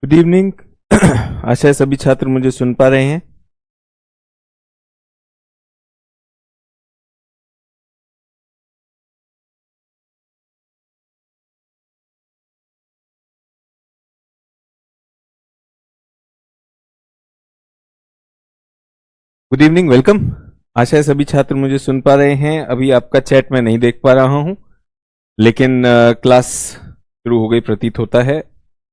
Good evening. आशा है सभी छात्र मुझे सुन पा रहे हैं। Good evening, welcome. आशा है सभी छात्र मुझे सुन पा रहे हैं। अभी आपका चैट मैं नहीं देख पा रहा हूं, लेकिन क्लास शुरू हो गई प्रतीत होता है।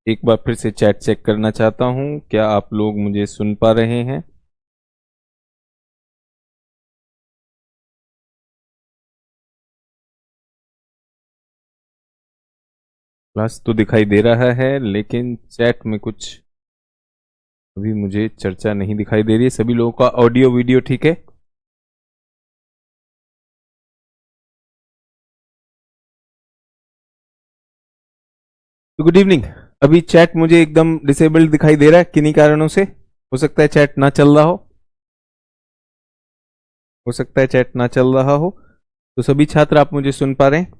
एक बार फिर से चैट चेक करना चाहता हूं, क्या आप लोग मुझे सुन पा रहे हैं? क्लास तो दिखाई दे रहा है, लेकिन चैट में कुछ अभी मुझे चर्चा नहीं दिखाई दे रही है। सभी लोगों का ऑडियो वीडियो ठीक है? तो गुड इवनिंग। अभी चैट मुझे एकदम डिसेबल्ड दिखाई दे रहा है, किन्हीं कारणों से। हो सकता है चैट ना चल रहा हो सकता है चैट ना चल रहा हो। तो सभी छात्र आप मुझे सुन पा रहे हैं?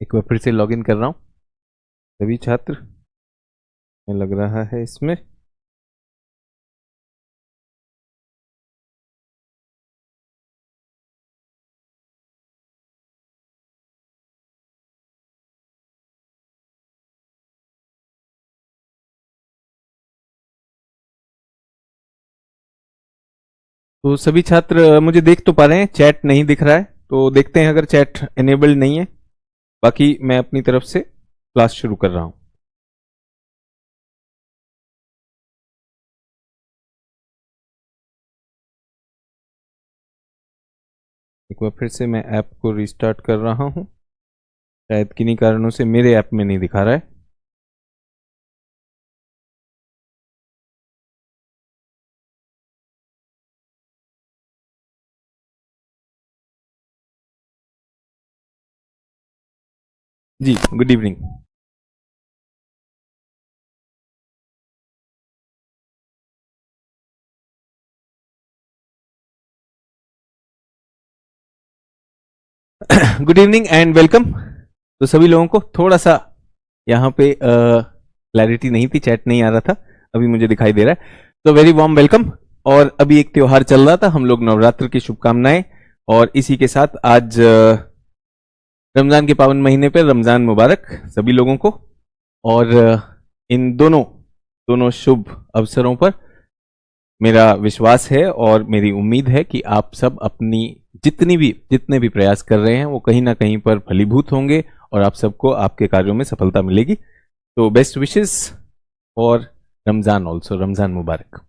एक बार फिर से लॉगिन कर रहा हूं। सभी छात्र में लग रहा है इसमें। तो सभी छात्र मुझे देख तो पा रहे हैं, चैट नहीं दिख रहा है। तो देखते हैं, अगर चैट एनेबल्ड नहीं है, बाकी मैं अपनी तरफ से क्लास शुरू कर रहा हूं। एक बार फिर से मैं ऐप को रिस्टार्ट कर रहा हूं। शायद किन्हीं कारणों से मेरे ऐप में नहीं दिखा रहा है। जी, good evening. Good evening and welcome. तो सभी लोगों को थोड़ा सा यहाँ पे क्लैरिटी नहीं थी, चैट नहीं आ रहा था। अभी मुझे दिखाई दे रहा है, तो वेरी वार्म वेलकम। और अभी एक त्योहार चल रहा था, हम लोग नवरात्र की शुभकामनाएं। और इसी के साथ आज रमजान के पावन महीने पे रमजान मुबारक सभी लोगों को। और इन दोनों दोनों शुभ अवसरों पर मेरा विश्वास है और मेरी उम्मीद है कि आप सब अपनी जितने भी प्रयास कर रहे हैं वो कहीं ना कहीं पर फलीभूत होंगे और आप सबको आपके कार्यों में सफलता मिलेगी। तो बेस्ट विशेस और रमजान ऑल्सो, रमजान मुबारक।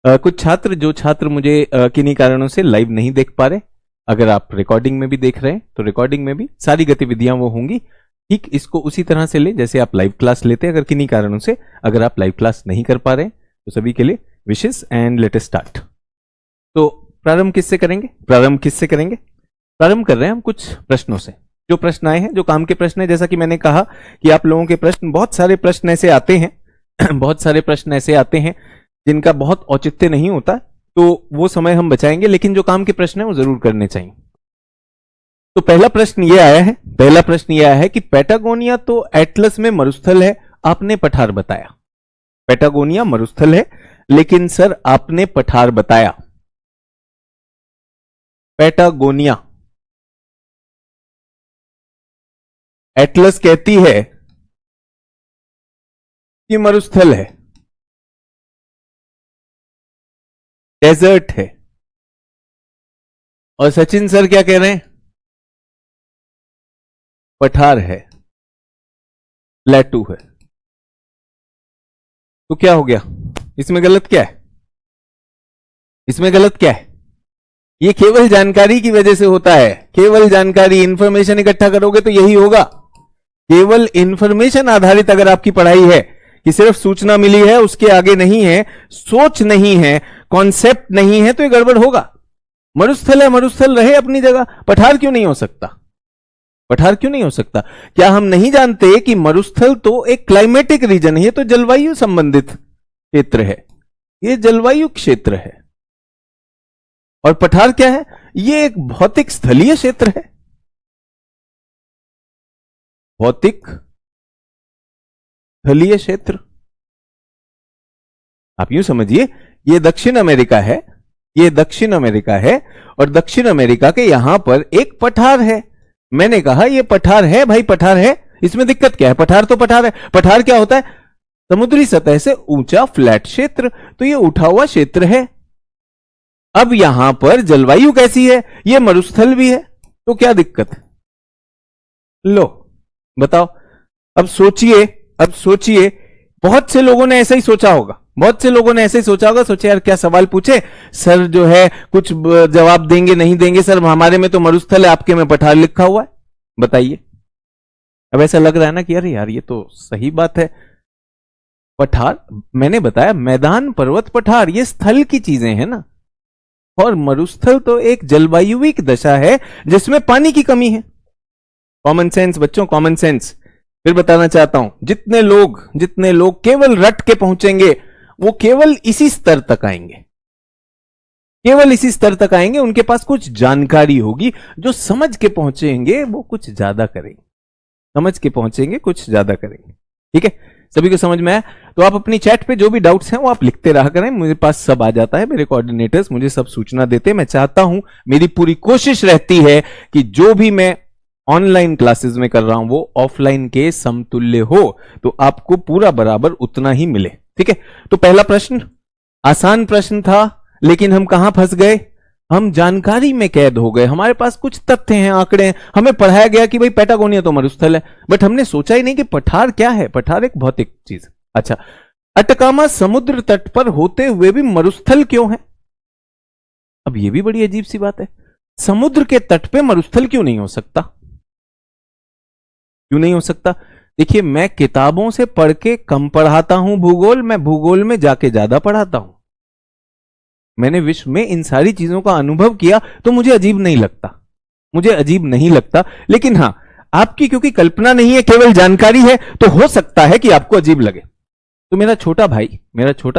कुछ छात्र जो छात्र मुझे किन्हीं कारणों से लाइव नहीं देख पा रहे, अगर आप रिकॉर्डिंग में भी देख रहे हैं तो रिकॉर्डिंग में भी सारी गतिविधियां वो होंगी। ठीक इसको उसी तरह से ले जैसे आप लाइव क्लास लेते हैं। अगर किन्हीं कारणों से अगर आप लाइव क्लास नहीं कर पा रहे हैं तो सभी के लिए विशेष एंड लेट अस स्टार्ट। तो प्रारंभ किससे करेंगे? प्रारंभ कर रहे हैं हम कुछ प्रश्नों से। जो प्रश्न आए हैं, जो काम के प्रश्न है, जैसा कि मैंने कहा कि आप लोगों के प्रश्न, बहुत सारे प्रश्न ऐसे आते हैं बहुत सारे प्रश्न ऐसे आते हैं जिनका बहुत औचित्य नहीं होता, तो वो समय हम बचाएंगे, लेकिन जो काम के प्रश्न है वो जरूर करने चाहिए। तो पहला प्रश्न ये आया है कि पैटागोनिया तो एटलस में मरुस्थल है, आपने पठार बताया। पैटागोनिया मरुस्थल है, लेकिन सर आपने पठार बताया। पैटागोनिया एटलस कहती है कि मरुस्थल है, डेजर्ट है। और सचिन सर क्या कह रहे हैं? पठार है, प्लेटू है। तो क्या हो गया? इसमें गलत क्या है? इसमें गलत क्या है? ये केवल जानकारी की वजह से होता है। केवल जानकारी, इंफॉर्मेशन इकट्ठा करोगे तो यही होगा। केवल इंफॉर्मेशन आधारित अगर आपकी पढ़ाई है कि सिर्फ सूचना मिली है, उसके आगे नहीं है, सोच नहीं है, कॉन्सेप्ट नहीं है, तो ये गड़बड़ होगा। मरुस्थल है, मरुस्थल रहे अपनी जगह। पठार क्यों नहीं हो सकता? पठार क्यों नहीं हो सकता? क्या हम नहीं जानते कि मरुस्थल तो एक क्लाइमेटिक रीजन है, ये तो जलवायु संबंधित क्षेत्र है, ये जलवायु क्षेत्र है। और पठार क्या है? ये एक भौतिक स्थलीय क्षेत्र है। भौतिक स्थलीय क्षेत्र। आप यूं समझिए, ये दक्षिण अमेरिका है, ये दक्षिण अमेरिका है, और दक्षिण अमेरिका के यहां पर एक पठार है। मैंने कहा ये पठार है भाई, पठार है, इसमें दिक्कत क्या है? पठार तो पठार है। पठार क्या होता है? समुद्री सतह से ऊंचा फ्लैट क्षेत्र। तो ये उठा हुआ क्षेत्र है। अब यहां पर जलवायु कैसी है? ये मरुस्थल भी है, तो क्या दिक्कत है? लो बताओ। अब सोचिए, अब सोचिए, बहुत से लोगों ने ऐसा ही सोचा होगा, बहुत से लोगों ने ऐसे ही सोचा होगा। सोचे यार क्या सवाल पूछे, सर जो है कुछ जवाब देंगे नहीं देंगे, सर हमारे में तो मरुस्थल है, आपके में पठार लिखा हुआ है, बताइए। अब ऐसा लग रहा है ना कि अरे यार ये तो सही बात है। पठार मैंने बताया, मैदान, पर्वत, पठार ये स्थल की चीजें हैं ना, और मरुस्थल तो एक जलवायुविक दशा है जिसमें पानी की कमी है। कॉमन सेंस बच्चों, कॉमन सेंस। फिर बताना चाहता हूं, जितने लोग केवल रट के पहुंचेंगे वो केवल इसी स्तर तक आएंगे, केवल इसी स्तर तक आएंगे। उनके पास कुछ जानकारी होगी। जो समझ के पहुंचेंगे वो कुछ ज्यादा करेंगे, समझ के पहुंचेंगे कुछ ज्यादा करेंगे। ठीक है, सभी को समझ में आया? तो आप अपनी चैट पे जो भी डाउट्स हैं वो आप लिखते रहा करें, मेरे पास सब आ जाता है। मेरे कोऑर्डिनेटर्स मुझे सब सूचना देते हैं। मैं चाहता हूं, मेरी पूरी कोशिश रहती है कि जो भी मैं ऑनलाइन क्लासेस में कर रहा हूं वो ऑफलाइन के समतुल्य हो, तो आपको पूरा बराबर उतना ही मिले। ठीक है, तो पहला प्रश्न आसान प्रश्न था, लेकिन हम कहां फंस गए? हम जानकारी में कैद हो गए। हमारे पास कुछ तथ्य हैं, आंकड़े हैं, हमें पढ़ाया गया कि भाई पैटागोनिया तो मरुस्थल है, बट हमने सोचा ही नहीं कि पठार क्या है। पठार एक भौतिक चीज। अच्छा, अटकामा समुद्र तट पर होते हुए भी मरुस्थल क्यों है? अब यह भी बड़ी अजीब सी बात है। समुद्र के तट पे मरुस्थल क्यों नहीं हो सकता? क्यों नहीं हो सकता? देखिए, मैं किताबों से पढ़ के कम पढ़ाता हूं भूगोल, मैं भूगोल में जाके ज्यादा पढ़ाता हूं। मैंने विश्व में इन सारी चीजों का अनुभव किया, तो मुझे अजीब नहीं लगता, मुझे अजीब नहीं लगता। लेकिन हां, आपकी क्योंकि कल्पना नहीं है, केवल जानकारी है, तो हो सकता है कि आपको अजीब लगे। तो मेरा छोटा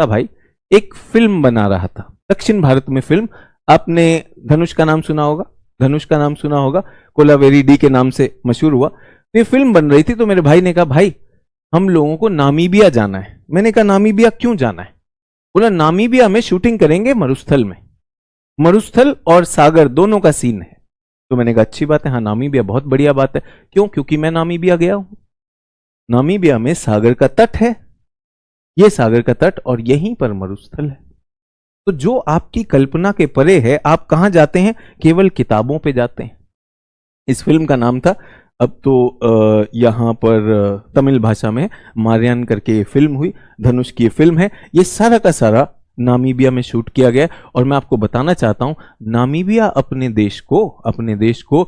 भाई एक फिल्म बना रहा था, दक्षिण भारत में फिल्म। आपने धनुष का नाम सुना होगा, धनुष का नाम सुना होगा, कोलावेरी डी के नाम से मशहूर हुआ। तो ये फिल्म बन रही थी, तो मेरे भाई ने कहा भाई हम लोगों को नामीबिया जाना है। मैंने कहा नामीबिया क्यों जाना है? बोला नामीबिया में शूटिंग करेंगे मरुस्थल में, मरुस्थल और सागर दोनों का सीन है। तो मैंने कहा अच्छी बात है, हाँ नामीबिया बहुत बढ़िया बात है। क्यों? क्योंकि मैं नामीबिया गया हूं। नामीबिया में सागर का तट है, ये सागर का तट, और यहीं पर मरुस्थल है। तो जो आपकी कल्पना के परे है, आप कहां जाते हैं? केवल किताबों पे जाते हैं। इस फिल्म का नाम था, अब तो यहां पर तमिल भाषा में मारियान करके ये फिल्म हुई, धनुष की ये फिल्म है। ये सारा का सारा नामीबिया में शूट किया गया। और मैं आपको बताना चाहता हूं, नामीबिया अपने देश को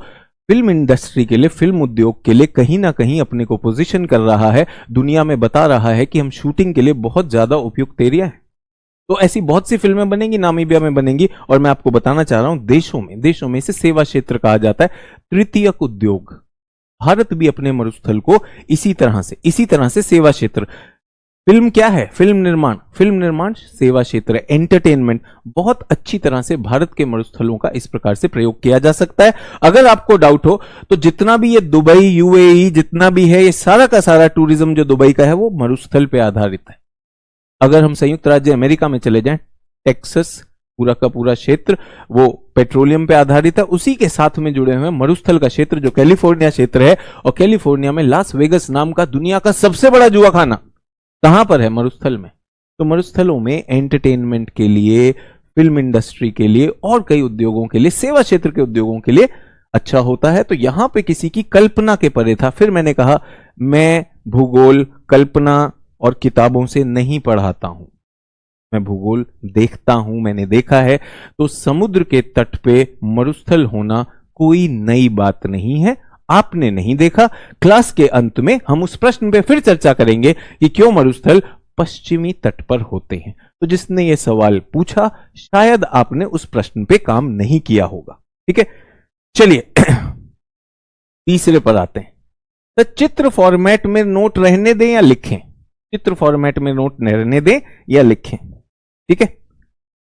फिल्म इंडस्ट्री के लिए, फिल्म उद्योग के लिए कहीं ना कहीं अपने को पोजीशन कर रहा है, दुनिया में बता रहा है कि हम शूटिंग के लिए बहुत ज्यादा उपयुक्त एरिया है। तो ऐसी बहुत सी फिल्में बनेंगी, नामीबिया में बनेंगी। और मैं आपको बताना चाह रहा हूं, देशों में इसे सेवा क्षेत्र कहा जाता है, तृतीयक उद्योग। भारत भी अपने मरुस्थल को इसी तरह से सेवा क्षेत्र। फिल्म क्या है? फिल्म निर्माण सेवा क्षेत्र है, एंटरटेनमेंट। बहुत अच्छी तरह से भारत के मरुस्थलों का इस प्रकार से प्रयोग किया जा सकता है। अगर आपको डाउट हो तो जितना भी ये दुबई, यूएई जितना भी है, ये सारा का सारा टूरिज्म जो दुबई का है वो मरुस्थल पे आधारित है। अगर हम संयुक्त राज्य अमेरिका में चले जाएं, टेक्सास पूरा का पूरा क्षेत्र वो पेट्रोलियम पे आधारित है। उसी के साथ में जुड़े हुए मरुस्थल का क्षेत्र जो कैलिफोर्निया क्षेत्र है, और कैलिफोर्निया में लास वेगस नाम का दुनिया का सबसे बड़ा जुआ खाना कहां पर है? मरुस्थल में। तो मरुस्थलों में एंटरटेनमेंट के लिए, फिल्म इंडस्ट्री के लिए और कई उद्योगों के लिए, सेवा क्षेत्र के उद्योगों के लिए अच्छा होता है। तो यहां पे किसी की कल्पना के परे था। फिर मैंने कहा मैं भूगोल, कल्पना और किताबों से नहीं पढ़ाता हूं। मैं भूगोल देखता हूं, मैंने देखा है। तो समुद्र के तट पे मरुस्थल होना कोई नई बात नहीं है, आपने नहीं देखा। क्लास के अंत में हम उस प्रश्न पे फिर चर्चा करेंगे कि क्यों मरुस्थल पश्चिमी तट पर होते हैं। तो जिसने ये सवाल पूछा शायद आपने उस प्रश्न पे काम नहीं किया होगा। ठीक है, चलिए तीसरे पर आते हैं। तो चित्र फॉर्मेट में नोट रहने दें या लिखें? चित्र फॉर्मेट में नोट रहने दें या लिखें? ठीक है,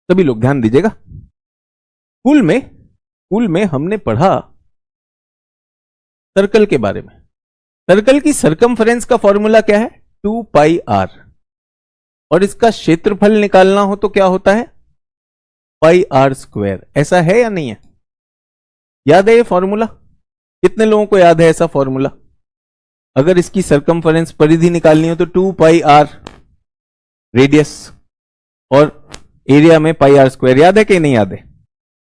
सभी लोग ध्यान दीजिएगा। स्कूल में हमने पढ़ा सर्कल के बारे में। सर्कल की सरकमफ्रेंस का फॉर्मूला क्या है? 2 पाई r। और इसका क्षेत्रफल निकालना हो तो क्या होता है? पाई r स्क्वायर। ऐसा है या नहीं है? याद है ये फॉर्मूला? कितने लोगों को याद है ऐसा फॉर्मूला? अगर इसकी सरकमफ्रेंस परिधि निकालनी हो तो 2 पाई r रेडियस और एरिया में पाई r स्क्वायर। याद है कि नहीं याद है?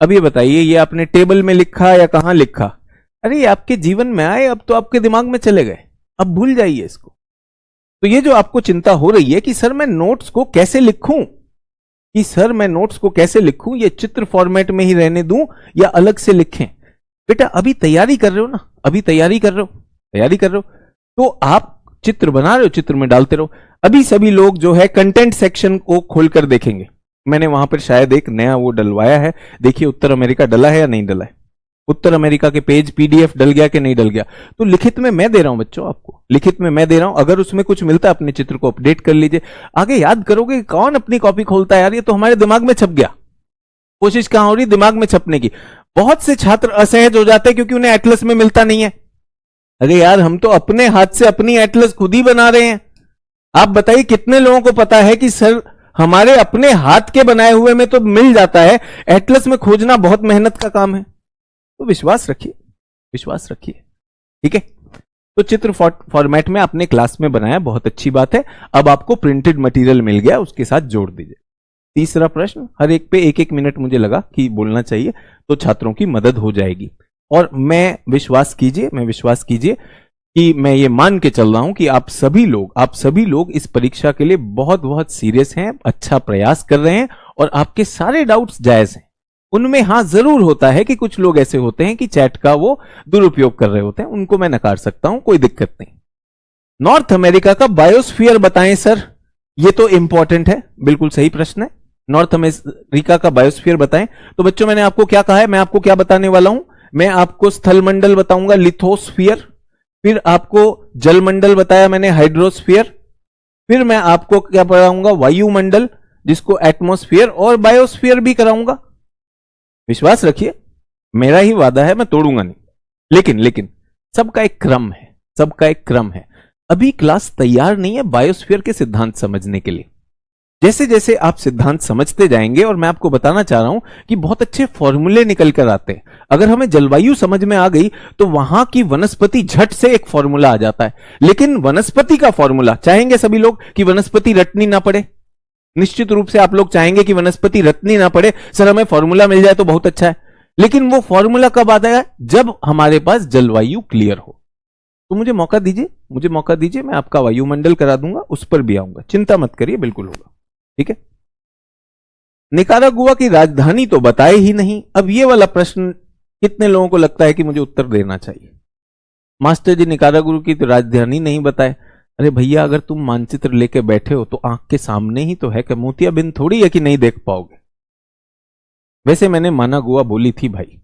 अब ये बताइए, ये आपने टेबल में लिखा या कहां लिखा? अरे ये आपके जीवन में आए, अब तो आपके दिमाग में चले गए, अब भूल जाइए इसको। तो ये जो आपको चिंता हो रही है कि सर मैं नोट्स को कैसे लिखूं, ये चित्र फॉर्मेट में ही रहने दूं या अलग से लिखें? बेटा अभी तैयारी कर रहे हो ना, तैयारी कर रहे हो तो आप चित्र बना रहे हो, चित्र में डालते रहो। अभी सभी लोग जो है कंटेंट सेक्शन को खोलकर देखेंगे। मैंने वहां पर शायद एक नया वो डलवाया है, देखिए उत्तर अमेरिका डला है या नहीं डला है। उत्तर अमेरिका के पेज पीडीएफ डल गया कि नहीं डल गया? तो लिखित में मैं दे रहा हूं बच्चों, आपको लिखित में मैं दे रहा हूं। अगर उसमें कुछ मिलता है अपने चित्र को अपडेट कर लीजिए। आगे याद करोगे कौन अपनी कॉपी खोलता है यार, ये तो हमारे दिमाग में छप गया। कोशिश कहां हो रही दिमाग में छपने की। बहुत से छात्र असहज हो जाते हैं क्योंकि उन्हें एटलस में मिलता नहीं है। अरे यार हम तो अपने हाथ से अपनी एटलस खुद ही बना रहे हैं। आप बताइए कितने लोगों को पता है कि सर हमारे अपने हाथ के बनाए हुए में तो मिल जाता है, एटलस में खोजना बहुत मेहनत का काम है। तो विश्वास रखिए। ठीक है, तो चित्र फॉर्मेट में आपने क्लास में बनाया, बहुत अच्छी बात है। अब आपको प्रिंटेड मटेरियल मिल गया, उसके साथ जोड़ दीजिए। तीसरा प्रश्न, हर एक पे 1-1 मिनट मुझे लगा कि बोलना चाहिए, तो छात्रों की मदद हो जाएगी। और मैं विश्वास कीजिए कि मैं ये मान के चल रहा हूं कि आप सभी लोग इस परीक्षा के लिए बहुत बहुत सीरियस हैं, अच्छा प्रयास कर रहे हैं और आपके सारे डाउट्स जायज हैं। उनमें हां जरूर होता है कि कुछ लोग ऐसे होते हैं कि चैट का वो दुरुपयोग कर रहे होते हैं, उनको मैं नकार सकता हूं, कोई दिक्कत नहीं। नॉर्थ अमेरिका का बायोस्फीयर बताएं सर, ये तो इंपॉर्टेंट है, बिल्कुल सही प्रश्न है। नॉर्थ अमेरिका का बायोस्फीयर बताएं। तो बच्चों मैंने आपको क्या कहा है, मैं आपको क्या बताने वाला हूं? मैं आपको स्थलमंडल बताऊंगा, लिथोस्फीयर। फिर आपको जलमंडल बताया मैंने, हाइड्रोस्फीयर। फिर मैं आपको क्या पढ़ाऊंगा? वायुमंडल, जिसको एटमॉस्फेयर, और बायोस्फीयर भी कराऊंगा। विश्वास रखिए, मेरा ही वादा है, मैं तोड़ूंगा नहीं। लेकिन सबका एक क्रम है। अभी क्लास तैयार नहीं है बायोस्फीयर के सिद्धांत समझने के लिए। जैसे जैसे आप सिद्धांत समझते जाएंगे, और मैं आपको बताना चाह रहा हूं कि बहुत अच्छे फॉर्मूले निकल कर आते हैं। अगर हमें जलवायु समझ में आ गई तो वहां की वनस्पति झट से एक फॉर्मूला आ जाता है। लेकिन वनस्पति का फॉर्मूला चाहेंगे सभी लोग कि वनस्पति रटनी ना पड़े। निश्चित रूप से आप लोग चाहेंगे कि वनस्पति रटनी ना पड़े, सर हमें फॉर्मूला मिल जाए तो बहुत अच्छा है। लेकिन वो फॉर्मूला कब आता है? जब हमारे पास जलवायु क्लियर हो। तो मुझे मौका दीजिए, मैं आपका वायुमंडल करा दूंगा, उस पर भी आऊंगा, चिंता मत करिए, बिल्कुल होगा। ठीक है, निकारागुआ की राजधानी तो बताए ही नहीं। अब ये वाला प्रश्न कितने लोगों को लगता है कि मुझे उत्तर देना चाहिए? मास्टर जी निकारागुआ की तो राजधानी नहीं बताए। अरे भैया अगर तुम मानचित्र लेके बैठे हो तो आंख के सामने ही तो है, कि मोतियाबिंद थोड़ी है कि नहीं देख पाओगे। वैसे मैंने मानागुआ बोली थी भाई,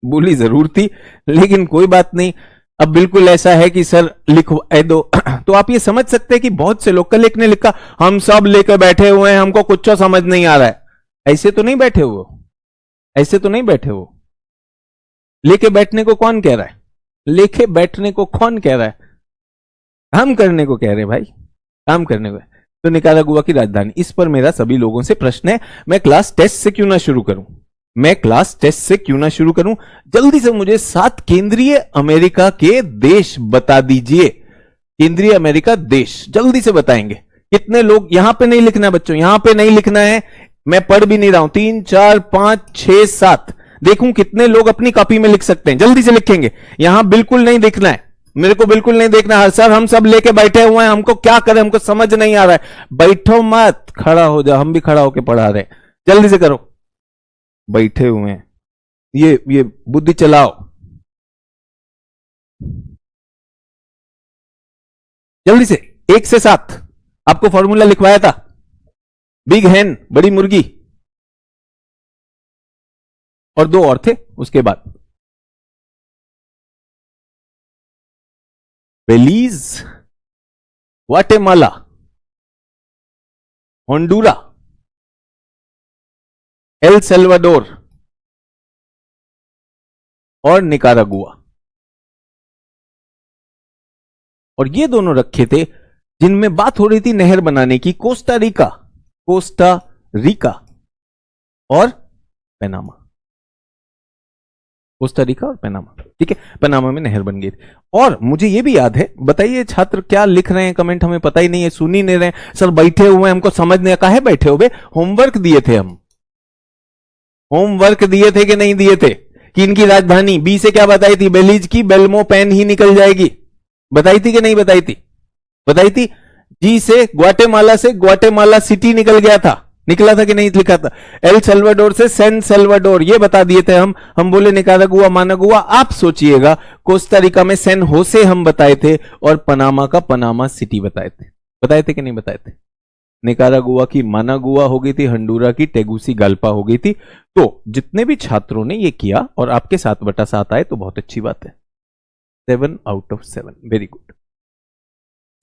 बोली जरूर थी, लेकिन कोई बात नहीं। अब बिल्कुल ऐसा है कि सर लिखवा दो तो आप ये समझ सकते हैं कि बहुत से लोग, कल एक ने लिखा हम सब लेकर बैठे हुए हैं, हमको कुछ समझ नहीं आ रहा है। ऐसे तो नहीं बैठे हो, लेके बैठने को कौन कह रहा है? काम करने को कह रहे भाई, काम करने को। तो निकारागुआ की राजधानी, इस पर मेरा सभी लोगों से प्रश्न है, मैं क्लास टेस्ट से क्यों ना शुरू करूं? जल्दी से मुझे 7 केंद्रीय अमेरिका के देश बता दीजिए। केंद्रीय अमेरिका देश जल्दी से बताएंगे। कितने लोग? यहां पे नहीं लिखना है बच्चों, यहां पे नहीं लिखना है, मैं पढ़ भी नहीं रहा हूं। 3 4 5 6 7 देखूं कितने लोग अपनी कॉपी में लिख सकते हैं, जल्दी से लिखेंगे। यहां बिल्कुल नहीं लिखना है, मेरे को बिल्कुल नहीं देखना है सर, हम सब लेके बैठे हुए हैं, हमको क्या करें, हमको समझ नहीं आ रहा है। बैठो मत, खड़ा हो जाओ, हम भी खड़ा होके पढ़ा रहे हैं, जल्दी से करो। बैठे हुए हैं, ये बुद्धि चलाओ, जल्दी से। 1 से 7 आपको फॉर्मूला लिखवाया था, बिग हैन बड़ी मुर्गी, और 2 और थे उसके बाद। बेलीज, ग्वाटेमाला, होंडुरा, एल सेल्वाडोर और निकारागुआ। और ये दोनों रखे थे जिनमें बात हो रही थी नहर बनाने की, कोस्टा रिका और पनामा। कोस्टा रिका और पनामा, ठीक है, पनामा में नहर बन गई थी। और मुझे ये भी याद है, बताइए छात्र क्या लिख रहे हैं कमेंट, हमें पता ही नहीं है, सुन ही नहीं रहे हैं सर, बैठे हुए हैं, हमको समझ नहीं, काहे बैठे हुए, होमवर्क दिए थे हम, होमवर्क दिए थे कि नहीं दिए थे, कि इनकी राजधानी बी से क्या बताई थी, बेलीज की बेल्मो पेन ही निकल जाएगी, बताई थी कि नहीं बताई थी, बताई थी। जी से ग्वाटेमाला सिटी निकल गया था, निकला था कि नहीं लिखा था। एल सेल्वाडोर से सैन सेल्वाडोर, ये बता दिए थे हम बोले निकारागुआ मानागुआ, आप सोचिएगा कोस्टा रिका में सैन होसे हम बताए थे, और पनामा का पनामा सिटी बताए थे कि नहीं बताए थे। निकारागुआ की मानागुआ हो गई थी, हंडूरा की टेगुसिगाल्पा हो गई थी। तो जितने भी छात्रों ने ये किया और आपके 7/7 आए तो बहुत अच्छी बात है। 7 out of 7, very good.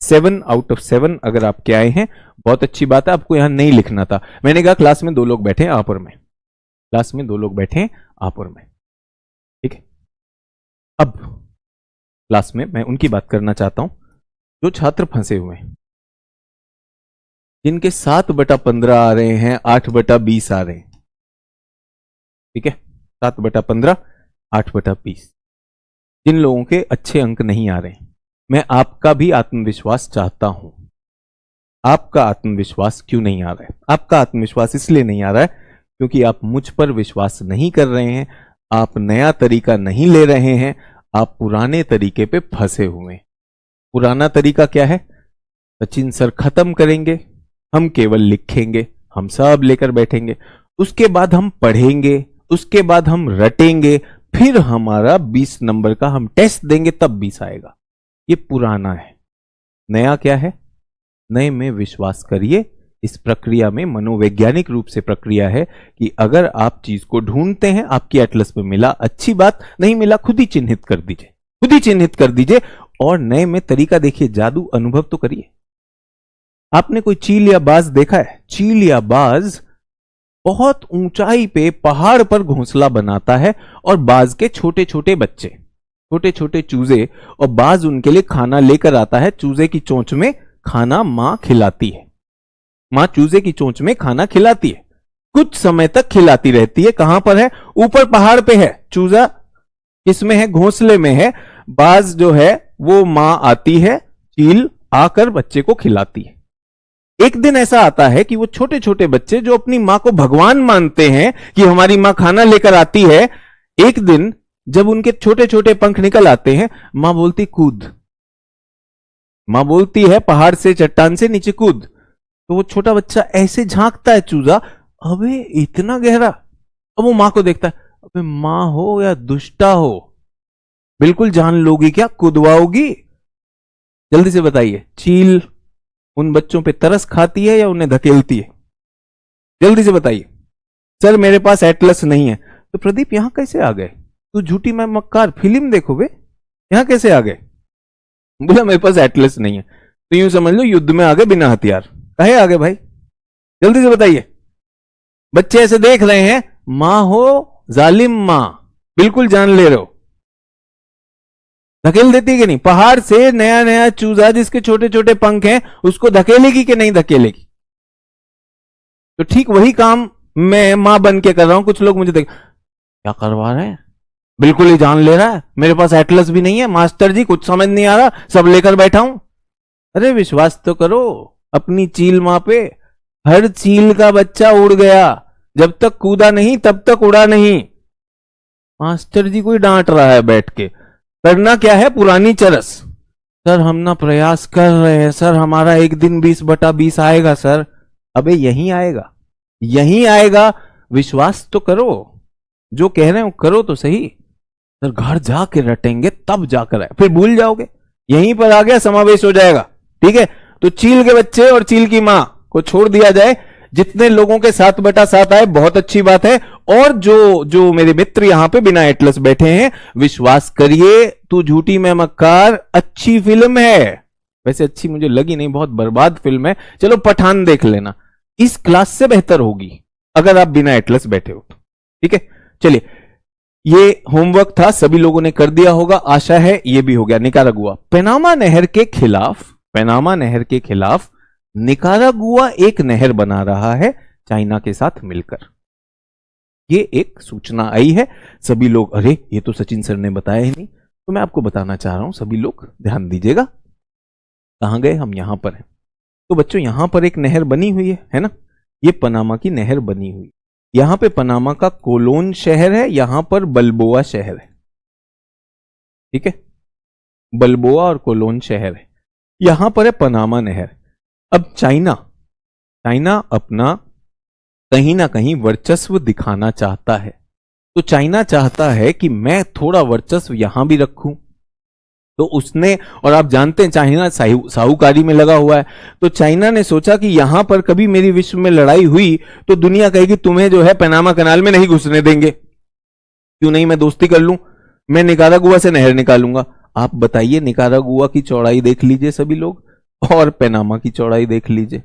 7 out of 7 अगर आपके आए हैं बहुत अच्छी बात है। आपको यहां नहीं लिखना था, मैंने कहा क्लास में 2 लोग बैठे हैं आप और मैं, क्लास में 2 लोग बैठे हैं आप और मैं, ठीक है। अब क्लास में मैं उनकी बात करना चाहता हूं जो छात्र फंसे हुए हैं, जिनके 7/15 आ रहे हैं, 8/20 आ रहे हैं, ठीक है, 7/15 8/20, जिन लोगों के अच्छे अंक नहीं आ रहे हैं, मैं आपका भी आत्मविश्वास चाहता हूं। आपका आत्मविश्वास क्यों नहीं आ रहा है? आपका आत्मविश्वास इसलिए नहीं आ रहा है क्योंकि आप मुझ पर विश्वास नहीं कर रहे हैं, आप नया तरीका नहीं ले रहे हैं, आप पुराने तरीके पे फंसे हुए हैं। पुराना तरीका क्या है? सचिन सर खत्म करेंगे, हम केवल लिखेंगे, हम सब लेकर बैठेंगे, उसके बाद हम पढ़ेंगे, उसके बाद हम रटेंगे, फिर हमारा 20 नंबर का हम टेस्ट देंगे, तब 20 आएगा। ये पुराना है। नया क्या है? नए में विश्वास करिए। इस प्रक्रिया में मनोवैज्ञानिक रूप से प्रक्रिया है कि अगर आप चीज को ढूंढते हैं, आपकी एटलस में मिला, अच्छी बात, नहीं मिला खुद ही चिन्हित कर दीजिए, खुद ही चिन्हित कर दीजिए। और नए में तरीका देखिए, जादू अनुभव तो करिए। आपने कोई चील या बाज देखा है? चील या बाज बहुत ऊंचाई पे पहाड़ पर घोंसला बनाता है और बाज के छोटे छोटे बच्चे, छोटे छोटे चूजे, और बाज उनके लिए खाना लेकर आता है। चूजे की चोंच में खाना मां खिलाती है, मां चूजे की चोंच में खाना खिलाती है, कुछ समय तक खिलाती रहती है। कहां पर है? ऊपर पहाड़ पे है। चूजा किसमें है? घोंसले में है। बाज जो है वो मां आती है, चील आकर बच्चे को खिलाती है। एक दिन ऐसा आता है कि वो छोटे छोटे बच्चे जो अपनी मां को भगवान मानते हैं कि हमारी मां खाना लेकर आती है, एक दिन जब उनके छोटे छोटे पंख निकल आते हैं, मां बोलती कूद, मां बोलती है पहाड़ से, चट्टान से नीचे कूद। तो वो छोटा बच्चा ऐसे झांकता है, चूजा, अबे इतना गहरा। अब वो मां को देखता है, अबे मां हो या दुष्टा हो, बिल्कुल जान लोगी क्या? कूदवाओगी? जल्दी से बताइए। चील उन बच्चों पे तरस खाती है या उन्हें धकेलती है? जल्दी से बताइए। सर मेरे पास एटलस नहीं है। तो प्रदीप यहां कैसे आ गए? तू झूठी मैं मक्कार, फिल्म देखो बे, यहां कैसे आ गए? बोला मेरे पास एटलस नहीं है। तो यूं समझ लो युद्ध में आ गए बिना हथियार। कहे आ गए भाई? जल्दी से बताइए। बच्चे ऐसे देख रहे हैं, मां हो जालिम मां, बिल्कुल जान ले रहे हो, धकेल देती कि नहीं? पहाड़ से नया नया चूजा जिसके छोटे छोटे पंख हैं, उसको धकेलेगी कि नहीं धकेलेगी? तो ठीक वही काम मैं मां बन के कर रहा हूं। कुछ लोग मुझे देख, क्या करवा रहे हैं, बिल्कुल ही जान ले रहा है, मेरे पास एटलस भी नहीं है मास्टर जी, कुछ समझ नहीं आ रहा, सब लेकर बैठा हूं। अरे विश्वास तो करो अपनी चील मां पे। हर चील का बच्चा उड़ गया, जब तक कूदा नहीं तब तक उड़ा नहीं। मास्टर जी कोई डांट रहा है बैठ के। करना क्या है? पुरानी चरस, सर हम ना प्रयास कर रहे हैं सर, हमारा एक दिन 20/20 आएगा सर। अबे यहीं आएगा, यहीं आएगा, विश्वास तो करो, जो कह रहे हो करो तो सही। सर घर जाके रटेंगे तब जाकर आए, फिर भूल जाओगे, यहीं पर आ गया समावेश हो जाएगा। ठीक है, तो चील के बच्चे और चील की मां को छोड़ दिया जाए, जितने लोगों के 7/7 आए बहुत अच्छी बात है। और जो जो मेरे मित्र यहां पे बिना एटलस बैठे हैं, विश्वास करिए, तू झूठी मैं मक्कार अच्छी फिल्म है। वैसे अच्छी मुझे लगी नहीं, बहुत बर्बाद फिल्म है। चलो पठान देख लेना, इस क्लास से बेहतर होगी अगर आप बिना एटलस बैठे हो तो। ठीक है, चलिए ये होमवर्क था, सभी लोगों ने कर दिया होगा, आशा है ये भी हो गया। निकारागुआ, पनामा नहर के खिलाफ, पनामा नहर के खिलाफ निकारागुआ एक नहर बना रहा है चाइना के साथ मिलकर। ये एक सूचना आई है, सभी लोग, अरे ये तो सचिन सर ने बताया ही नहीं, तो मैं आपको बताना चाह रहा हूं, सभी लोग ध्यान दीजिएगा। कहां गए हम, यहां पर है। तो बच्चों यहां पर एक नहर बनी हुई है ना, ये पनामा की नहर बनी हुई। यहां पे पनामा का कोलोन शहर है, यहां पर बल्बोआ शहर है। ठीक है, बल्बोआ और कोलोन शहर है, यहां पर है पनामा नहर। अब चाइना अपना कहीं ना कहीं वर्चस्व दिखाना चाहता है, तो चाइना चाहता है कि मैं थोड़ा वर्चस्व यहां भी रखूं। तो उसने, और आप जानते हैं चाइना साहूकारी में लगा हुआ है, तो चाइना ने सोचा कि यहां पर कभी मेरी विश्व में लड़ाई हुई तो दुनिया कहेगी तुम्हें जो है पनामा कनाल में नहीं घुसने देंगे, क्यों नहीं, मैं दोस्ती कर लूं, मैं निकारागुआ से नहर निकालूंगा। आप बताइए, निकारागुआ की चौड़ाई देख लीजिए सभी लोग, और पनामा की चौड़ाई देख लीजिए।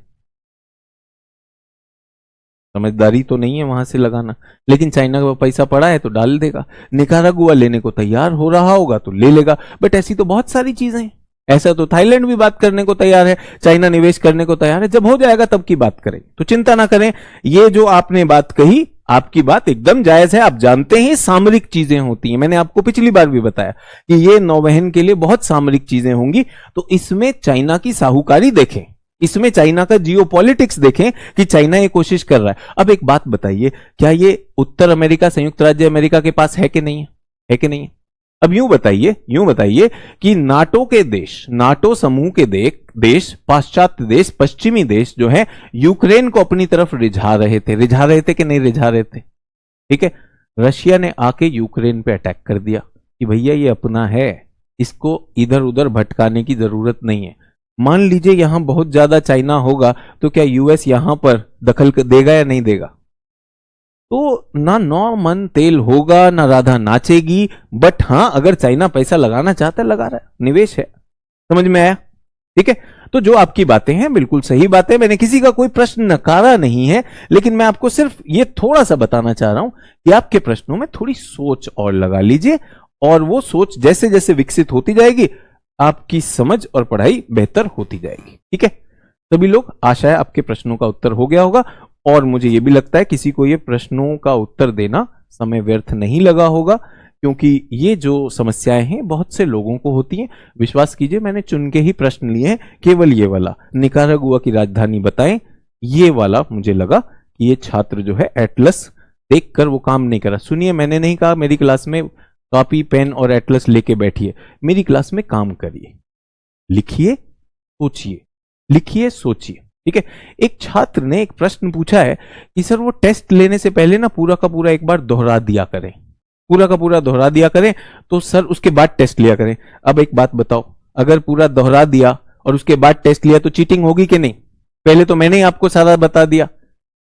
समझदारी तो नहीं है वहां से लगाना, लेकिन चाइना का पैसा पड़ा है तो डाल देगा। निकारागुआ लेने को तैयार हो रहा होगा तो ले लेगा। बट ऐसी तो बहुत सारी चीजें हैं, ऐसा तो थाईलैंड भी बात करने को तैयार है, चाइना निवेश करने को तैयार है, जब हो जाएगा तब की बात करें, तो चिंता ना करें। ये जो आपने बात कही, आपकी बात एकदम जायज है। आप जानते हैं सामरिक चीजें होती हैं, मैंने आपको पिछली बार भी बताया कि ये नौवहन के लिए बहुत सामरिक चीजें होंगी, तो इसमें चाइना की साहूकारी देखें, इसमें चाइना का जियोपॉलिटिक्स देखें कि चाइना ये कोशिश कर रहा है। अब एक बात बताइए, क्या ये उत्तर अमेरिका, संयुक्त राज्य अमेरिका के पास है कि नहीं है, है कि नहीं है? अब यूं बताइए कि नाटो के देश, नाटो समूह के देश, पाश्चात्य देश, पश्चिमी देश जो है यूक्रेन को अपनी तरफ रिझा रहे थे कि नहीं रिझा रहे थे? ठीक है, रशिया ने आके यूक्रेन पे अटैक कर दिया कि भैया ये अपना है, इसको इधर उधर भटकाने की जरूरत नहीं है। मान लीजिए यहां बहुत ज्यादा चाइना होगा तो क्या यूएस यहां पर दखल देगा या नहीं देगा? तो ना नौ मन तेल होगा, ना राधा नाचेगी। बट हां, अगर चाइना पैसा लगाना चाहता है, लगा रहा है, निवेश है। समझ में आया? ठीक है, तो जो आपकी बातें हैं बिल्कुल सही बात है, मैंने किसी का कोई प्रश्न नकारा नहीं है, लेकिन मैं आपको सिर्फ ये थोड़ा सा बताना चाह रहा हूं कि आपके प्रश्नों में थोड़ी सोच और लगा लीजिए, और वो सोच जैसे जैसे विकसित होती जाएगी आपकी समझ और पढ़ाई बेहतर होती जाएगी। ठीक है, सभी लोग, आशा है आपके प्रश्नों का उत्तर हो गया होगा, और मुझे यह भी लगता है किसी को ये प्रश्नों का उत्तर देना समय व्यर्थ नहीं लगा होगा, क्योंकि ये जो समस्याएं हैं बहुत से लोगों को होती हैं। विश्वास कीजिए, मैंने चुन के ही प्रश्न लिए हैं, केवल ये वाला निकारागुआ की राजधानी बताएं, ये वाला मुझे लगा कि ये छात्र जो है एटलस देखकर वो काम नहीं करा। सुनिए, मैंने नहीं कहा मेरी क्लास में कॉपी पेन और एटलस लेके बैठिए, मेरी क्लास में काम करिए, लिखिए सोचिए, लिखिए सोचिए। ठीक है, एक छात्र ने एक प्रश्न पूछा है कि सर वो टेस्ट लेने से पहले ना पूरा का पूरा एक बार दोहरा दिया करें, पूरा का पूरा दोहरा दिया करें, तो सर उसके बाद टेस्ट लिया करें। अब एक बात बताओ, अगर पूरा दोहरा दिया और उसके बाद टेस्ट लिया तो चीटिंग होगी कि नहीं? पहले तो मैंने ही आपको सारा बता दिया,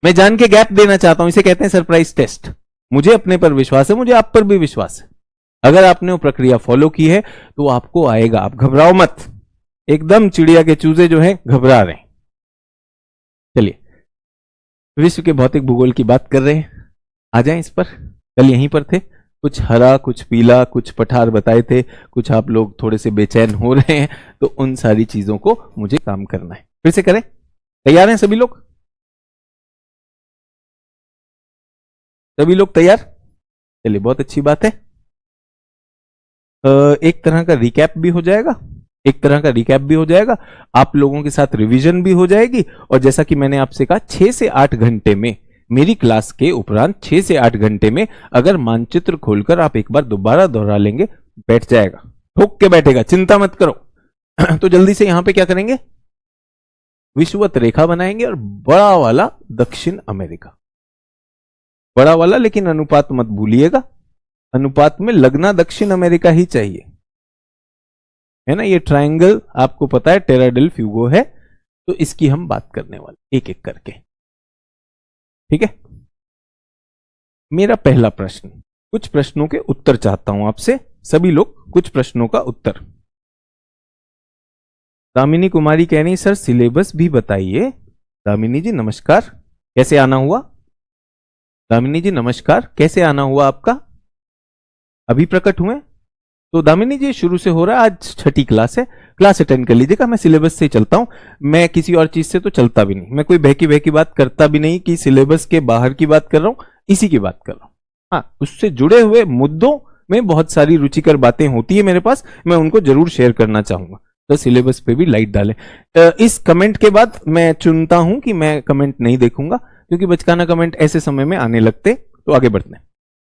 मैं जान के गैप देना चाहता हूं, इसे कहते हैं सरप्राइज टेस्ट। मुझे अपने पर विश्वास है, मुझे आप पर भी विश्वास है। अगर आपने वो प्रक्रिया फॉलो की है तो आपको आएगा, आप घबराओ मत, एकदम चिड़िया के चूजे जो हैं घबरा रहे हैं। चलिए, विश्व के भौतिक भूगोल की बात कर रहे हैं, आ जाएं इस पर। कल यहीं पर थे, कुछ हरा कुछ पीला कुछ पठार बताए थे, कुछ आप लोग थोड़े से बेचैन हो रहे हैं, तो उन सारी चीजों को मुझे काम करना है। फिर से करें, तैयार हैं सभी लोग? सभी लोग तैयार? चलिए, बहुत अच्छी बात है। एक तरह का रिकैप भी हो जाएगा, एक तरह का रिकैप भी हो जाएगा, आप लोगों के साथ रिवीजन भी हो जाएगी। और जैसा कि मैंने आपसे कहा, 6 से 8 घंटे में मेरी क्लास के उपरांत 6 से 8 घंटे में अगर मानचित्र खोलकर आप एक बार दोबारा दोहरा लेंगे, बैठ जाएगा, ठोक के बैठेगा, चिंता मत करो। तो जल्दी से यहां पे क्या करेंगे, विषुवत रेखा बनाएंगे और बड़ा वाला दक्षिण अमेरिका, बड़ा वाला, लेकिन अनुपात मत भूलिएगा, अनुपात में लगना दक्षिण अमेरिका ही चाहिए, है ना। ये ट्रायंगल आपको पता है टेरा डेल फ्यूगो है, तो इसकी हम बात करने वाले एक एक करके, ठीक है। मेरा पहला प्रश्न, कुछ प्रश्नों के उत्तर चाहता हूं आपसे, सभी लोग कुछ प्रश्नों का उत्तर। दामिनी कुमारी कह रही सर सिलेबस भी बताइए। दामिनी जी नमस्कार, कैसे आना हुआ? दामिनी जी नमस्कार, कैसे आना हुआ आपका? अभी प्रकट हुए? तो दामिनी जी शुरू से हो रहा है, आज छठी क्लास है, क्लास अटेंड कर लीजिएगा। मैं सिलेबस से चलता हूं, मैं किसी और चीज से तो चलता भी नहीं, मैं कोई बहकी बहकी बात करता भी नहीं कि सिलेबस के बाहर की बात कर रहा हूं, इसी की बात कर रहा हूं। हाँ, उससे जुड़े हुए मुद्दों में बहुत सारी रुचिकर बातें होती है मेरे पास, मैं उनको जरूर शेयर करना चाहूंगा, तो सिलेबस पे भी लाइट डालें। इस कमेंट के बाद मैं चुनता हूं कि मैं कमेंट नहीं देखूंगा, क्योंकि बचकाना कमेंट ऐसे समय में आने लगते, तो आगे बढ़ते हैं।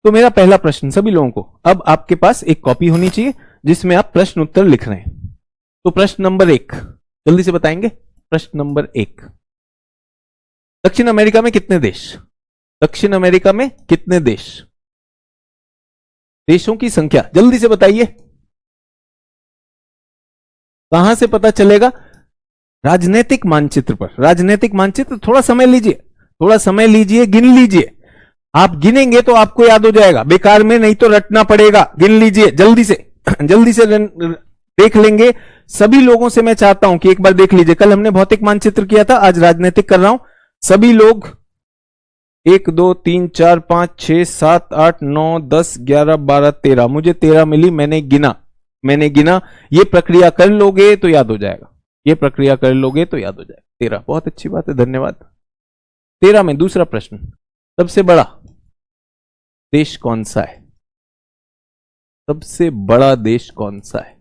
तो मेरा पहला प्रश्न सभी लोगों को, अब आपके पास एक कॉपी होनी चाहिए जिसमें आप प्रश्न उत्तर लिख रहे हैं। तो प्रश्न नंबर 1 जल्दी से बताएंगे। प्रश्न नंबर 1, दक्षिण अमेरिका में कितने देश? दक्षिण अमेरिका में कितने देश? देशों की संख्या जल्दी से बताइए। कहां से पता चलेगा? राजनीतिक मानचित्र पर। राजनीतिक मानचित्र, थोड़ा समय लीजिए, थोड़ा समय लीजिए, गिन लीजिए। आप गिनेंगे तो आपको याद हो जाएगा, बेकार में नहीं तो रटना पड़ेगा। गिन लीजिए जल्दी से, जल्दी से देख लेंगे। सभी लोगों से मैं चाहता हूं कि एक बार देख लीजिए, कल हमने भौतिक मानचित्र किया था, आज राजनीतिक कर रहा हूं। सभी लोग 1 2 3 4 5 6 7 8 9 10 11 12 13, मुझे 13 मिली, मैंने गिना। ये प्रक्रिया कर लोगे तो याद हो जाएगा, ये प्रक्रिया कर लोगे तो याद हो जाएगा। 13, बहुत अच्छी बात है, धन्यवाद। 13 में दूसरा प्रश्न, सबसे बड़ा देश कौन सा है? सबसे बड़ा देश कौन सा है?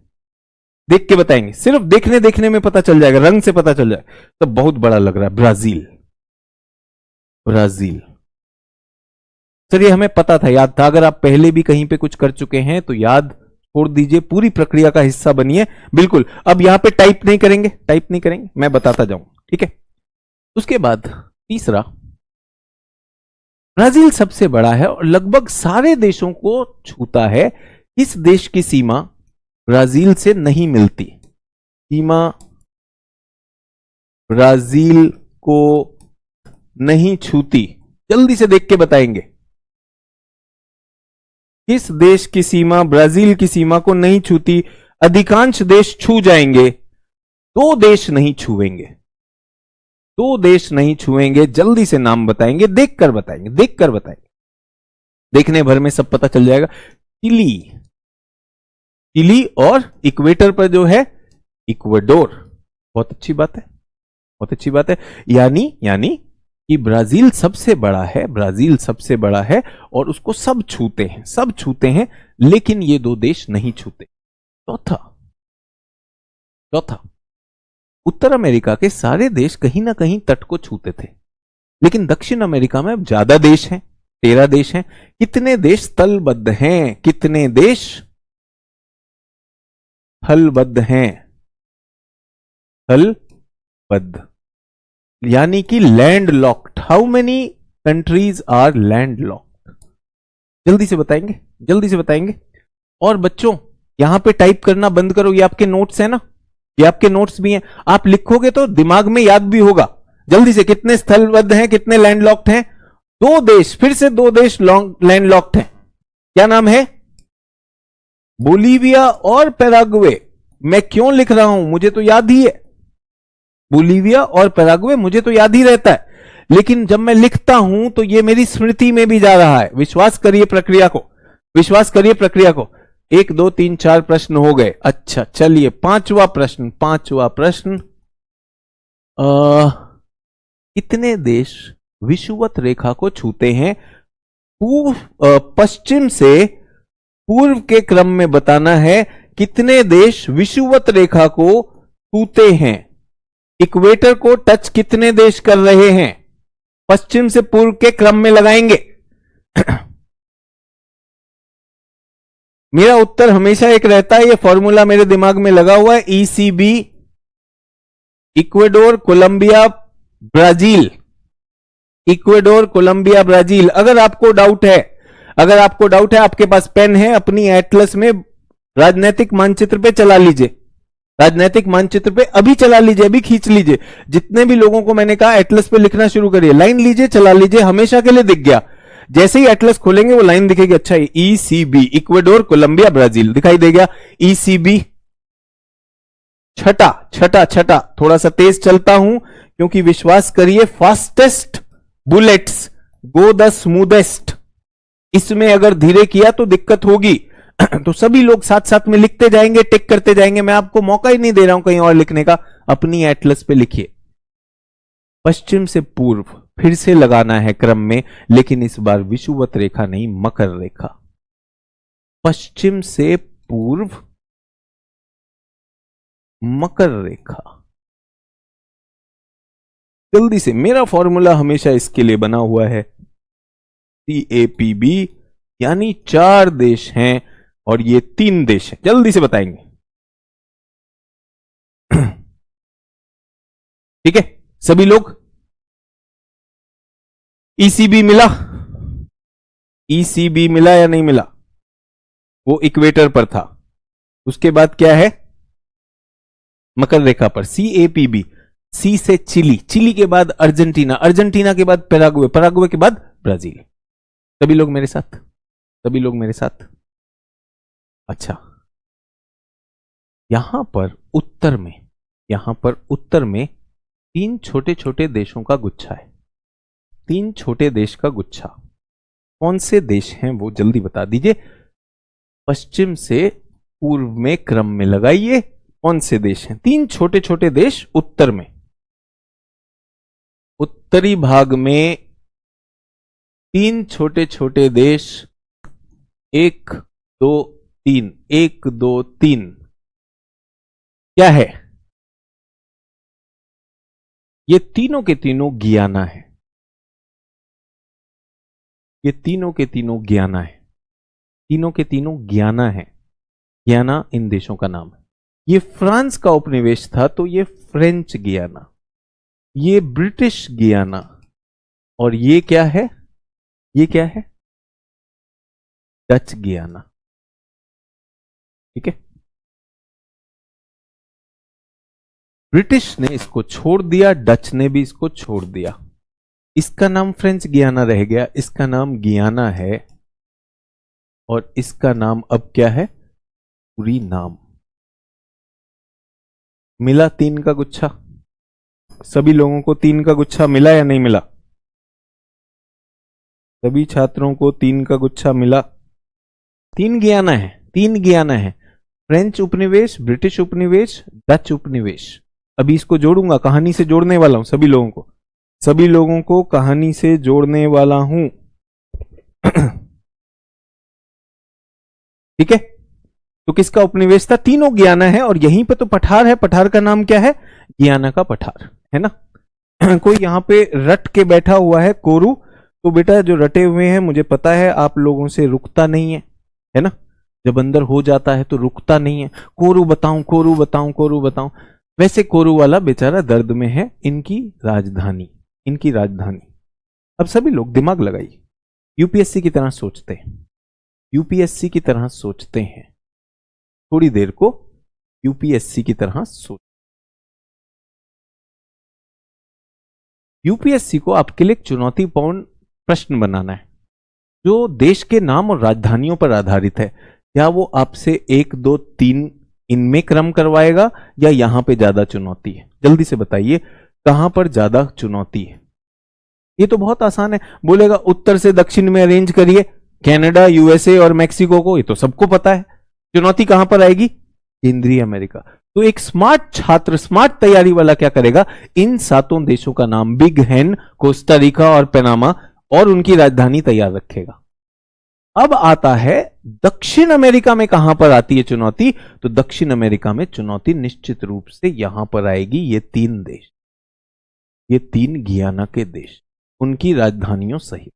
देख के बताएंगे, सिर्फ देखने में पता चल जाएगा, रंग से पता चल जाएगा। तो बहुत बड़ा लग रहा है, ब्राजील। ब्राजील सर, ये हमें पता था, याद था। अगर आप पहले भी कहीं पे कुछ कर चुके हैं तो याद छोड़ दीजिए, पूरी प्रक्रिया का हिस्सा बनिए। बिल्कुल, अब यहां पे टाइप नहीं करेंगे, मैं बताता जाऊं, ठीक है। उसके बाद तीसरा, ब्राजील सबसे बड़ा है और लगभग सारे देशों को छूता है। इस देश की सीमा ब्राजील से नहीं मिलती, सीमा ब्राजील को नहीं छूती। जल्दी से देख के बताएंगे, किस देश की सीमा ब्राजील की सीमा को नहीं छूती? अधिकांश देश छू जाएंगे, 2 देश नहीं छुएंगे, 2 देश नहीं छुएंगे। जल्दी से नाम बताएंगे, देखकर बताएंगे, देखने भर में सब पता चल जाएगा। चिली और इक्वेटर पर जो है इक्वाडोर। बहुत अच्छी बात है, यानी कि ब्राजील सबसे बड़ा है और उसको सब छूते हैं, लेकिन ये 2 देश नहीं छूते। चौथा, उत्तर अमेरिका के सारे देश कहीं ना कहीं तट को छूते थे, लेकिन दक्षिण अमेरिका में अब ज्यादा देश हैं, 13 देश हैं। कितने देश तलबद्ध हैं? कितने देश थलबद्ध हैं? थलबद्ध यानी कि land locked. How many countries are land locked? जल्दी से बताएंगे। और बच्चों, यहां पे टाइप करना बंद करो, ये आपके नोट्स है ना, ये आपके नोट्स भी हैं, आप लिखोगे तो दिमाग में याद भी होगा। जल्दी से, कितने स्थलबद्ध हैं, कितने लैंडलॉक्ड हैं? 2 देश, फिर से 2 देश लैंडलॉक्ड हैं। क्या नाम है? बोलीविया और पैराग्वे। मैं क्यों लिख रहा हूं, मुझे तो याद ही है, बोलीविया और पैराग्वे मुझे तो याद ही रहता है, लेकिन जब मैं लिखता हूं तो ये मेरी स्मृति में भी जा रहा है। विश्वास करिए प्रक्रिया को। 1 2 3 4 प्रश्न हो गए। अच्छा, चलिए पांचवा प्रश्न। कितने देश विषुवत रेखा को छूते हैं? पश्चिम से पूर्व के क्रम में बताना है, कितने देश विषुवत रेखा को छूते हैं? इक्वेटर को टच कितने देश कर रहे हैं? पश्चिम से पूर्व के क्रम में लगाएंगे। मेरा उत्तर हमेशा एक रहता है, ये फॉर्मूला मेरे दिमाग में लगा हुआ है, ECB, Ecuador, Colombia, Brazil. Ecuador, Colombia, Brazil. अगर आपको डाउट है, आपके पास पेन है, अपनी एटलस में राजनीतिक मानचित्र पे चला लीजिए, राजनीतिक मानचित्र पे अभी चला लीजिए, अभी खींच लीजिए। जितने भी लोगों को मैंने कहा एटलस पे लिखना शुरू करिए, लाइन लीजिए, चला लीजिए, हमेशा के लिए दिख गया। जैसे ही एटलस खोलेंगे वो लाइन दिखेगी, अच्छा ECB, इक्वेडोर, कोलंबिया, ब्राजील दिखाई दे गया। ECB छठा, थोड़ा सा तेज चलता हूं क्योंकि विश्वास करिए fastest bullets go the smoothest. इसमें अगर धीरे किया तो दिक्कत होगी। तो सभी लोग साथ साथ में लिखते जाएंगे, टिक करते जाएंगे, मैं आपको मौका ही नहीं दे रहा हूं कहीं और लिखने का। अपनी एटलस पे लिखिए। पश्चिम से पूर्व फिर से लगाना है क्रम में, लेकिन इस बार विषुवत रेखा नहीं, मकर रेखा। पश्चिम से पूर्व मकर रेखा। जल्दी से, मेरा फॉर्मूला हमेशा इसके लिए बना हुआ है, CAPB, यानी 4 देश हैं और ये 3 देश हैं। जल्दी से बताएंगे। ठीक है सभी लोग। ECB मिला, ECB मिला या नहीं मिला? वो इक्वेटर पर था। उसके बाद क्या है? मकर रेखा पर CAPB। सी से चिली, चिली के बाद अर्जेंटीना, अर्जेंटीना के बाद पैराग्वे, पैराग्वे के बाद ब्राजील। सभी लोग मेरे साथ, सभी लोग मेरे साथ। अच्छा, यहां पर उत्तर में 3 छोटे छोटे देशों का गुच्छा है। 3 छोटे देश का गुच्छा। कौन से देश हैं वो जल्दी बता दीजिए। पश्चिम से पूर्व में क्रम में लगाइए, कौन से देश हैं? 3 छोटे छोटे देश उत्तर में। उत्तरी भाग में 3 छोटे छोटे देश, 1 2 3, 1 2 3। क्या है? ये तीनों के तीनों गियाना है। ये तीनों के तीनों गियाना है। तीनों के तीनों गियाना है। गियाना इन देशों का नाम है। ये फ्रांस का उपनिवेश था तो ये फ्रेंच गियाना, ये ब्रिटिश गियाना, और ये क्या है? ये क्या है? डच गियाना। ठीक है, ब्रिटिश ने इसको छोड़ दिया, डच ने भी इसको छोड़ दिया। इसका नाम फ्रेंच गियाना रह गया, इसका नाम गियाना है, और इसका नाम अब क्या है? पूरी नाम। मिला 3 का गुच्छा? सभी लोगों को 3 का गुच्छा मिला या नहीं मिला? सभी छात्रों को 3 का गुच्छा मिला? 3 गियाना है, 3 गियाना है। फ्रेंच उपनिवेश, ब्रिटिश उपनिवेश, डच उपनिवेश। अभी इसको जोड़ूंगा, कहानी से जोड़ने वाला हूं सभी लोगों को, सभी लोगों को कहानी से जोड़ने वाला हूं। ठीक है, तो किसका उपनिवेश था? तीनों गियाना है, और यहीं पे तो पठार है। पठार का नाम क्या है? गियाना का पठार, है ना। कोई यहां पे रट के बैठा हुआ है, कोरू। तो बेटा जो रटे हुए हैं, मुझे पता है आप लोगों से रुकता नहीं है ना। जब अंदर हो जाता है तो रुकता नहीं है। कोरू बताऊं, कोरू बताऊं, कोरू बताऊं। वैसे कोरू वाला बेचारा दर्द में है। इनकी राजधानी, इनकी राजधानी। अब सभी लोग दिमाग लगाइए, यूपीएससी की तरह सोचते हैं, यूपीएससी की तरह सोचते हैं। थोड़ी देर को यूपीएससी की तरह सोच। यूपीएससी को आपके लिए एक चुनौतीपूर्ण प्रश्न बनाना है, जो देश के नाम और राजधानियों पर आधारित है। क्या वो आपसे 1 2 3 इनमें क्रम करवाएगा, या यहां पे ज्यादा चुनौती है? जल्दी से बताइए, कहां पर ज्यादा चुनौती है? ये तो बहुत आसान है। बोलेगा उत्तर से दक्षिण में अरेंज करिए, कनाडा, यूएसए और मैक्सिको को, ये तो सबको पता है। चुनौती कहां पर आएगी? केंद्रीय अमेरिका। तो एक स्मार्ट छात्र, स्मार्ट तैयारी वाला क्या करेगा? इन 7 देशों का नाम, बिग हैन, कोस्टा रिका और पनामा, और उनकी राजधानी तैयार रखेगा। अब आता है दक्षिण अमेरिका में कहां पर आती है चुनौती? तो दक्षिण अमेरिका में चुनौती निश्चित रूप से यहां पर आएगी। ये 3 देश, ये 3 गियाना के देश, उनकी राजधानियों सहित।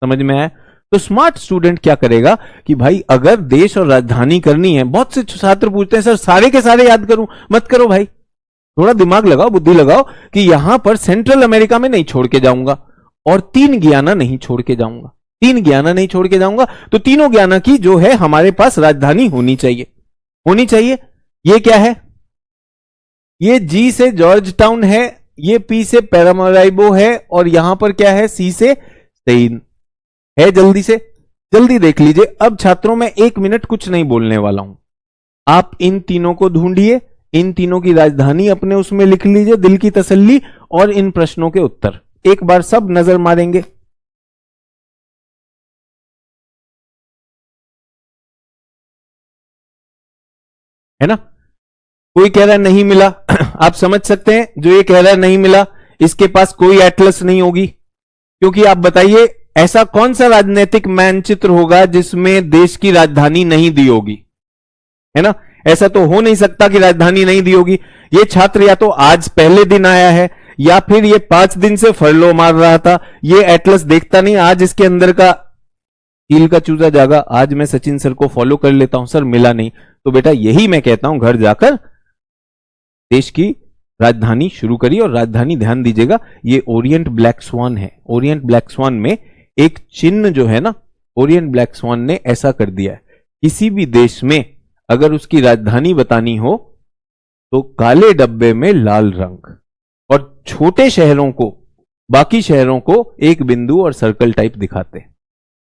समझ में आया? तो स्मार्ट स्टूडेंट क्या करेगा कि भाई अगर देश और राजधानी करनी है, बहुत से छात्र पूछते हैं सर सारे के सारे याद करूं, मत करो भाई, थोड़ा दिमाग लगाओ, बुद्धि लगाओ कि यहां पर सेंट्रल अमेरिका में नहीं छोड़ के जाऊंगा और 3 गियाना नहीं छोड़ के जाऊंगा, 3 गियाना नहीं छोड़ के जाऊंगा, तो तीनों गियाना की जो है हमारे पास राजधानी होनी चाहिए, होनी चाहिए। ये क्या है, ये जी से जॉर्ज टाउन है, ये पी से पैरामराइबो है, और यहां पर क्या है, सी से स्टेइन है। जल्दी से जल्दी देख लीजिए। अब छात्रों में 1 मिनट कुछ नहीं बोलने वाला हूं, आप इन तीनों को ढूंढिए, इन तीनों की राजधानी अपने उसमें लिख लीजिए, दिल की तसल्ली, और इन प्रश्नों के उत्तर एक बार सब नजर मारेंगे। है ना, कोई कह रहा है नहीं मिला आप समझ सकते हैं, जो ये कह रहा है नहीं मिला इसके पास कोई एटलस नहीं होगी, क्योंकि आप बताइए ऐसा कौन सा राजनीतिक मानचित्र होगा जिसमें देश की राजधानी नहीं दी होगी, है ना, ऐसा तो हो नहीं सकता कि राजधानी नहीं दी होगी। ये छात्र या तो आज पहले दिन आया है या फिर ये 5 दिन से फरलो मार रहा था, ये एटलस देखता नहीं, आज इसके अंदर का कील का चूजा जागा, आज मैं सचिन सर को फॉलो कर लेता हूं, सर मिला नहीं, तो बेटा यही मैं कहता हूं, घर जाकर देश की राजधानी शुरू करिए। और राजधानी ध्यान दीजिएगा, ये ओरिएंट ब्लैक स्वान है, ओरिएंट ब्लैक स्वान में एक चिन्ह जो है ना, ओरिएंट ब्लैक स्वान ने ऐसा कर दिया है, किसी भी देश में अगर उसकी राजधानी बतानी हो तो काले डब्बे में लाल रंग, और छोटे शहरों को, बाकी शहरों को एक बिंदु और सर्कल टाइप दिखाते हैं।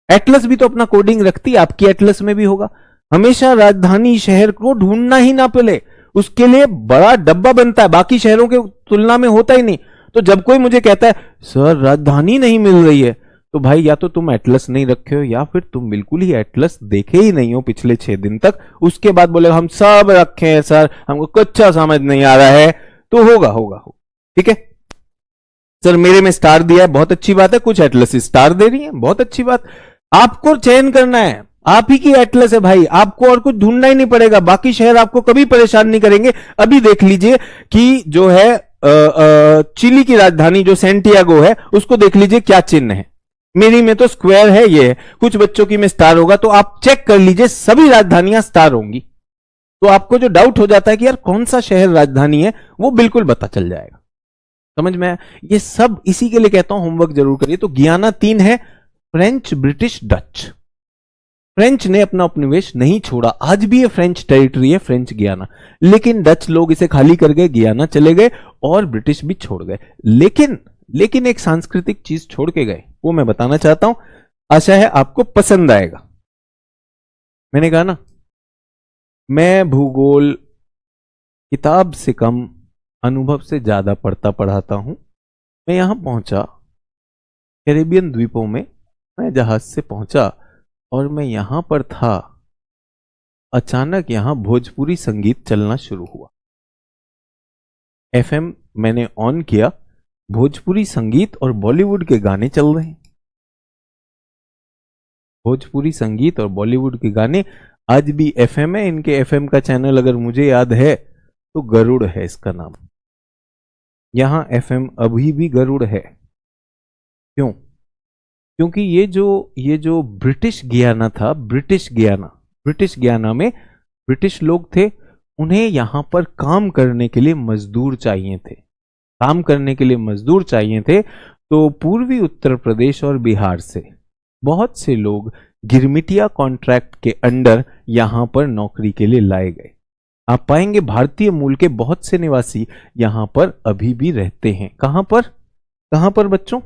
एटलस भी तो अपना कोडिंग रखती है, आपकी एटलस में भी होगा। हमेशा राजधानी शहर को ढूंढना ही ना पड़े, उसके लिए बड़ा डब्बा बनता है, बाकी शहरों के तुलना में होता ही नहीं। तो जब कोई मुझे कहता है सर राजधानी नहीं मिल रही है, तो भाई या तो तुम एटलस नहीं रखे हो या फिर तुम बिल्कुल ही एटलस देखे ही नहीं हो पिछले 6 दिन तक। उसके बाद बोले हम सब रखे हैं सर, हमको कच्चा समझ नहीं आ रहा है, तो होगा होगा हो। ठीक है सर, मेरे में स्टार दिया है, बहुत अच्छी बात है, कुछ एटलस स्टार दे रही है, बहुत अच्छी बात। आपको चयन करना है, आप ही की एटलस है भाई, आपको और कुछ ढूंढना ही नहीं पड़ेगा, बाकी शहर आपको कभी परेशान नहीं करेंगे। अभी देख लीजिए कि जो है चिली की राजधानी जो सैंटियागो है, उसको देख लीजिए क्या चिन्ह है, मेरी में तो स्क्वायर है, ये है, कुछ बच्चों की में स्टार होगा, तो आप चेक कर लीजिए सभी राजधानियां स्टार होंगी, तो आपको जो डाउट हो जाता है कि यार कौन सा शहर राजधानी है, वो बिल्कुल पता चल जाएगा। समझ में आया? ये सब इसी के लिए कहता हूं होमवर्क जरूर करिए। तो गियाना 3 है, फ्रेंच, ब्रिटिश, डच। फ्रेंच ने अपना उपनिवेश नहीं छोड़ा, आज भी ये फ्रेंच टेरिटरी है, फ्रेंच गियाना, लेकिन डच लोग इसे खाली कर गए, गियाना चले गए, और ब्रिटिश भी छोड़ गए। लेकिन एक सांस्कृतिक चीज छोड़ के गए, वो मैं बताना चाहता हूं, आशा है आपको पसंद आएगा। मैंने कहा ना, मैं भूगोल किताब से कम अनुभव से ज्यादा पढ़ता पढ़ाता हूं। मैं यहां पहुंचा, कैरेबियन द्वीपों में मैं जहाज से पहुंचा, और मैं यहां पर था, अचानक यहां भोजपुरी संगीत चलना शुरू हुआ। एफएम मैंने ऑन किया, भोजपुरी संगीत और बॉलीवुड के गाने चल रहे हैं। भोजपुरी संगीत और बॉलीवुड के गाने आज भी एफएम है। इनके एफएम का चैनल अगर मुझे याद है तो गरुड़ है इसका नाम। यहां एफएम अभी भी गरुड़ है। क्यों? क्योंकि ये जो ब्रिटिश गियाना था, ब्रिटिश गियाना में ब्रिटिश लोग थे, उन्हें यहां पर काम करने के लिए मजदूर चाहिए थे, काम करने के लिए मजदूर चाहिए थे। तो पूर्वी उत्तर प्रदेश और बिहार से बहुत से लोग गिरमिटिया कॉन्ट्रैक्ट के अंडर यहां पर नौकरी के लिए लाए गए। आप पाएंगे भारतीय मूल के बहुत से निवासी यहां पर अभी भी रहते हैं। कहां पर बच्चों?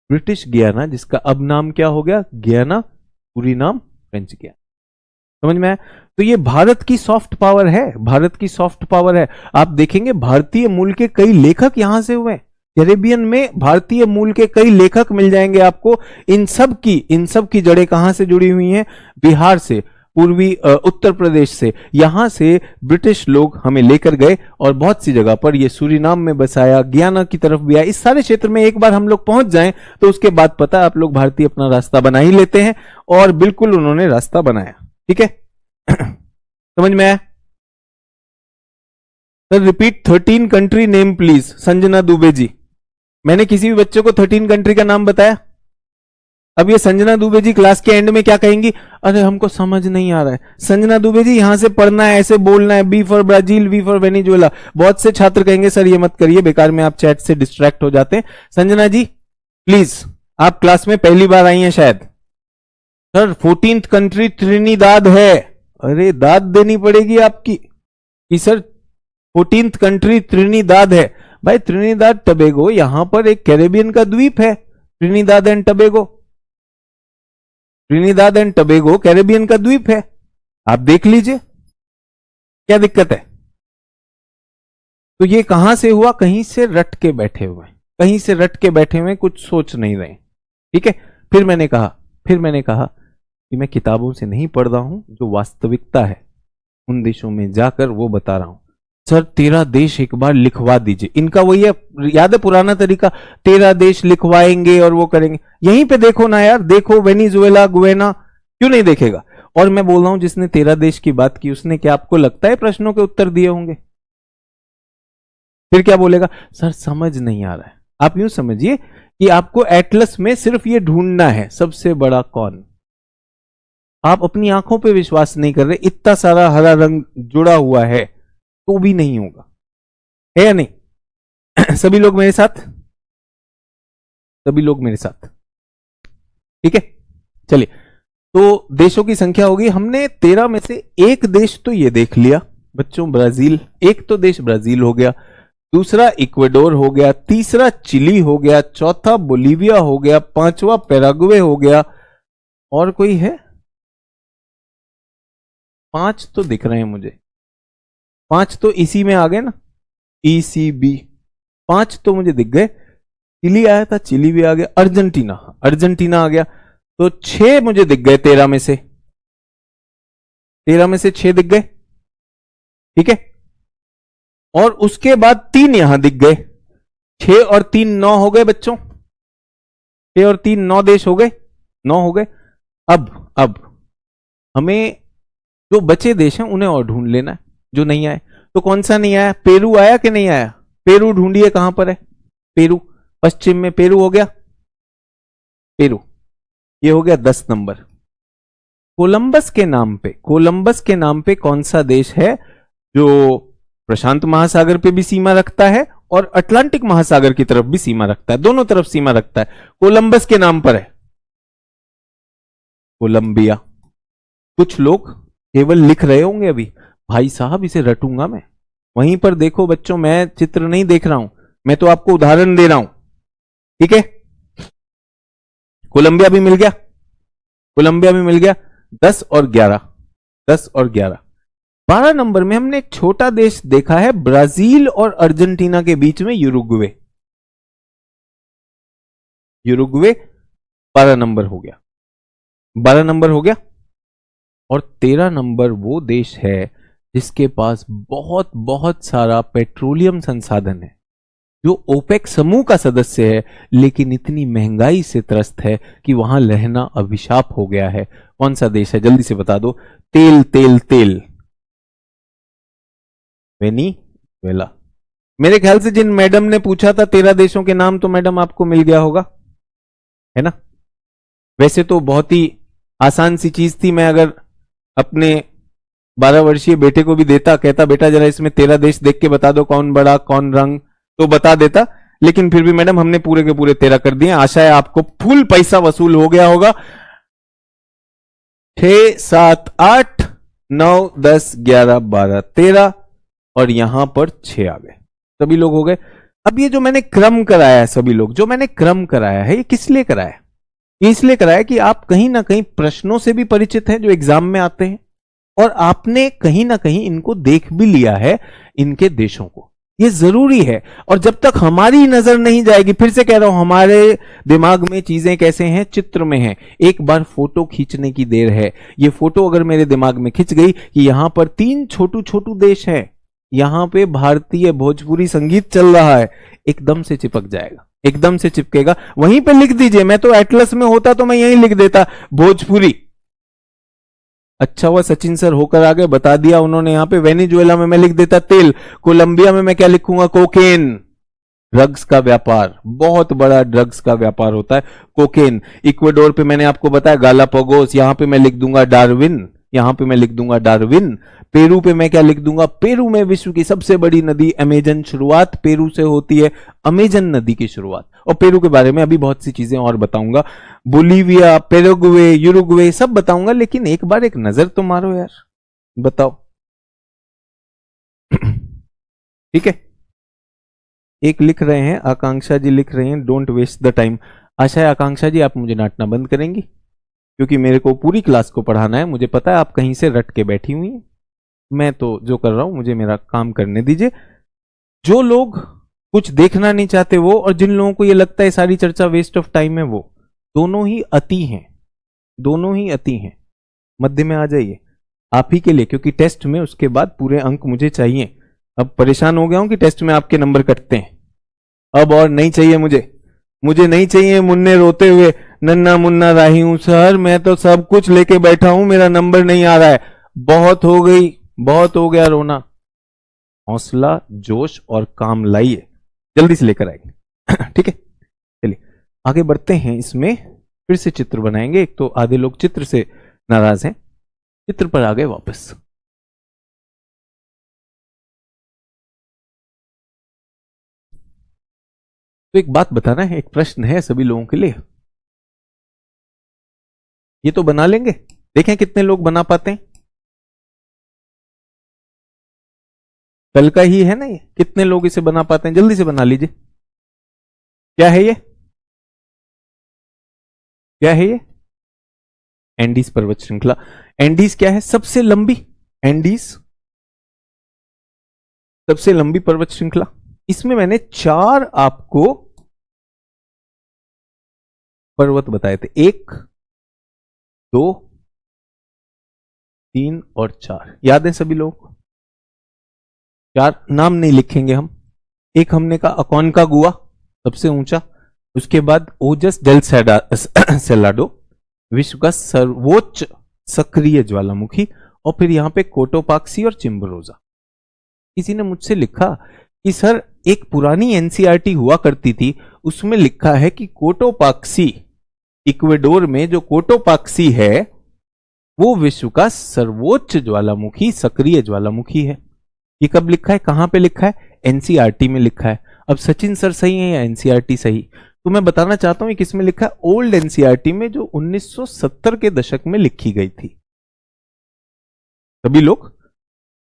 ब्रिटिश गियाना, जिसका अब नाम क्या हो गया? गियाना, पूरी नाम फ्रेंच गियाना। समझ में आया? तो ये भारत की सॉफ्ट पावर है, भारत की सॉफ्ट पावर है। आप देखेंगे भारतीय मूल के कई लेखक यहां से हुए, कैरेबियन में भारतीय मूल के कई लेखक मिल जाएंगे आपको। इन सब की जड़ें कहां से जुड़ी हुई हैं? बिहार से, पूर्वी उत्तर प्रदेश से। यहां से ब्रिटिश लोग हमें लेकर गए और बहुत सी जगह पर, ये सूरीनाम में बसाया, गियाना की तरफ भी आया। इस सारे क्षेत्र में एक बार हम लोग पहुंच जाएं तो उसके बाद पता आप लोग भारतीय अपना रास्ता बना ही लेते हैं, और बिल्कुल उन्होंने रास्ता बनाया। ठीक है समझ में आया? Sir repeat 13 country name please. Sanjana Dube ji, मैंने किसी भी बच्चे को 13 कंट्री का नाम बताया? अब ये संजना दुबे जी क्लास के एंड में क्या कहेंगी, अरे हमको समझ नहीं आ रहा है संजना दुबे जी, यहां से पढ़ना है, ऐसे बोलना है, B for Brazil, V for Venezuela. बहुत से छात्र कहेंगे सर ये मत करिए, बेकार में आप चैट से डिस्ट्रैक्ट हो जाते हैं। संजना जी प्लीज, आप क्लास में पहली बार आई हैं शायद। सर 14th कंट्री त्रिनिदाद है। अरे दाद देनी पड़ेगी आपकी कि सर 14th कंट्री त्रिनिदाद है। भाई त्रिनिदाद टबेगो यहां पर एक कैरेबियन का द्वीप है, Trinidad and Tobago. Trinidad and Tobago Caribbean का द्वीप है, आप देख लीजिए, क्या दिक्कत है। तो ये कहां से हुआ, कहीं से रट के बैठे हुए, कहीं से रट के बैठे हुए, कुछ सोच नहीं रहे। ठीक है, फिर मैंने कहा कि मैं किताबों से नहीं पढ़ रहा हूं, जो वास्तविकता है उन देशों में जाकर वो बता रहा हूं। सर 13 देश एक बार लिखवा दीजिए, इनका वही है, याद है पुराना तरीका, 13 देश लिखवाएंगे और वो करेंगे। यहीं पे देखो ना यार, देखो वेनेजुएला, गुयाना, क्यों नहीं देखेगा। और मैं बोल रहा हूं जिसने 13 देश की बात की उसने क्या आपको लगता है प्रश्नों के उत्तर दिए होंगे? फिर क्या बोलेगा, सर समझ नहीं आ रहा है। आप यूं समझिए कि आपको एटलस में सिर्फ ये ढूंढना है सबसे बड़ा कौन। आप अपनी आंखों पे विश्वास नहीं कर रहे, इतना सारा हरा रंग जुड़ा हुआ है तो भी नहीं होगा, है या नहीं? सभी लोग मेरे साथ, सभी लोग मेरे साथ, ठीक है। चलिए, तो देशों की संख्या होगी, हमने 13 में से एक देश तो ये देख लिया बच्चों, ब्राजील। एक तो देश ब्राजील हो गया, दूसरा इक्वेडोर हो गया, तीसरा चिली हो गया, चौथा बोलीविया हो गया, पांचवा पैराग्वे हो गया, और कोई है? 5 तो दिख रहे हैं मुझे, 5 तो इसी में आ गए ना, ECB, 5 तो मुझे दिख गए। चिली आया था, चिली भी आ गया, अर्जेंटीना, अर्जेंटीना आ गया, तो 6 मुझे दिख गए 13 में से, 13 में से 6 दिख गए, ठीक है। और उसके बाद 3 यहां दिख गए, 6 और 3 9 हो गए बच्चों, 6 और 3 9 देश हो गए, 9 हो गए। अब हमें जो बचे देश हैं उन्हें और ढूंढ लेना है, जो नहीं आए। तो कौन सा नहीं आया? पेरू आया कि नहीं आया? पेरू ढूंढिए कहां पर है, पेरू, पश्चिम में पेरू हो गया, पेरू, ये हो गया 10 नंबर। कोलंबस के नाम पे, कोलंबस के नाम पे कौन सा देश है जो प्रशांत महासागर पे भी सीमा रखता है और अटलांटिक महासागर की तरफ भी सीमा रखता है, दोनों तरफ सीमा रखता है, कोलंबस के नाम पर है कोलंबिया। कुछ लोग केवल लिख रहे होंगे अभी, भाई साहब इसे रटूंगा मैं। वहीं पर देखो बच्चों, मैं चित्र नहीं देख रहा हूं, मैं तो आपको उदाहरण दे रहा हूं, ठीक है। कोलंबिया भी मिल गया, कोलंबिया भी मिल गया। 10 और 11, 10 और 11, 12 नंबर में हमने एक छोटा देश देखा है, ब्राजील और अर्जेंटीना के बीच में, यूरुग्वे, यूरुग्वे 12 नंबर हो गया, 12 नंबर हो गया। और 13 नंबर वो देश है जिसके पास बहुत बहुत सारा पेट्रोलियम संसाधन है, जो ओपेक समूह का सदस्य है, लेकिन इतनी महंगाई से त्रस्त है कि वहां रहना अभिशाप हो गया है। कौन सा देश है, जल्दी से बता दो। तेल तेल तेल, वेनेजुएला। मेरे ख्याल से जिन मैडम ने पूछा था 13 देशों के नाम, तो मैडम आपको मिल गया होगा, है ना। वैसे तो बहुत ही आसान सी चीज थी, मैं अगर अपने 12 वर्षीय बेटे को भी देता, कहता बेटा जरा इसमें 13 देश देख के बता दो कौन बड़ा कौन रंग, तो बता देता। लेकिन फिर भी मैडम हमने पूरे के पूरे 13 कर दिए। आशा है आपको फुल पैसा वसूल हो गया होगा। 6 7 8 9 10 11 12 13 और यहां पर 6 आ गए, सभी लोग हो गए। अब ये जो मैंने क्रम कराया है, सभी लोग जो मैंने क्रम कराया है, ये किस लिए कराया है? ये इसलिए कराया कि आप कहीं ना कहीं प्रश्नों से भी परिचित हैं जो एग्जाम में आते हैं, और आपने कहीं ना कहीं इनको देख भी लिया है, इनके देशों को। ये जरूरी है। और जब तक हमारी नजर नहीं जाएगी, फिर से कह रहा हूं, हमारे दिमाग में चीजें कैसे हैं, चित्र में हैं। एक बार फोटो खींचने की देर है। ये फोटो अगर मेरे दिमाग में खिंच गई कि यहां पर 3 छोटू छोटू देश हैं, यहां पे भारतीय भोजपुरी संगीत चल रहा है, एकदम से चिपक जाएगा, एकदम से चिपकेगा। वहीं पे लिख दीजिए, मैं तो एटलस में होता तो मैं यहीं लिख देता भोजपुरी। अच्छा हुआ सचिन सर होकर आ गए, बता दिया उन्होंने। यहां पे वेनेजुएला में मैं लिख देता तेल, कोलंबिया में मैं क्या लिखूंगा, कोकेन, ड्रग्स का व्यापार, बहुत बड़ा ड्रग्स का व्यापार होता है। कोकेन, इक्वाडोर पे मैंने आपको बताया गालापागोस, यहां पे मैं लिख दूंगा डार्विन, यहां पे मैं लिख दूंगा डार्विन। पेरू पे मैं क्या लिख दूंगा, पेरू में विश्व की सबसे बड़ी नदी अमेजन, शुरुआत पेरू से होती है, अमेजन नदी की शुरुआत। और पेरू के बारे में अभी बहुत सी चीजें और बताऊंगा, बोलीविया, पेरुग्वे, यूरुग्वे सब बताऊंगा, लेकिन एक बार एक नजर तो मारो यार, बताओ। ठीक है, एक लिख रहे हैं, आकांक्षा जी लिख रहे हैं, डोंट वेस्ट द टाइम। आशा है आकांक्षा जी आप मुझे डांटना बंद करेंगी, क्योंकि मेरे को पूरी क्लास को पढ़ाना है। मुझे पता है आप कहीं से रट के बैठी हुई हैं, मैं तो जो कर रहा हूं मुझे मेरा काम करने दीजिए। जो लोग कुछ देखना नहीं चाहते वो, और जिन लोगों को ये लगता है सारी चर्चा वेस्ट ऑफ टाइम है, वो दोनों ही अति हैं, दोनों ही अति हैं। मध्य में आ जाइए आप ही के लिए, क्योंकि टेस्ट में उसके बाद पूरे अंक मुझे चाहिए। अब परेशान हो गया हूं कि टेस्ट में आपके नंबर कटते हैं, अब और नहीं चाहिए मुझे नहीं चाहिए मुन्ने रोते हुए नन्ना मुन्ना राही हूं सर, मैं तो सब कुछ लेके बैठा हूं, मेरा नंबर नहीं आ रहा है। बहुत हो गई, बहुत हो गया रोना। हौसला, जोश और काम लाइए, जल्दी से लेकर आएंगे। ठीक है, चलिए आगे बढ़ते हैं। इसमें फिर से चित्र बनाएंगे। एक तो आधे लोग चित्र से नाराज हैं, चित्र पर आ गए वापस। तो एक बात बताना है, एक प्रश्न है सभी लोगों के लिए, ये तो बना लेंगे, देखें कितने लोग बना पाते हैं। कल का ही है ना ये, कितने लोग इसे बना पाते हैं, जल्दी से बना लीजिए। क्या है ये, क्या है ये, एंडीज पर्वत श्रृंखला। एंडीज क्या है, सबसे लंबी, एंडीज सबसे लंबी पर्वत श्रृंखला। इसमें मैंने 4 आपको पर्वत बताए थे, 1, 2, 3 और 4, याद है सभी लोग। 4 नाम नहीं लिखेंगे हम। एक हमने कहा अकोनकागुआ सबसे ऊंचा, उसके बाद ओजस डेल सेलाडो विश्व का सर्वोच्च सक्रिय ज्वालामुखी, और फिर यहां पे कोटोपाक्सी और चिम्बरोजा। किसी ने मुझसे लिखा कि सर एक पुरानी एनसीईआरटी हुआ करती थी, उसमें लिखा है कि कोटोपाक्सी, इक्वेडोर में जो कोटोपाक्सी है वो विश्व का सर्वोच्च ज्वालामुखी, सक्रिय ज्वालामुखी है। ये कब लिखा है, कहां पे लिखा है, एनसीईआरटी में लिखा है। अब सचिन सर सही है या एनसीईआरटी सही, तो मैं बताना चाहता हूं किसमें लिखा है, ओल्ड एनसीईआरटी में, जो 1970 के दशक में लिखी गई थी। सभी लोग,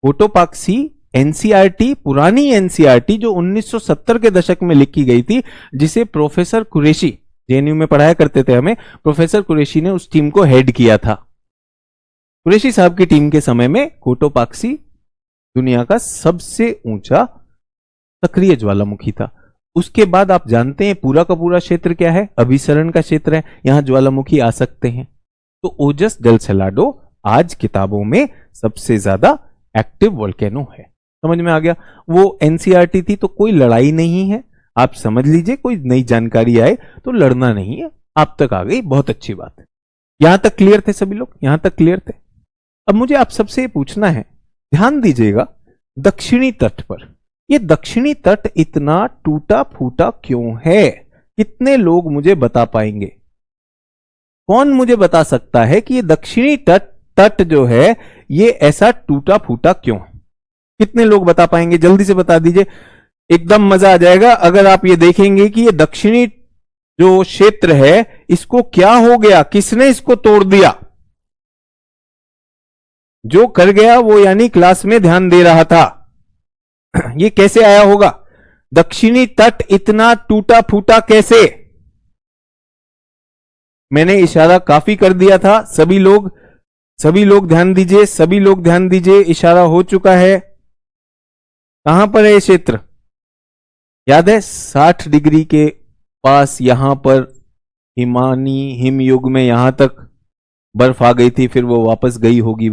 कोटोपाक्सी एनसीईआरटी, पुरानी एनसीईआरटी जो 1970 के दशक में लिखी गई थी, जिसे प्रोफेसर कुरैशी, जेएनयू में पढ़ाया करते थे हमें, प्रोफेसर कुरैशी ने उस टीम को हेड किया था। कुरैशी साहब की टीम के समय में कोटोपाक्सी दुनिया का सबसे ऊंचा सक्रिय ज्वालामुखी था। उसके बाद आप जानते हैं पूरा का पूरा क्षेत्र क्या है, अभिसरण का क्षेत्र है, यहां ज्वालामुखी आ सकते हैं। तो ओजस डेल सेलाडो आज किताबों में सबसे ज्यादा एक्टिव वोल्केनो है। समझ में आ गया, वो एनसीईआरटी थी तो कोई लड़ाई नहीं है, आप समझ लीजिए, कोई नई जानकारी आए तो लड़ना नहीं है। आप तक आ गई, बहुत अच्छी बात है। यहां तक क्लियर थे सभी लोग, यहां तक क्लियर थे। अब मुझे आप सबसे पूछना है, ध्यान दीजिएगा, दक्षिणी तट पर, ये दक्षिणी तट इतना टूटा फूटा क्यों है, कितने लोग मुझे बता पाएंगे? कौन मुझे बता सकता है कि ये दक्षिणी तट जो है ये ऐसा टूटा फूटा क्यों है? कितने लोग बता पाएंगे, जल्दी से बता दीजिए, एकदम मजा आ जाएगा अगर आप ये देखेंगे कि ये दक्षिणी जो क्षेत्र है इसको क्या हो गया, किसने इसको तोड़ दिया? जो कर गया वो यानी क्लास में ध्यान दे रहा था। ये कैसे आया होगा, दक्षिणी तट इतना टूटा फूटा कैसे? मैंने इशारा काफी कर दिया था, सभी लोग ध्यान दीजिए, सभी लोग ध्यान दीजिए, इशारा हो चुका है। कहां पर है ये क्षेत्र, याद है 60 डिग्री के पास, यहां पर हिमयुग में यहां तक बर्फ आ गई थी, फिर वो वापस गई होगी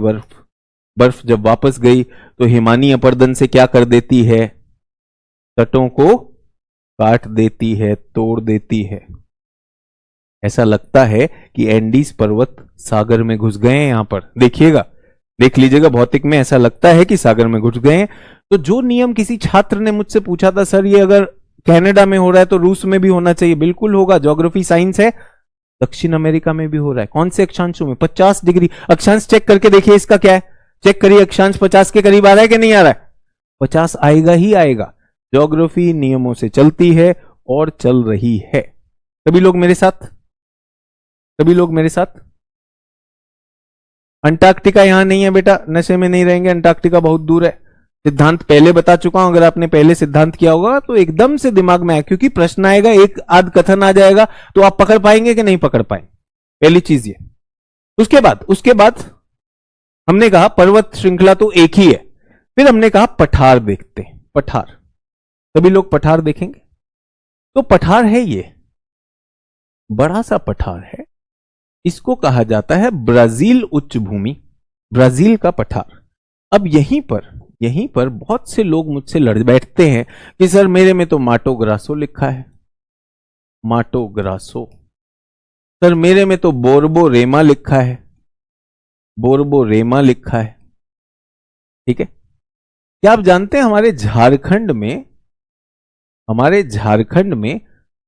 बर्फ जब वापस गई तो हिमानी अपर्दन से क्या कर देती है, तटों को काट देती है, तोड़ देती है। ऐसा लगता है कि एंडीज पर्वत सागर में घुस गए हैं। यहां पर देखिएगा, देख लीजिएगा, भौतिक में ऐसा लगता है कि सागर में घुस गए हैं। तो जो नियम किसी छात्र ने मुझसे पूछा था, सर ये अगर कनाडा में हो रहा है तो रूस में भी होना चाहिए, बिल्कुल होगा, ज्योग्राफी साइंस है। दक्षिण अमेरिका में भी हो रहा है, कौन से अक्षांशों में? 50 डिग्री। अक्षांश चेक करके देखिए इसका क्या है, चेक करिए अक्षांश 50 के करीब आ रहा है कि नहीं आ रहा है? 50 आएगा ही आएगा। ज्योग्राफी नियमों से चलती है और चल रही है। सभी लोग मेरे साथ, सभी लोग मेरे साथ। अंटार्कटिका यहां नहीं है बेटा, नशे में नहीं रहेंगे, अंटार्कटिका बहुत दूर है। सिद्धांत पहले बता चुका हूं, अगर आपने पहले सिद्धांत किया होगा तो एकदम से दिमाग में आए, क्योंकि प्रश्न आएगा, एक आध कथन आ जाएगा तो आप पकड़ पाएंगे कि नहीं पकड़ पाएंगे, पहली चीज ये। उसके बाद हमने कहा पर्वत श्रृंखला तो एक ही है, फिर हमने कहा पठार देखते हैं। पठार, सभी लोग पठार देखेंगे। तो पठार है ये, बड़ा सा पठार है, इसको कहा जाता है ब्राजील उच्च भूमि, ब्राजील का पठार। अब यहीं पर बहुत से लोग मुझसे लड़ बैठते हैं कि सर मेरे में तो माटो ग्रासो लिखा है, माटो ग्रासो। सर मेरे में तो बोरबो रेमा लिखा है, बोरबो रेमा लिखा है। ठीक है, क्या आप जानते हैं हमारे झारखंड में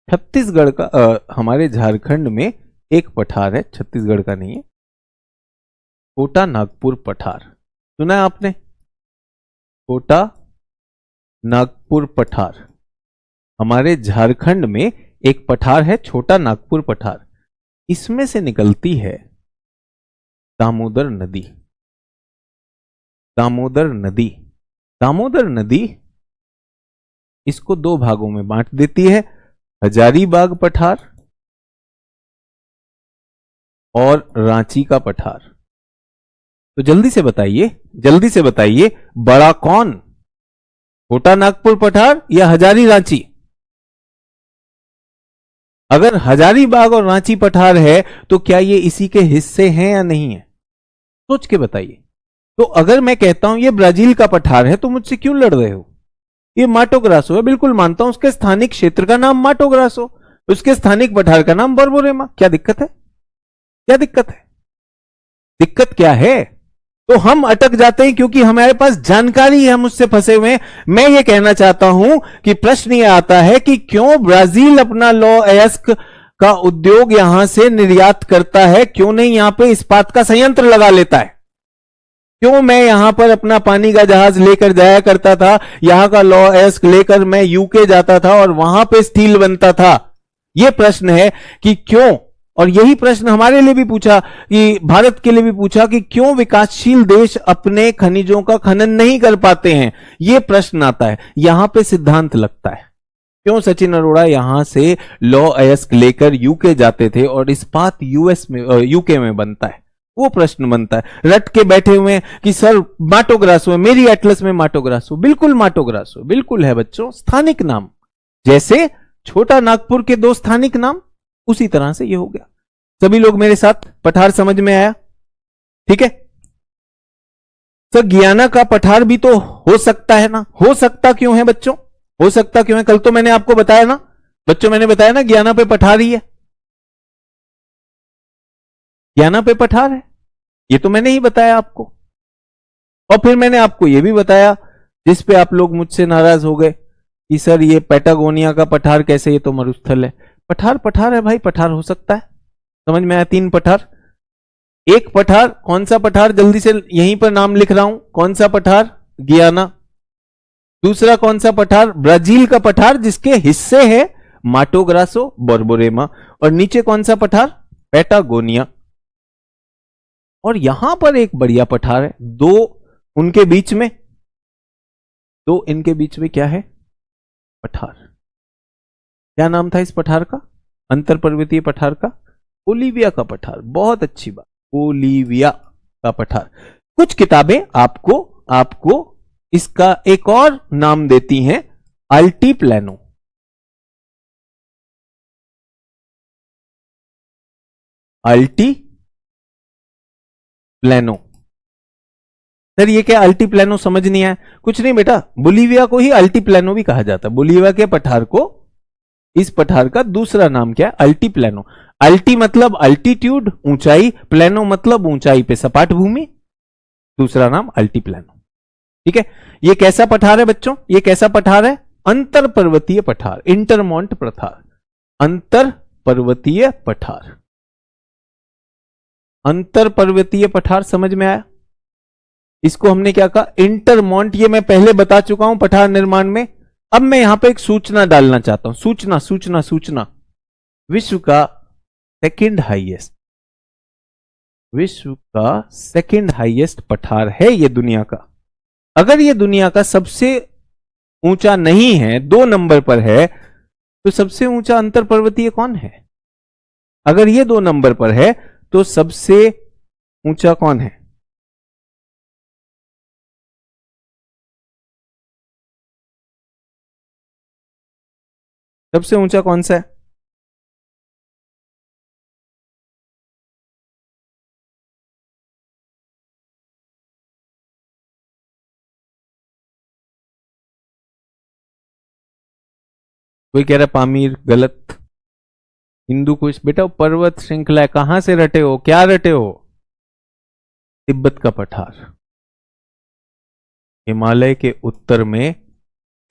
छत्तीसगढ़ का हमारे झारखंड में एक पठार है, छत्तीसगढ़ का नहीं है, छोटा नागपुर पठार। सुना है आपने? छोटा नागपुर पठार, हमारे झारखंड में एक पठार है, छोटा नागपुर पठार। इसमें से निकलती है दामोदर नदी। दामोदर नदी, दामोदर नदी इसको दो भागों में बांट देती है, हजारीबाग पठार और रांची का पठार। तो जल्दी से बताइए बड़ा कौन, छोटा नागपुर पठार या हजारी रांची? अगर हजारीबाग और रांची पठार है तो क्या ये इसी के हिस्से हैं या नहीं है? सोच के बताइए। तो अगर मैं कहता हूं ये ब्राजील का पठार है तो मुझसे क्यों लड़ रहे हो? ये माटो ग्रासो है, बिल्कुल मानता हूं, उसके स्थानिक क्षेत्र का नाम माटो ग्रासो, उसके स्थानिक पठार का नाम बोरबोरेमा। क्या दिक्कत है? क्या दिक्कत है? दिक्कत क्या है? तो हम अटक जाते हैं क्योंकि हमारे पास जानकारी है, हम उससे फंसे हुए हैं। मैं ये कहना चाहता हूं कि प्रश्न ये आता है कि क्यों ब्राजील अपना लौह अयस्क का उद्योग यहां से निर्यात करता है, क्यों नहीं यहां पे इस्पात का संयंत्र लगा लेता है? क्यों मैं यहां पर अपना पानी का जहाज लेकर जाया करता था, यहां का लौह अयस्क लेकर मैं यूके जाता था और वहां पे स्टील बनता था? यह प्रश्न है कि क्यों, और यही प्रश्न हमारे लिए भी पूछा, कि भारत के लिए भी पूछा कि क्यों विकासशील देश अपने खनिजों का खनन नहीं कर पाते हैं। यह प्रश्न आता है, यहां पे सिद्धांत लगता है। क्यों सचिन अरोड़ा यहां से लौह अयस्क लेकर यूके जाते थे और इस्पात यूके में बनता है? वो प्रश्न बनता है। रट के बैठे हुए हैं कि सर माटो ग्रासो है, मेरी एटलस में माटो ग्रासो, बिल्कुल माटो ग्रासो, बिल्कुल है बच्चों, स्थानिक नाम। जैसे छोटा नागपुर के दो स्थानिक नाम, उसी तरह से ये हो गया। सभी लोग मेरे साथ, पठार समझ में आया? ठीक है सर, गियाना का पठार भी तो हो सकता है ना? हो सकता क्यों है बच्चों? हो सकता क्यों है? कल तो मैंने आपको बताया ना बच्चों, मैंने बताया ना गियाना पे पठार ही है, गियाना पे पठार है, ये तो मैंने ही बताया आपको। और फिर मैंने आपको यह भी बताया, जिस पे आप लोग मुझसे नाराज हो गए कि सर ये पैटागोनिया का पठार कैसे, ये तो मरुस्थल है। पठार पठार है भाई, पठार हो सकता है। समझ में आया? 3 पठार। एक पठार, कौन सा पठार? जल्दी से यहीं पर नाम लिख रहा हूं, कौन सा पठार? गियाना। दूसरा कौन सा पठार? ब्राजील का पठार, जिसके हिस्से है माटो ग्रासो, बोरबोरेमा। और नीचे कौन सा पठार? पैटागोनिया। और यहां पर एक बढ़िया पठार है, दो इनके बीच में क्या है? पठार। क्या नाम था इस पठार का? अंतर पर्वतीय पठार का? बोलीविया का पठार। बहुत अच्छी बात, बोलीविया का पठार। कुछ किताबें आपको इसका एक और नाम देती हैं, अल्टीप्लैनो। अल्टीप्लैनो। सर ये क्या अल्टीप्लैनो, समझ नहीं आया? कुछ नहीं बेटा, बोलीविया को ही अल्टीप्लैनो भी कहा जाता है। बोलीविया के पठार को, इस पठार का दूसरा नाम क्या है? अल्टीप्लैनो। अल्टी मतलब अल्टीट्यूड, ऊंचाई, प्लेनो मतलब ऊंचाई पे सपाट भूमि, दूसरा नाम अल्टीप्लैनो। ठीक है, ये कैसा पठार है बच्चों? ये कैसा पठार है? अंतर पर्वतीय पठार, इंटरमॉन्ट पठार, अंतर पर्वतीय पठार, अंतर पर्वतीय पठार समझ में आया? इसको हमने क्या कहा? इंटरमॉन्ट। ये मैं पहले बता चुका हूं पठार निर्माण में। अब मैं यहां पे एक सूचना डालना चाहता हूं, सूचना सूचना सूचना। विश्व का सेकंड हाईएस्ट, विश्व का सेकंड हाईएस्ट पठार है ये दुनिया का। अगर ये दुनिया का सबसे ऊंचा नहीं है, 2 नंबर पर है, तो सबसे ऊंचा अंतर पर्वतीय कौन है? अगर ये 2 नंबर पर है तो सबसे ऊंचा कौन है? सबसे ऊंचा कौन सा है? कोई कह रहा है पामीर, गलत। हिंदू कुश, बेटा पर्वत श्रृंखला है। कहां से रटे हो, क्या रटे हो? तिब्बत का पठार। हिमालय के उत्तर में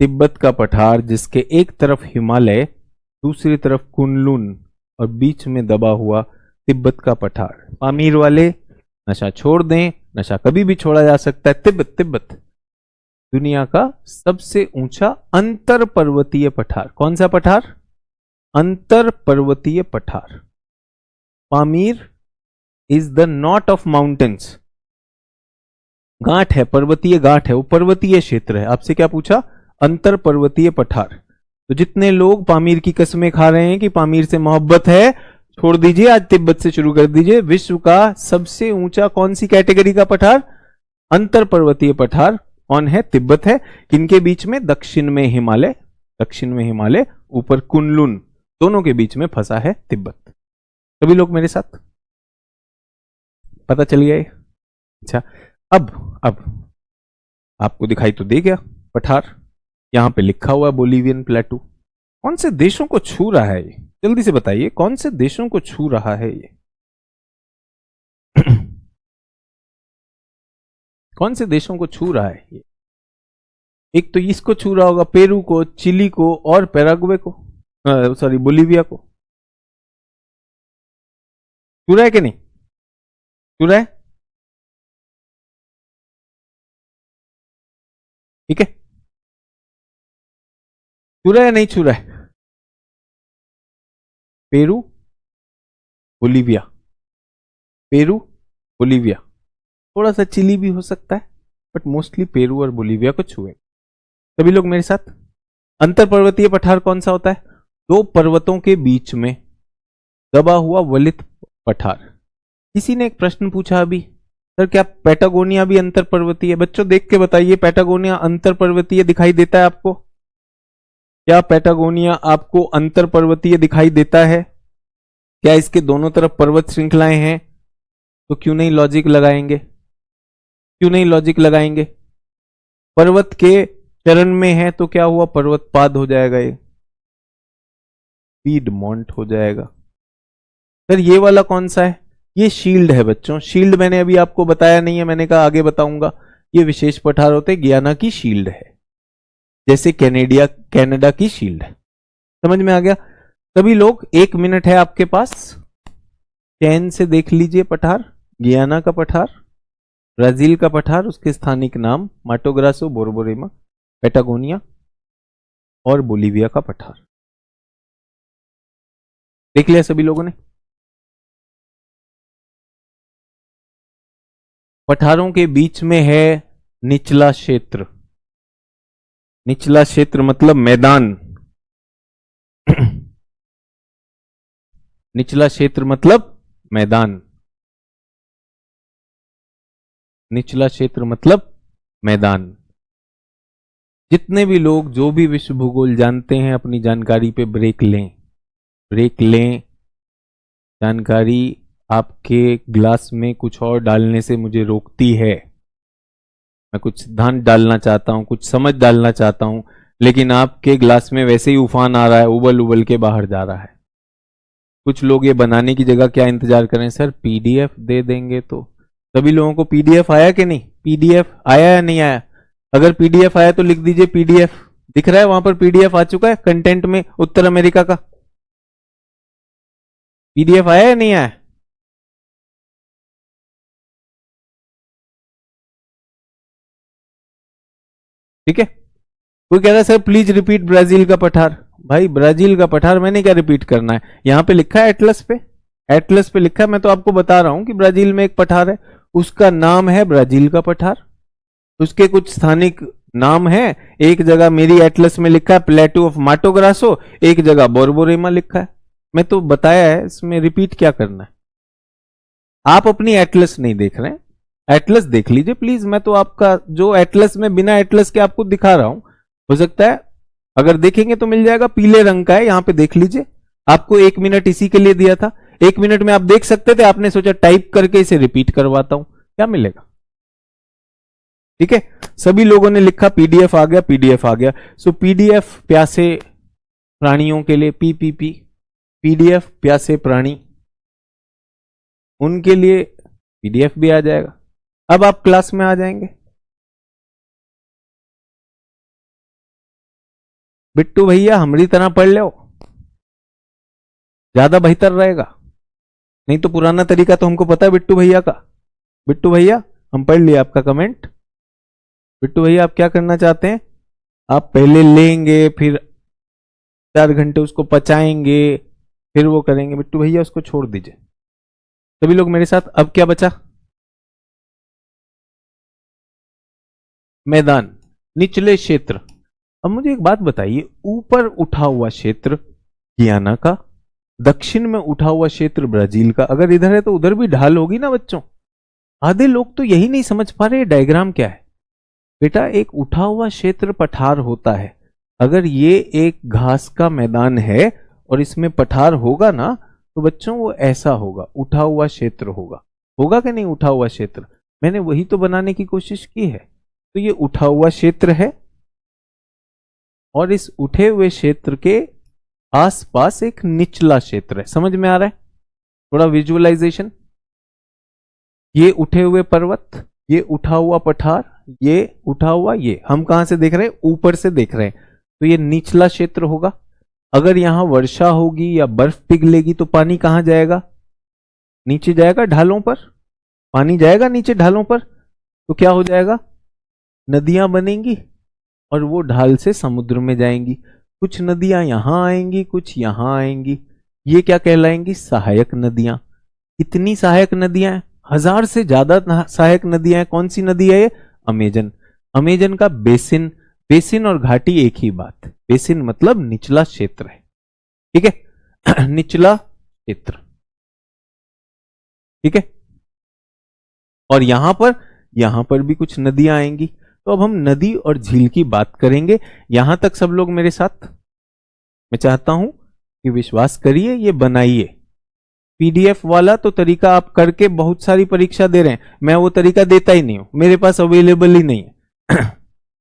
तिब्बत का पठार, जिसके एक तरफ हिमालय, दूसरी तरफ कुनलुन और बीच में दबा हुआ तिब्बत का पठार। पामीर वाले नशा छोड़ दें, नशा कभी भी छोड़ा जा सकता है। तिब्बत, तिब्बत दुनिया का सबसे ऊंचा अंतर पर्वतीय पठार। कौन सा पठार? अंतर पर्वतीय पठार। Pamir is the not of mountains. गांठ है, पर्वतीय गांठ है, वो पर्वतीय क्षेत्र है। आपसे क्या पूछा? अंतर पर्वतीय पठार। तो जितने लोग पामीर की कस्में खा रहे हैं कि पामीर से मोहब्बत है, छोड़ दीजिए, आज तिब्बत से शुरू कर दीजिए। विश्व का सबसे ऊंचा कौन सी कैटेगरी का पठार? अंतर पर्वतीय पठार। कौन है? तिब्बत है। किनके बीच में? दक्षिण में हिमालय, दक्षिण में हिमालय, ऊपर कुनलुन, दोनों के बीच में फंसा है तिब्बत। सभी लोग मेरे साथ? पता चल गया? अच्छा, अब आपको दिखाई तो दे गया पठार। यहां पे लिखा हुआ बोलिवियन प्लेटू। कौन से देशों को छू रहा है ये? जल्दी से बताइए, कौन से देशों को छू रहा है ये? कौन से देशों को छू रहा है ये? एक तो इसको छू रहा होगा, पेरू को, चिली को और पैराग्वे को, सॉरी बोलिविया को। छू रहा है कि नहीं? छू रहा है? ठीक है, छू रहा है नहीं छू रहा है? पेरू, बोलिविया, पेरू, बोलिविया, थोड़ा सा चिली भी हो सकता है, बट मोस्टली पेरू और बोलिविया को छुए। सभी लोग मेरे साथ? अंतर पर्वतीय पठार कौन सा होता है? 2 पर्वतों के बीच में दबा हुआ वलित पठार। किसी ने एक प्रश्न पूछा अभी, सर क्या पैटागोनिया भी अंतर पर्वतीय है? बच्चों देख के बताइए, पैटागोनिया अंतर पर्वतीय दिखाई देता है आपको? क्या पैटागोनिया आपको अंतर पर्वतीय दिखाई देता है? क्या इसके दोनों तरफ पर्वत श्रृंखलाएं हैं? तो क्यों नहीं लॉजिक लगाएंगे? क्यों नहीं लॉजिक लगाएंगे? पर्वत के चरण में है तो क्या हुआ? पर्वतपाद हो जाएगा, ये पीडमोंट हो जाएगा। सर ये वाला कौन सा है? ये शील्ड है बच्चों। शील्ड मैंने अभी आपको बताया नहीं है, मैंने कहा आगे बताऊंगा। ये विशेष पठार होते हैं, गियाना की शील्ड है, जैसे कनाडा की शील्ड है। समझ में आ गया? सभी लोग 1 मिनट है आपके पास, चैन से देख लीजिए पठार। गियाना का पठार, ब्राजील का पठार, उसके स्थानिक नाम माटो ग्रासो, बोरबोरेमा, पैटागोनिया और बोलिविया का पठार। देख लिया सभी लोगों ने? पठारों के बीच में है निचला क्षेत्र। निचला क्षेत्र मतलब मैदान। निचला क्षेत्र मतलब मैदान। निचला क्षेत्र मतलब मैदान। जितने भी लोग जो भी विश्व भूगोल जानते हैं, अपनी जानकारी पे ब्रेक लें, ब्रेक लें। जानकारी आपके ग्लास में कुछ और डालने से मुझे रोकती है। मैं कुछ सिद्धांत डालना चाहता हूं, कुछ समझ डालना चाहता हूं, लेकिन आपके ग्लास में वैसे ही उफान आ रहा है, उबल उबल के बाहर जा रहा है। कुछ लोग ये बनाने की जगह क्या इंतजार करें, सर पीडीएफ दे देंगे तो। सभी लोगों को पीडीएफ आया कि नहीं? पीडीएफ आया या नहीं आया? अगर पीडीएफ आया तो लिख दीजिए पीडीएफ, दिख रहा है वहां पर पीडीएफ आ चुका है कंटेंट में, उत्तर अमेरिका का पीडीएफ आया या नहीं आया? ठीक है। कोई कह रहा है सर प्लीज रिपीट ब्राजील का पठार। भाई ब्राजील का पठार मैंने क्या रिपीट करना है, यहां पे लिखा है एटलस पे, एटलस पे लिखा है, मैं तो आपको बता रहा हूं कि ब्राजील में एक पठार है, उसका नाम है ब्राजील का पठार। उसके कुछ स्थानिक नाम है, एक जगह मेरी एटलस में लिखा है प्लेटू ऑफ माटो ग्रासो, एक जगह बोरबोरेमा लिखा है। मैं तो बताया है, इसमें रिपीट क्या करना है। आप अपनी एटलस नहीं देख रहे हैं, एटलस देख लीजिए प्लीज। मैं तो आपका जो एटलस में बिना एटलस के आपको दिखा रहा हूं, हो सकता है अगर देखेंगे तो मिल जाएगा, पीले रंग का है, यहां पे देख लीजिए। आपको 1 मिनट इसी के लिए दिया था, 1 मिनट में आप देख सकते थे, आपने सोचा टाइप करके इसे रिपीट करवाता हूं, क्या मिलेगा? ठीक है, सभी लोगों ने लिखा पीडीएफ आ गया, पीडीएफ आ गया। सो पीडीएफ प्यासे प्राणियों के लिए, पीपीपी, पीडीएफ प्यासे प्राणी, उनके लिए पीडीएफ भी आ जाएगा। अब आप क्लास में आ जाएंगे। बिट्टू भैया हमारी तरह पढ़ लो, ज्यादा बेहतर रहेगा। नहीं तो पुराना तरीका तो हमको पता है बिट्टू भैया का। बिट्टू भैया हम पढ़ लिया आपका कमेंट। बिट्टू भैया आप क्या करना चाहते हैं? आप पहले लेंगे, फिर 4 घंटे उसको पचाएंगे, फिर वो करेंगे। बिट्टू भैया उसको छोड़ दीजिए। सभी लोग मेरे साथ, अब क्या बचा? मैदान, निचले क्षेत्र। अब मुझे एक बात बताइए, ऊपर उठा हुआ क्षेत्र गियाना का, दक्षिण में उठा हुआ क्षेत्र ब्राजील का, अगर इधर है तो उधर भी ढाल होगी ना बच्चों। आधे लोग तो यही नहीं समझ पा रहे डायग्राम क्या है। बेटा एक उठा हुआ क्षेत्र पठार होता है। अगर ये एक घास का मैदान है और इसमें पठार होगा ना, तो बच्चों वो ऐसा होगा, उठा हुआ क्षेत्र होगा। होगा कि नहीं उठा हुआ क्षेत्र? मैंने वही तो बनाने की कोशिश की है। तो ये उठा हुआ क्षेत्र है और इस उठे हुए क्षेत्र के आसपास एक निचला क्षेत्र है। समझ में आ रहा है? थोड़ा विजुअलाइजेशन। ये उठे हुए पर्वत, ये उठा हुआ पठार, ये उठा हुआ, ये हम कहां से देख रहे हैं? ऊपर से देख रहे हैं। तो ये निचला क्षेत्र होगा। अगर यहां वर्षा होगी या बर्फ पिघलेगी तो पानी कहां जाएगा? नीचे जाएगा, ढालों पर। पानी जाएगा नीचे ढालों पर, तो क्या हो जाएगा? नदियां बनेंगी और वो ढाल से समुद्र में जाएंगी। कुछ नदियां यहां आएंगी, कुछ यहां आएंगी। ये क्या कहलाएंगी? सहायक नदियां। कितनी सहायक नदियां हैं? 1000 से ज्यादा सहायक नदियां हैं। कौन सी नदी है ये? अमेजन। अमेजन का बेसिन, बेसिन और घाटी एक ही बात। बेसिन मतलब निचला क्षेत्र है। ठीक है निचला क्षेत्र। ठीक है, और यहां पर भी कुछ नदियां आएंगी। तो अब हम नदी और झील की बात करेंगे। यहां तक सब लोग मेरे साथ? मैं चाहता हूं कि विश्वास करिए, ये बनाइए। पीडीएफ वाला तो तरीका आप करके बहुत सारी परीक्षा दे रहे हैं, मैं वो तरीका देता ही नहीं हूं, मेरे पास अवेलेबल ही नहीं है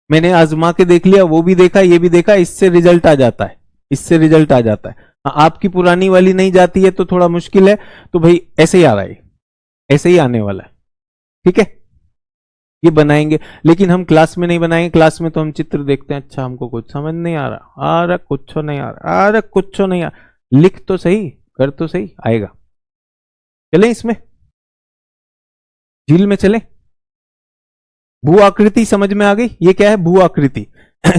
मैंने आजमा के देख लिया, वो भी देखा, ये भी देखा, इससे रिजल्ट आ जाता है, इससे रिजल्ट आ जाता है। आपकी पुरानी वाली नहीं जाती है तो थोड़ा मुश्किल है। तो भाई ऐसे ही आ रहा है, ऐसे ही आने वाला है। ठीक है, ये बनाएंगे, लेकिन हम क्लास में नहीं बनाएंगे। क्लास में तो हम चित्र देखते हैं, अच्छा हमको कुछ समझ नहीं आ रहा, अरे कुछ नहीं आ रहा, अरे कुछ नहीं आ रहा। लिख तो सही, कर तो सही, आएगा। चलें इसमें, झील में चलें। भू आकृति समझ में आ गई? ये क्या है? भू आकृति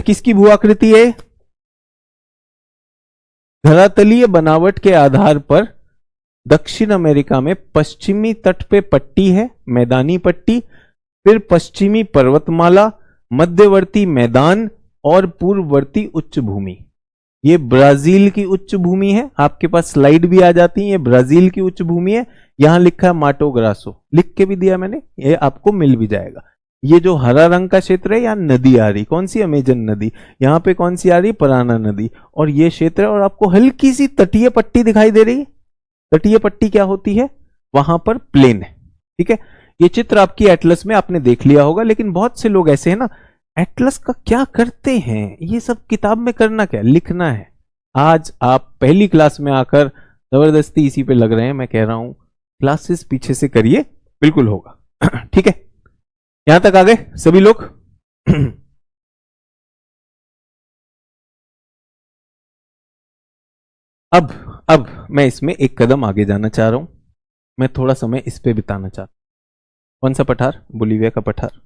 किसकी भू आकृति है? धरातलीय बनावट के आधार पर दक्षिण अमेरिका में पश्चिमी तट पे पट्टी है, मैदानी पट्टी, फिर पश्चिमी पर्वतमाला, मध्यवर्ती मैदान और पूर्ववर्ती उच्च भूमि। ये ब्राजील की उच्च भूमि है। आपके पास स्लाइड भी आ जाती है, ये ब्राजील की उच्च भूमि है। यहां लिखा है माटो ग्रासो, लिख के भी दिया मैंने, ये आपको मिल भी जाएगा। ये जो हरा रंग का क्षेत्र है, यहां नदी आ रही, कौन सी? अमेजन नदी। यहां पे कौन सी आ रही? पराना नदी। और ये क्षेत्र है, और आपको हल्की सी तटीय पट्टी दिखाई दे रही है। तटीय पट्टी क्या होती है? वहां पर प्लेन है। ठीक है, ये चित्र आपकी एटलस में आपने देख लिया होगा, लेकिन बहुत से लोग ऐसे हैं ना, एटलस का क्या करते हैं, ये सब किताब में करना क्या, लिखना है। आज आप पहली क्लास में आकर जबरदस्ती इसी पे लग रहे हैं। मैं कह रहा हूं क्लासेस पीछे से करिए, बिल्कुल होगा ठीक है, यहां तक आ गए सभी लोग अब मैं इसमें एक कदम आगे जाना चाह रहा हूं। मैं थोड़ा समय इस पे बिताना चाहता हूं। कौन सा पठार? बोलीविया का पठार।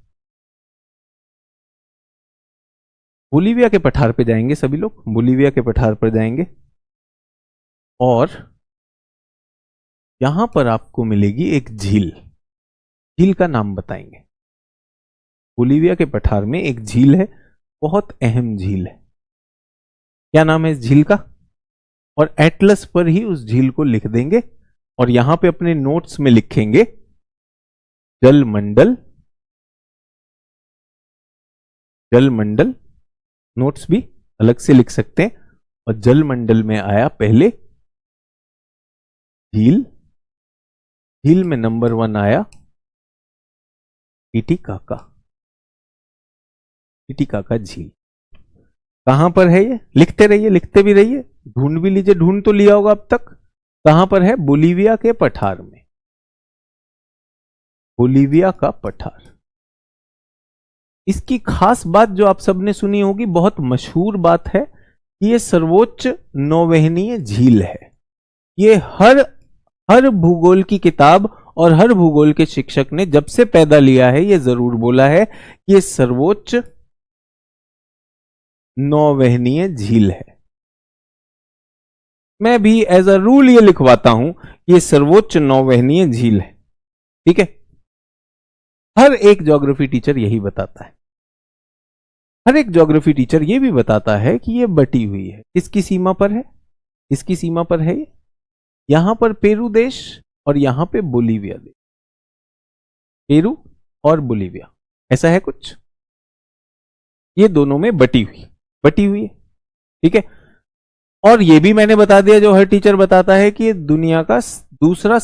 बोलीविया के पठार पे जाएंगे सभी लोग, बोलीविया के पठार पर जाएंगे और यहां पर आपको मिलेगी एक झील। झील का नाम बताएंगे। बोलीविया के पठार में एक झील है, बहुत अहम झील है। क्या नाम है इस झील का? और एटलस पर ही उस झील को लिख देंगे और यहां पे अपने नोट्स में लिखेंगे जलमंडल। जलमंडल नोट्स भी अलग से लिख सकते हैं। और जलमंडल में आया पहले झील। झील में नंबर 1 आया टिटिकाका। टिटिकाका झील कहां पर है? ये लिखते रहिए, लिखते भी रहिए, ढूंढ भी लीजिए, ढूंढ तो लिया होगा अब तक। कहां पर है? बोलीविया के पठार में। बोलीविया का पठार। इसकी खास बात जो आप सबने सुनी होगी, बहुत मशहूर बात है कि यह सर्वोच्च नौवहनीय झील है। ये हर भूगोल की किताब और हर भूगोल के शिक्षक ने जब से पैदा लिया है, यह जरूर बोला है कि यह सर्वोच्च नौवहनीय झील है। मैं भी एज अ रूल ये लिखवाता हूं कि यह सर्वोच्च नौवहनीय झील है। ठीक है, हर एक ज्योग्राफी टीचर यही बताता है। हर एक ज्योग्राफी टीचर यह भी बताता है कि यह बटी हुई है। किसकी सीमा पर है? इसकी सीमा पर है। यहां पर पेरू देश और यहां पे बोलीविया देश। पेरू और बोलीविया, ऐसा है कुछ। ये दोनों में बटी हुई है। ठीक है, और ये भी मैंने बता दिया, जो हर टीचर बताता है, कि दुनिया का दूसरा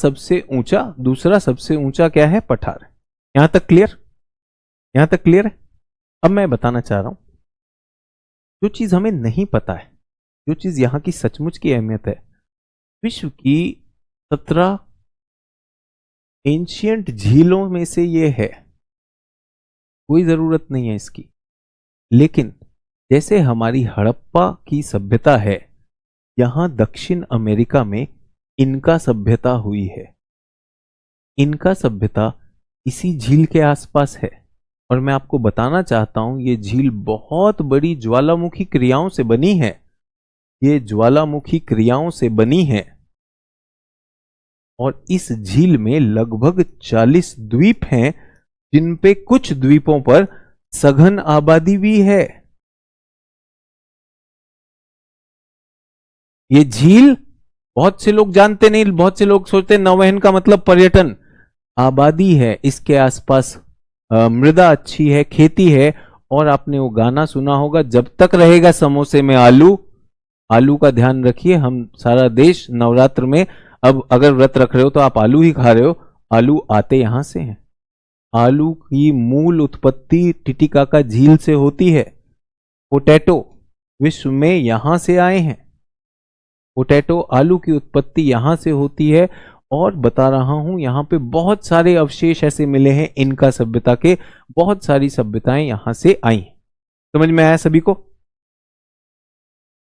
सबसे ऊंचा क्या है? पठार। यहां तक क्लियर? यहां तक क्लियर है? अब मैं बताना चाह रहा हूं जो चीज हमें नहीं पता है, जो चीज यहां की सचमुच की अहमियत है। विश्व की 17 एंशियंट झीलों में से ये है। कोई जरूरत नहीं है इसकी, लेकिन जैसे हमारी हड़प्पा की सभ्यता है, यहां दक्षिण अमेरिका में इनका सभ्यता हुई है। इनका सभ्यता इसी झील के आसपास है। और मैं आपको बताना चाहता हूं, यह झील बहुत बड़ी ज्वालामुखी क्रियाओं से बनी है। ये ज्वालामुखी क्रियाओं से बनी है। और इस झील में लगभग 40 द्वीप हैं, जिन पे कुछ द्वीपों पर सघन आबादी भी है। ये झील बहुत से लोग जानते नहीं, बहुत से लोग सोचते नौवहन का मतलब पर्यटन। आबादी है, इसके आसपास मृदा अच्छी है, खेती है। और आपने वो गाना सुना होगा, जब तक रहेगा समोसे में आलू। आलू का ध्यान रखिए, हम सारा देश नवरात्र में, अब अगर व्रत रख रहे हो तो आप आलू ही खा रहे हो। आलू आते यहां से हैं। आलू की मूल उत्पत्ति टिटिकाका झील से होती है। पोटैटो विश्व में यहां से आए हैं। पोटैटो, आलू की उत्पत्ति यहां से होती है। और बता रहा हूं, यहां पे बहुत सारे अवशेष ऐसे मिले हैं इनका सभ्यता के। बहुत सारी सभ्यताएं यहां से आई। समझ में आया सभी को?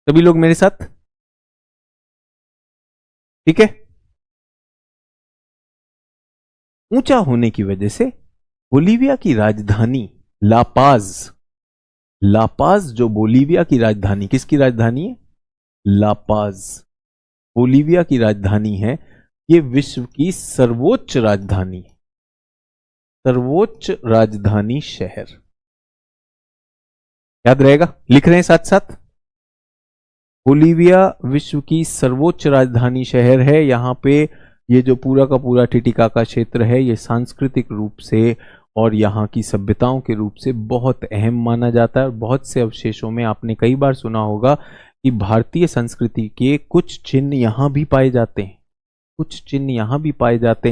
सभी लोग मेरे साथ? ठीक है। ऊंचा होने की वजह से बोलीविया की राजधानी लापाज जो बोलीविया की राजधानी, किसकी राजधानी है? लापाज बोलीविया की राजधानी है। ये विश्व की सर्वोच्च राजधानी शहर। याद रहेगा, लिख रहे हैं साथ साथ। बोलीविया विश्व की सर्वोच्च राजधानी शहर है। यहां पे ये जो पूरा का पूरा टिटिकाका क्षेत्र है, ये सांस्कृतिक रूप से और यहाँ की सभ्यताओं के रूप से बहुत अहम माना जाता है। और बहुत से अवशेषों में आपने कई बार सुना होगा कि भारतीय संस्कृति के कुछ चिन्ह यहां भी पाए जाते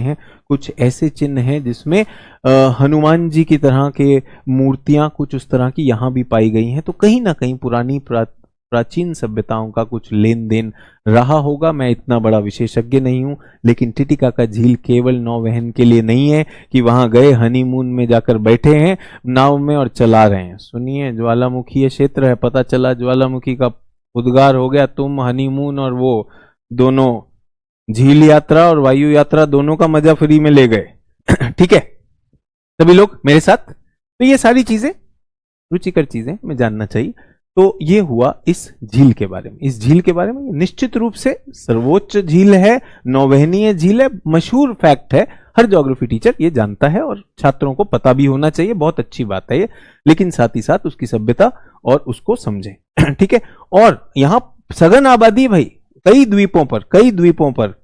हैं। कुछ ऐसे चिन्ह हैं जिसमें हनुमान जी की तरह के मूर्तियां, कुछ उस तरह की यहां भी पाई गई हैं। तो कहीं ना कहीं पुरानी प्राचीन सभ्यताओं का कुछ लेन देन रहा होगा। मैं इतना बड़ा विशेषज्ञ नहीं हूं, लेकिन टिटिकाका झील केवल नौवहन के लिए नहीं है कि वहां गए हनीमून में जाकर बैठे हैं नाव में और चला रहे हैं। सुनिए, ज्वालामुखी क्षेत्र है, पता चला ज्वालामुखी का उद्गार हो गया, तुम हनीमून और वो दोनों झील यात्रा और वायु यात्रा दोनों का मजा फ्री में ले गए। ठीक है, सभी लोग मेरे साथ। तो ये सारी चीजें रुचिकर चीजें हमें जानना चाहिए। तो ये हुआ इस झील के बारे में। इस झील के बारे में निश्चित रूप से सर्वोच्च झील है, नौवहनीय झील है, मशहूर फैक्ट है, हर ज्योग्राफी टीचर ये जानता है और छात्रों को पता भी होना चाहिए, बहुत अच्छी बात है ये। लेकिन साथ ही साथ उसकी सभ्यता और उसको समझें। ठीक है, और यहां सघन आबादी भाई, कई द्वीपों पर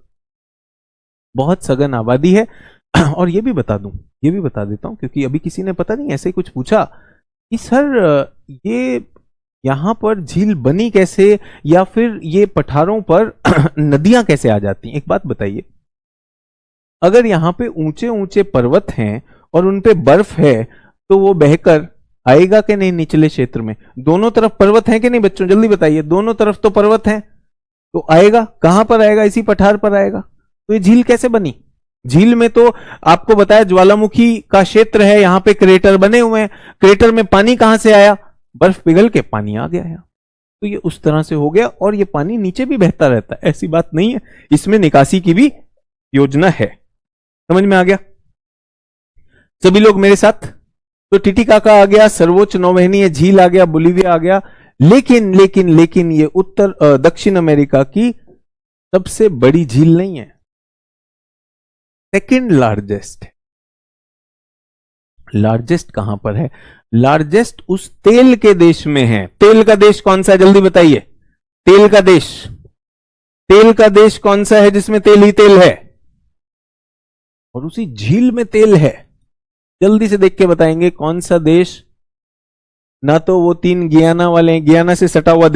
बहुत सघन आबादी है। और ये भी बता देता हूं, क्योंकि अभी किसी ने पता नहीं ऐसे ही कुछ पूछा कि सर ये यहां पर झील बनी कैसे, या फिर ये पठारों पर नदियां कैसे आ जाती हैं। एक बात बताइए, अगर यहां पे ऊंचे ऊंचे पर्वत हैं और उन पे बर्फ है तो वो बहकर आएगा कि नहीं निचले क्षेत्र में? दोनों तरफ पर्वत हैं कि नहीं बच्चों, जल्दी बताइए, दोनों तरफ तो पर्वत हैं, तो आएगा कहां पर? आएगा इसी पठार पर आएगा। तो ये झील कैसे बनी? झील में तो आपको बताया ज्वालामुखी का क्षेत्र है, यहां पे क्रेटर बने हुए हैं, क्रेटर में पानी कहां से आया? बर्फ पिघल के पानी आ गया है, तो ये उस तरह से हो गया। और ये पानी नीचे भी बहता रहता है, ऐसी बात नहीं है, इसमें निकासी की भी योजना है। समझ में आ गया सभी लोग मेरे साथ? तो टिटिकाका आ गया, सर्वोच्च नौवहनीय झील आ गया, बोलिविया आ गया। लेकिन ये दक्षिण अमेरिका की सबसे बड़ी झील नहीं है, सेकेंड लार्जेस्ट। लार्जेस्ट कहां पर है? लार्जेस्ट उस तेल के देश में है। तेल का देश कौन सा है, जल्दी बताइए? तेल का देश कौन सा है जिसमें तेल ही तेल है और उसी झील में तेल है? जल्दी से देख के बताएंगे कौन सा देश। ना तो वो 3 गियाना वाले हैं, गियाना से सटा हुआ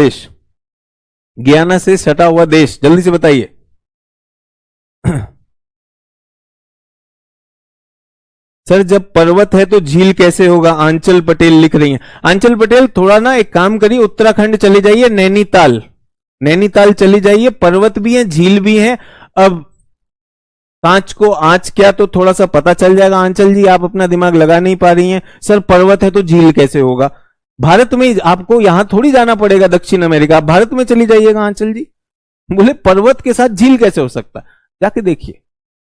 देश, जल्दी से बताइए। सर जब पर्वत है तो झील कैसे होगा? आंचल पटेल लिख रही हैं। आंचल पटेल थोड़ा ना एक काम करिए, उत्तराखंड चले जाइए, नैनीताल चली जाइए, पर्वत भी है, झील भी है। अब कांच को आंच क्या, तो थोड़ा सा पता चल जाएगा। आंचल जी आप अपना दिमाग लगा नहीं पा रही हैं, सर पर्वत है तो झील कैसे होगा? भारत में आपको यहां थोड़ी जाना पड़ेगा दक्षिण अमेरिका, भारत में चली जाइएगा आंचल जी। बोले पर्वत के साथ झील कैसे हो सकता है?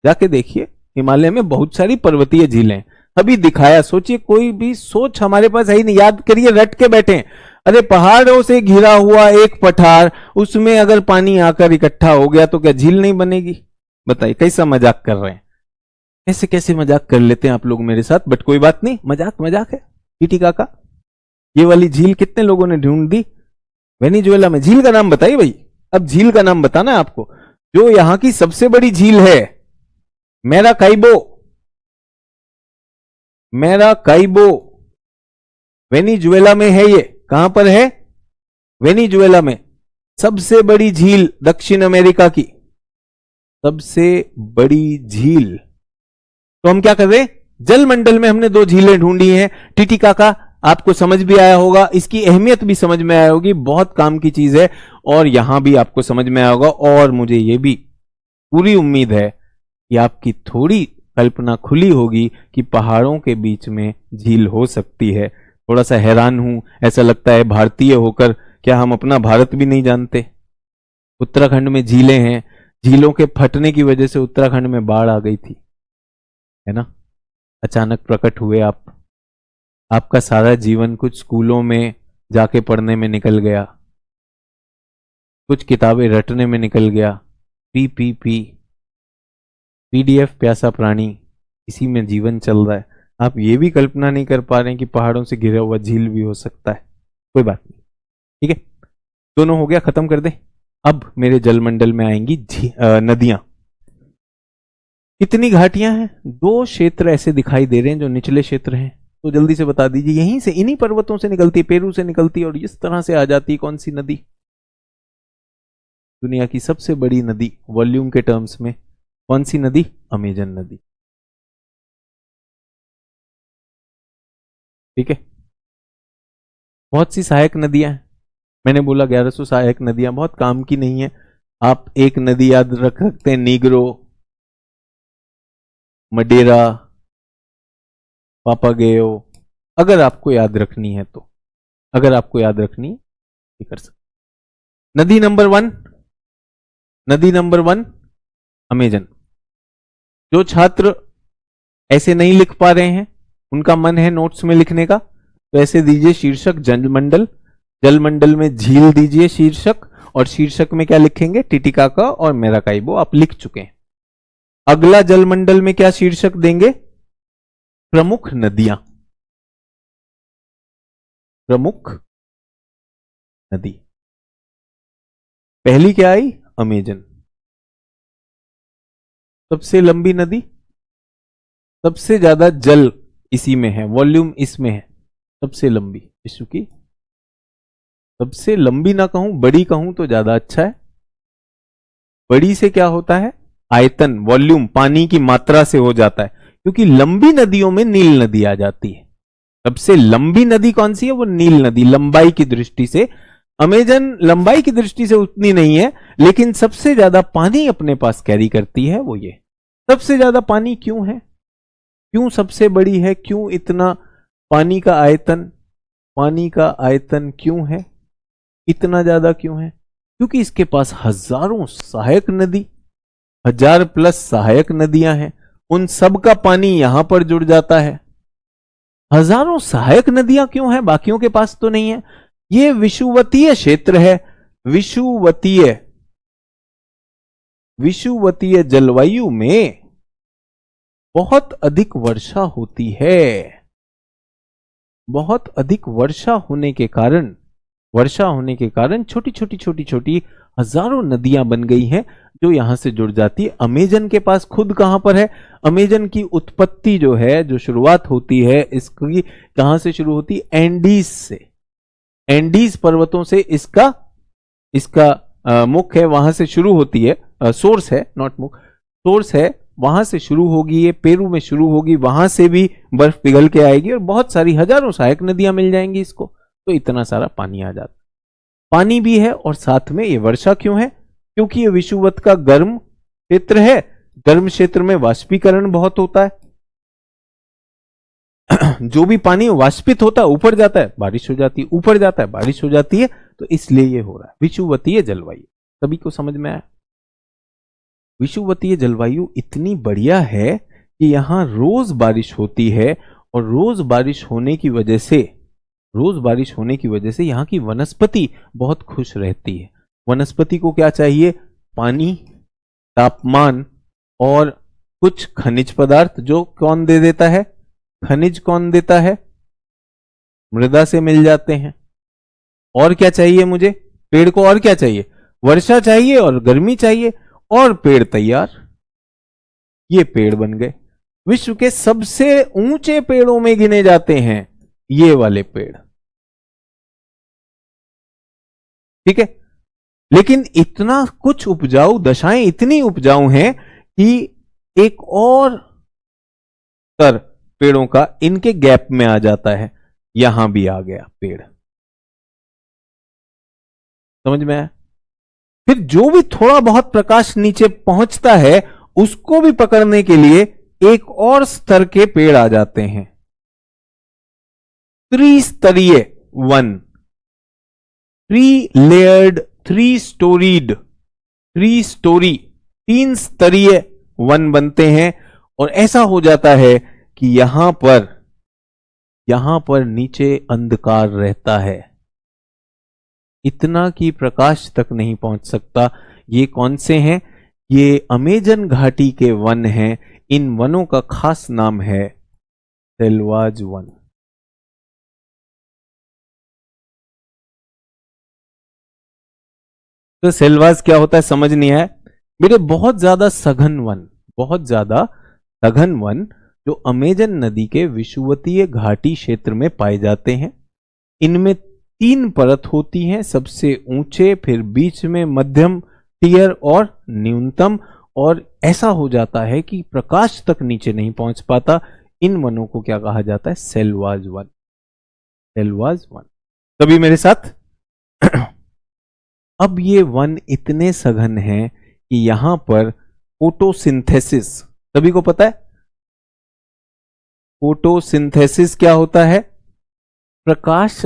जाके देखिए हिमालय में बहुत सारी पर्वतीय झीलें। अभी दिखाया, सोचिए, कोई भी सोच हमारे पास है ही नहीं, याद करिए, रट के बैठे। अरे पहाड़ों से घिरा हुआ एक पठार, उसमें अगर पानी आकर इकट्ठा हो गया तो क्या झील नहीं बनेगी? बताइए कैसा मजाक कर रहे हैं? ऐसे कैसे मजाक कर लेते हैं आप लोग मेरे साथ? बट कोई बात नहीं, मजाक है। टिटिकाका ये वाली झील कितने लोगों ने ढूंढ दी? वेनेजुएला में। झील का नाम बताइए भाई, अब झील का नाम बताना है आपको। जो यहां की सबसे बड़ी झील है, मैराकाइबो वेनेजुएला में है। ये कहां पर है? वेनेजुएला में। सबसे बड़ी झील दक्षिण अमेरिका की, सबसे बड़ी झील। तो हम क्या कर रहे हैं, जलमंडल में हमने 2 झीलें ढूंढी हैं। टिटिकाका आपको समझ भी आया होगा, इसकी अहमियत भी समझ में आया होगी, बहुत काम की चीज है, और यहां भी आपको समझ में आया होगा। और मुझे यह भी पूरी उम्मीद है कि आपकी थोड़ी कल्पना खुली होगी कि पहाड़ों के बीच में झील हो सकती है। थोड़ा सा हैरान हूं, ऐसा लगता है भारतीय होकर क्या हम अपना भारत भी नहीं जानते? उत्तराखंड में झीलें हैं, झीलों के फटने की वजह से उत्तराखंड में बाढ़ आ गई थी, है ना? अचानक प्रकट हुए आप, आपका सारा जीवन कुछ स्कूलों में जाके पढ़ने में निकल गया, कुछ किताबें रटने में निकल गया, पीडीएफ प्यासा प्राणी, इसी में जीवन चल रहा है। आप ये भी कल्पना नहीं कर पा रहे हैं कि पहाड़ों से घिरा हुआ झील भी हो सकता है। कोई बात नहीं, ठीक है, दोनों हो गया, खत्म कर दे। अब मेरे जलमंडल में आएंगी नदियां। कितनी घाटियां हैं? 2 क्षेत्र ऐसे दिखाई दे रहे हैं जो निचले क्षेत्र हैं, तो जल्दी से बता दीजिए। यहीं से, इन्हीं पर्वतों से निकलती, पेरू से निकलती और इस तरह से आ जाती। कौन सी नदी? दुनिया की सबसे बड़ी नदी वॉल्यूम के टर्म्स में कौन सी नदी? अमेजन नदी। ठीक है, बहुत सी सहायक नदियां हैं। मैंने बोला 1100 सहायक नदियां, बहुत काम की नहीं है। आप एक नदी याद रख सकते हैं, नीग्रो, मडेरा, पापागेयो। अगर आपको याद रखनी है तो, ये कर सकते। नदी नंबर 1, नदी नंबर 1 अमेजन। जो छात्र ऐसे नहीं लिख पा रहे हैं, उनका मन है नोट्स में लिखने का, तो ऐसे दीजिए शीर्षक जलमंडल, जलमंडल में झील दीजिए शीर्षक, और शीर्षक में क्या लिखेंगे, टिटिकाका और मेराकाइबो, आप लिख चुके हैं। अगला जलमंडल में क्या शीर्षक देंगे, प्रमुख नदियां, प्रमुख नदी। पहली क्या आई, अमेजन, सबसे लंबी नदी, सबसे ज्यादा जल इसी में है, वॉल्यूम इसमें है, सबसे लंबी, विश्व की सबसे लंबी ना कहूं, बड़ी कहूं तो ज्यादा अच्छा है। बड़ी से क्या होता है, आयतन, वॉल्यूम, पानी की मात्रा से हो जाता है, क्योंकि लंबी नदियों में नील नदी आ जाती है। सबसे लंबी नदी कौन सी है, वो नील नदी, लंबाई की दृष्टि से। अमेजन लंबाई की दृष्टि से उतनी नहीं है, लेकिन सबसे ज्यादा पानी अपने पास कैरी करती है, वो ये। सबसे ज्यादा पानी क्यों है, क्यों सबसे बड़ी है, क्यों इतना पानी का आयतन, पानी का आयतन क्यों है, इतना ज्यादा क्यों है, क्योंकि इसके पास हजारों सहायक नदी, 1000+ सहायक नदियां हैं, उन सब का पानी यहां पर जुड़ जाता है। हजारों सहायक नदियां क्यों हैं, बाकियों के पास तो नहीं है। ये विषुवतीय क्षेत्र है, विषुवतीय, विषुवतीय जलवायु में बहुत अधिक वर्षा होती है। बहुत अधिक वर्षा होने के कारण, छोटी छोटी हजारों नदियां बन गई हैं, जो यहां से जुड़ जाती है। अमेजन के पास खुद कहां पर है, अमेजन की उत्पत्ति जो है, जो शुरुआत होती है इसकी, कहां से शुरू होती है, एंडीज से, एंडीज पर्वतों से इसका मुख है, वहां से शुरू होती है, सोर्स है, नॉट मुख, सोर्स है, वहां से शुरू होगी, ये पेरू में शुरू होगी, वहां से भी बर्फ पिघल के आएगी और बहुत सारी हजारों सहायक नदियां मिल जाएंगी इसको, तो इतना सारा पानी आ जाता है। पानी भी है और साथ में ये वर्षा क्यों है, क्योंकि ये विषुवत का गर्म क्षेत्र है, गर्म क्षेत्र में वाष्पीकरण बहुत होता है। जो भी पानी वाष्पित होता है ऊपर जाता है, बारिश हो जाती है, ऊपर जाता है, बारिश हो जाती है, तो इसलिए ये हो रहा है विषुवतीय जलवायु। सभी को समझ में आया। विषुवतीय जलवायु इतनी बढ़िया है कि यहां रोज बारिश होती है, और रोज बारिश होने की वजह से यहां की वनस्पति बहुत खुश रहती है। वनस्पति को क्या चाहिए, पानी, तापमान और कुछ खनिज पदार्थ, जो कौन दे देता है, खनिज कौन देता है, मृदा से मिल जाते हैं। और क्या चाहिए मुझे, पेड़ को और क्या चाहिए, वर्षा चाहिए और गर्मी चाहिए, और पेड़ तैयार, ये पेड़ बन गए। विश्व के सबसे ऊंचे पेड़ों में गिने जाते हैं ये वाले पेड़, ठीक है। लेकिन इतना कुछ उपजाऊ, दशाएं इतनी उपजाऊ हैं कि एक और स्तर पेड़ों का इनके गैप में आ जाता है, यहां भी आ गया पेड़, समझ में आया। फिर जो भी थोड़ा बहुत प्रकाश नीचे पहुंचता है, उसको भी पकड़ने के लिए एक और स्तर के पेड़ आ जाते हैं, त्रिस्तरीय वन, 3 स्टोरीड, 3 स्तरीय वन बनते हैं। और ऐसा हो जाता है कि यहां पर नीचे अंधकार रहता है, इतना कि प्रकाश तक नहीं पहुंच सकता। ये कौन से हैं, ये अमेजन घाटी के वन हैं। इन वनों का खास नाम है सेल्वाज वन। तो सेल्वाज क्या होता है समझ नहीं आया मेरे। बहुत ज्यादा सघन वन जो अमेजन नदी के विषुवतीय घाटी क्षेत्र में पाए जाते हैं। इनमें 3 परत होती हैं, सबसे ऊंचे, फिर बीच में, मध्यम टियर और न्यूनतम। और ऐसा हो जाता है कि प्रकाश तक नीचे नहीं पहुंच पाता। इन वनों को क्या कहा जाता है, सेल्वाज वन, सेल्वाज वन। सभी मेरे साथ। अब ये वन इतने सघन हैं कि यहां पर फोटोसिंथेसिस, सभी को पता है फोटोसिंथेसिस क्या होता है, प्रकाश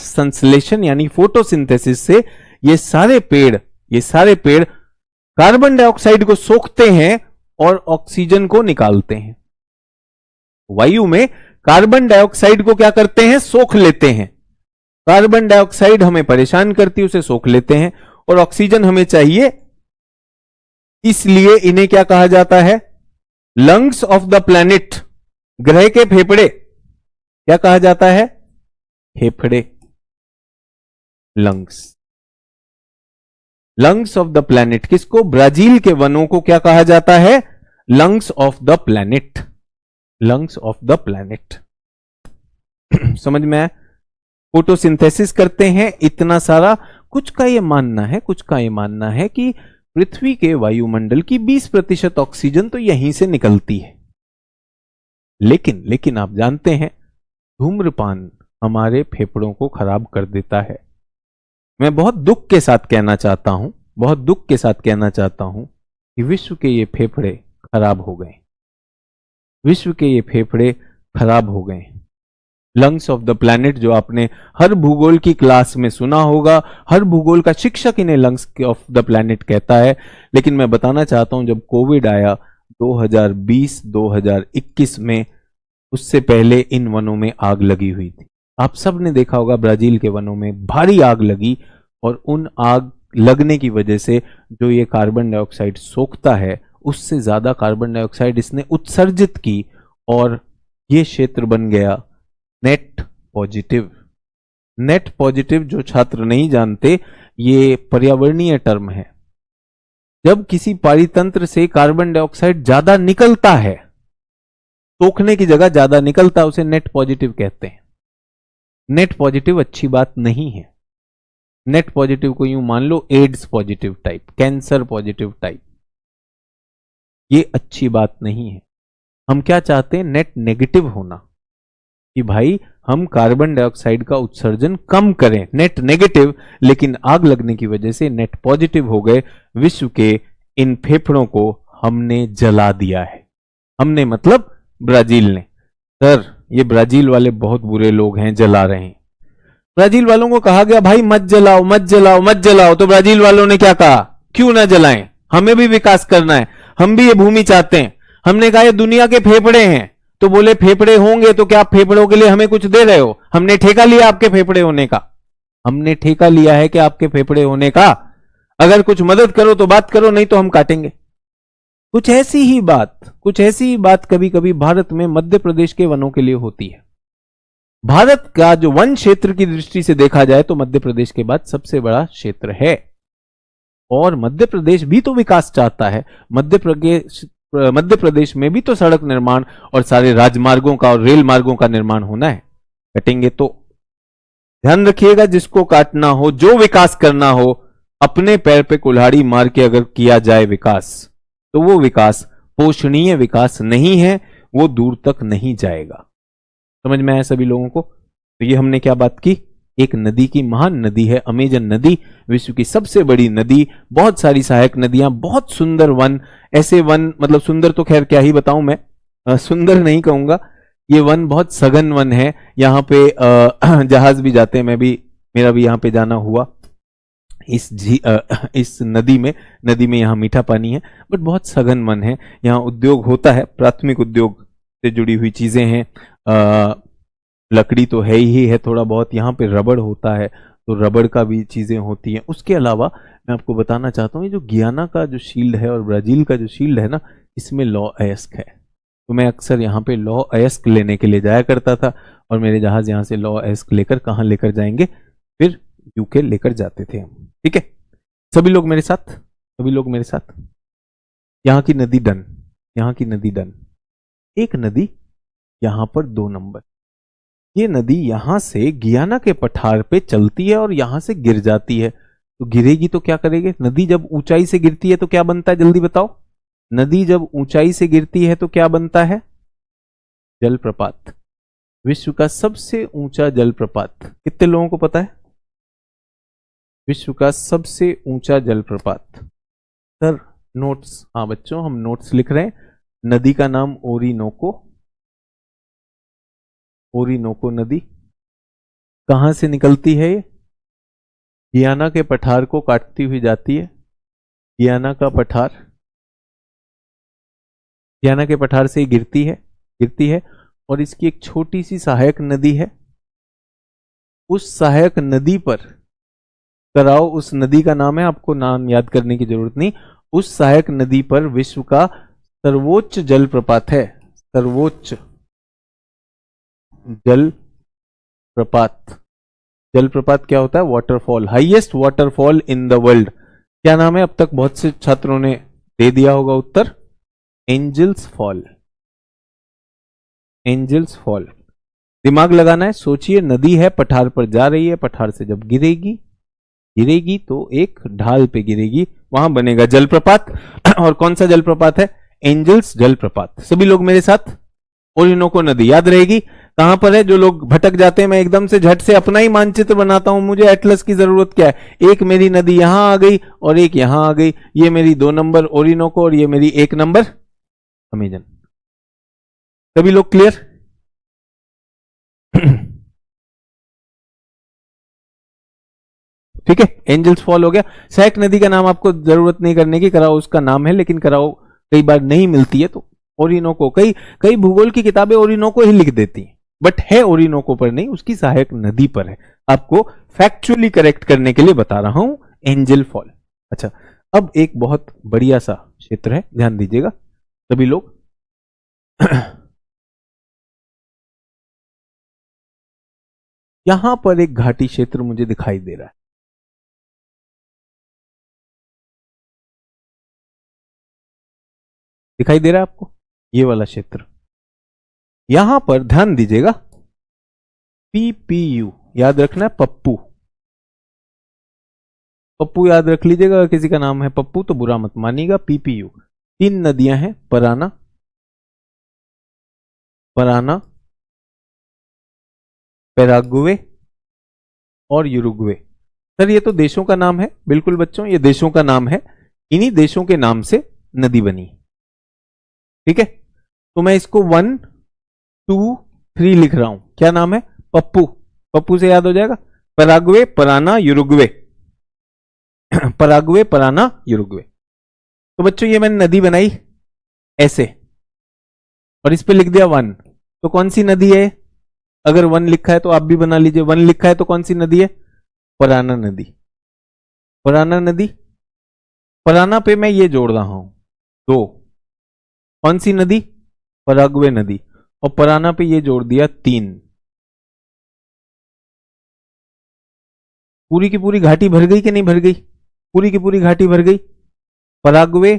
संश्लेषण यानी फोटोसिंथेसिस से ये सारे पेड़ ये सारे पेड़ कार्बन डाइऑक्साइड को सोखते हैं और ऑक्सीजन को निकालते हैं। वायु में कार्बन डाइऑक्साइड को क्या करते हैं? सोख लेते हैं। कार्बन डाइऑक्साइड हमें परेशान करती है, उसे सोख लेते हैं, और ऑक्सीजन हमें चाहिए, इसलिए इन्हें क्या कहा जाता है? लंग्स ऑफ द प्लैनेट, ग्रह के फेफड़े। क्या कहा जाता है? फेफड़े, lungs. Lungs of the planet किसको? ब्राजील के वनों को क्या कहा जाता है? Lungs of the planet, lungs of the planet. समझ में आया? फोटोसिंथेसिस करते हैं इतना सारा। कुछ का यह मानना है कि पृथ्वी के वायुमंडल की 20% ऑक्सीजन तो यहीं से निकलती है। लेकिन आप जानते हैं धूम्रपान हमारे फेफड़ों को खराब कर देता है। मैं बहुत दुख के साथ कहना चाहता हूं कि विश्व के ये फेफड़े खराब हो गए, विश्व के ये फेफड़े खराब हो गए। लंग्स ऑफ द प्लैनेट जो आपने हर भूगोल की क्लास में सुना होगा, हर भूगोल का शिक्षक इन्हें लंग्स ऑफ द प्लैनेट कहता है। लेकिन मैं बताना चाहता हूं, जब कोविड आया 2020-2021 में, उससे पहले इन वनों में आग लगी हुई थी। आप सब ने देखा होगा ब्राजील के वनों में भारी आग लगी, और उन आग लगने की वजह से जो ये कार्बन डाइऑक्साइड सोखता है, उससे ज्यादा कार्बन डाइऑक्साइड इसने उत्सर्जित की, और ये क्षेत्र बन गया नेट पॉजिटिव। नेट पॉजिटिव जो छात्र नहीं जानते, ये पर्यावरणीय टर्म है। जब किसी पारितंत्र से कार्बन डाइऑक्साइड ज्यादा निकलता है, सोखने की जगह ज्यादा निकलता है, उसे नेट पॉजिटिव कहते हैं। नेट पॉजिटिव अच्छी बात नहीं है। नेट पॉजिटिव को यूं मान लो AIDS positive type, cancer positive type, ये अच्छी बात नहीं है। हम क्या चाहते हैं? नेट नेगेटिव होना, कि भाई हम कार्बन डाइऑक्साइड का उत्सर्जन कम करें, नेट नेगेटिव। लेकिन आग लगने की वजह से नेट पॉजिटिव हो गए। विश्व के इन फेफड़ों को हमने जला दिया है। हमने मतलब ब्राजील ने। सर, ये ब्राजील वाले बहुत बुरे लोग हैं, जला रहे हैं। ब्राजील वालों को कहा गया भाई मत जलाओ मत जलाओ मत जलाओ, तो ब्राजील वालों ने क्या कहा? क्यों ना जलाएं, हमें भी विकास करना है, हम भी ये भूमि चाहते हैं। हमने कहा ये दुनिया के फेफड़े हैं, तो बोले फेफड़े होंगे तो क्या आप फेफड़ों के लिए हमें कुछ दे रहे हो? हमने ठेका लिया आपके फेफड़े होने का, हमने ठेका लिया है कि आपके फेफड़े होने का। अगर कुछ मदद करो तो बात करो, नहीं तो हम काटेंगे। कुछ ऐसी ही बात कभी कभी भारत में मध्य प्रदेश के वनों के लिए होती है। भारत का जो वन क्षेत्र की दृष्टि से देखा जाए तो मध्य प्रदेश के बाद सबसे बड़ा क्षेत्र है, और मध्य प्रदेश भी तो विकास चाहता है। मध्य प्रदेश में भी तो सड़क निर्माण और सारे राजमार्गों का और रेल मार्गों का निर्माण होना है। कटेंगे तो ध्यान रखिएगा, जिसको काटना हो, जो विकास करना हो, अपने पैर पे कुल्हाड़ी मार के अगर किया जाए विकास, तो वो विकास पोषणीय विकास नहीं है, वो दूर तक नहीं जाएगा। समझ में आया सभी लोगों को? तो ये हमने क्या बात की? एक नदी की, महान नदी है अमेजन नदी, विश्व की सबसे बड़ी नदी, बहुत सारी सहायक नदियां, बहुत सुंदर वन। ऐसे वन, मतलब सुंदर तो खैर क्या ही बताऊं मैं, सुंदर नहीं कहूंगा, ये वन बहुत सघन वन है। यहाँ पे जहाज भी जाते हैं, मेरा भी यहाँ पे जाना हुआ इस नदी में यहाँ मीठा पानी है, बट बहुत सघन वन है। यहाँ उद्योग होता है, प्राथमिक उद्योग से जुड़ी हुई चीजें हैं। लकड़ी तो है ही है, थोड़ा बहुत यहाँ पे रबड़ होता है, तो रबड़ का भी चीजें होती हैं। उसके अलावा मैं आपको बताना चाहता हूँ, ये जो गियाना का जो शील्ड है और ब्राजील का जो शील्ड है ना, इसमें लॉ अयस्क है। तो मैं अक्सर यहाँ पे लॉ अयस्क लेने के लिए जाया करता था, और मेरे जहाज यहाँ से लॉ अयस्क लेकर कहाँ लेकर जाएंगे? फिर यूके लेकर जाते थे हम। ठीक है, सभी लोग मेरे साथ। यहाँ की नदी डन, एक नदी यहां पर 2 नंबर। ये नदी यहां से गियाना के पठार पे चलती है और यहां से गिर जाती है। तो गिरेगी तो क्या करेगी? नदी जब ऊंचाई से गिरती है तो क्या बनता है? जल्दी बताओ। नदी जब ऊंचाई से गिरती है तो क्या बनता है? जलप्रपात। विश्व का सबसे ऊंचा जलप्रपात कितने लोगों को पता है? विश्व का सबसे ऊंचा जलप्रपात। सर नोट्स, हाँ बच्चों हम नोट्स लिख रहे हैं। नदी का नाम ओरिनोको नदी। कहां से निकलती है ये? गियाना के पठार को काटती हुई जाती है, गियाना का पठार, गियाना के पठार से गिरती है और इसकी एक छोटी सी सहायक नदी है। उस सहायक नदी पर कराओ, उस नदी का नाम है, आपको नाम याद करने की जरूरत नहीं। उस सहायक नदी पर विश्व का सर्वोच्च जलप्रपात है, सर्वोच्च जलप्रपात। जलप्रपात क्या होता है? Waterfall, highest waterfall in the world. क्या नाम है? अब तक बहुत से छात्रों ने दे दिया होगा उत्तर, एंजल्स फॉल। एंजल्स फॉल, दिमाग लगाना है, सोचिए नदी है, पठार पर जा रही है, पठार से जब गिरेगी तो एक ढाल पे गिरेगी, वहां बनेगा जलप्रपात। और कौन सा जलप्रपात है? एंजल्स जलप्रपात। सभी लोग मेरे साथ, ओरिनोको नदी याद रहेगी कहां पर है। जो लोग भटक जाते हैं, मैं एकदम से झट से अपना ही मानचित्र बनाता हूं, मुझे एटलस की जरूरत क्या है। एक मेरी नदी यहां आ गई और एक यहां आ गई, ये मेरी 2 नंबर ओरिनोको और ये मेरी 1 नंबर अमेजन। सभी लोग क्लियर? ठीक है, एंजल्स फॉल हो गया। सहायक नदी का नाम आपको जरूरत नहीं करने की, कराओ उसका नाम है, लेकिन कराओ कई बार नहीं मिलती है तो ओरिनोको, कई भूगोल की किताबें ओरिनोको ही लिख देती हैं, बट है ओरिनोको पर नहीं, उसकी सहायक नदी पर है। आपको फैक्चुअली करेक्ट करने के लिए बता रहा हूं, एंजल फॉल। अच्छा, अब एक बहुत बढ़िया सा क्षेत्र है, ध्यान दीजिएगा सभी लोग। यहां पर एक घाटी क्षेत्र मुझे दिखाई दे रहा है, दिखाई दे रहा है आपको? ये वाला क्षेत्र, यहां पर ध्यान दीजिएगा, पीपीयू याद रखना है, पप्पू। पप्पू याद रख लीजिएगा, अगर किसी का नाम है पप्पू तो बुरा मत मानिएगा। पीपीयू, 3 नदियां हैं, पराना, पैराग्वे और यूरुग्वे। सर ये तो देशों का नाम है, बिल्कुल बच्चों, ये देशों का नाम है, इन्हीं देशों के नाम से नदी बनी। ठीक है, तो मैं इसको 1 2 3 लिख रहा हूं। क्या नाम है? पप्पू। पप्पू से याद हो जाएगा, पराग्वे, पराना, यूरुग्वे। पराग्वे, पराना, यूरुग्वे। तो बच्चों ये मैंने नदी बनाई ऐसे और इस पे लिख दिया 1, तो कौन सी नदी है? अगर 1 लिखा है तो आप भी बना लीजिए, 1 लिखा है तो कौन सी नदी है? पराना नदी। पराना नदी, पराना पे मैं ये जोड़ रहा हूं 2, कौन सी नदी? पराग्वे नदी। और पराना पे ये जोड़ दिया 3। पूरी की पूरी घाटी भर गई कि नहीं भर गई? पूरी की पूरी घाटी भर गई। पराग्वे,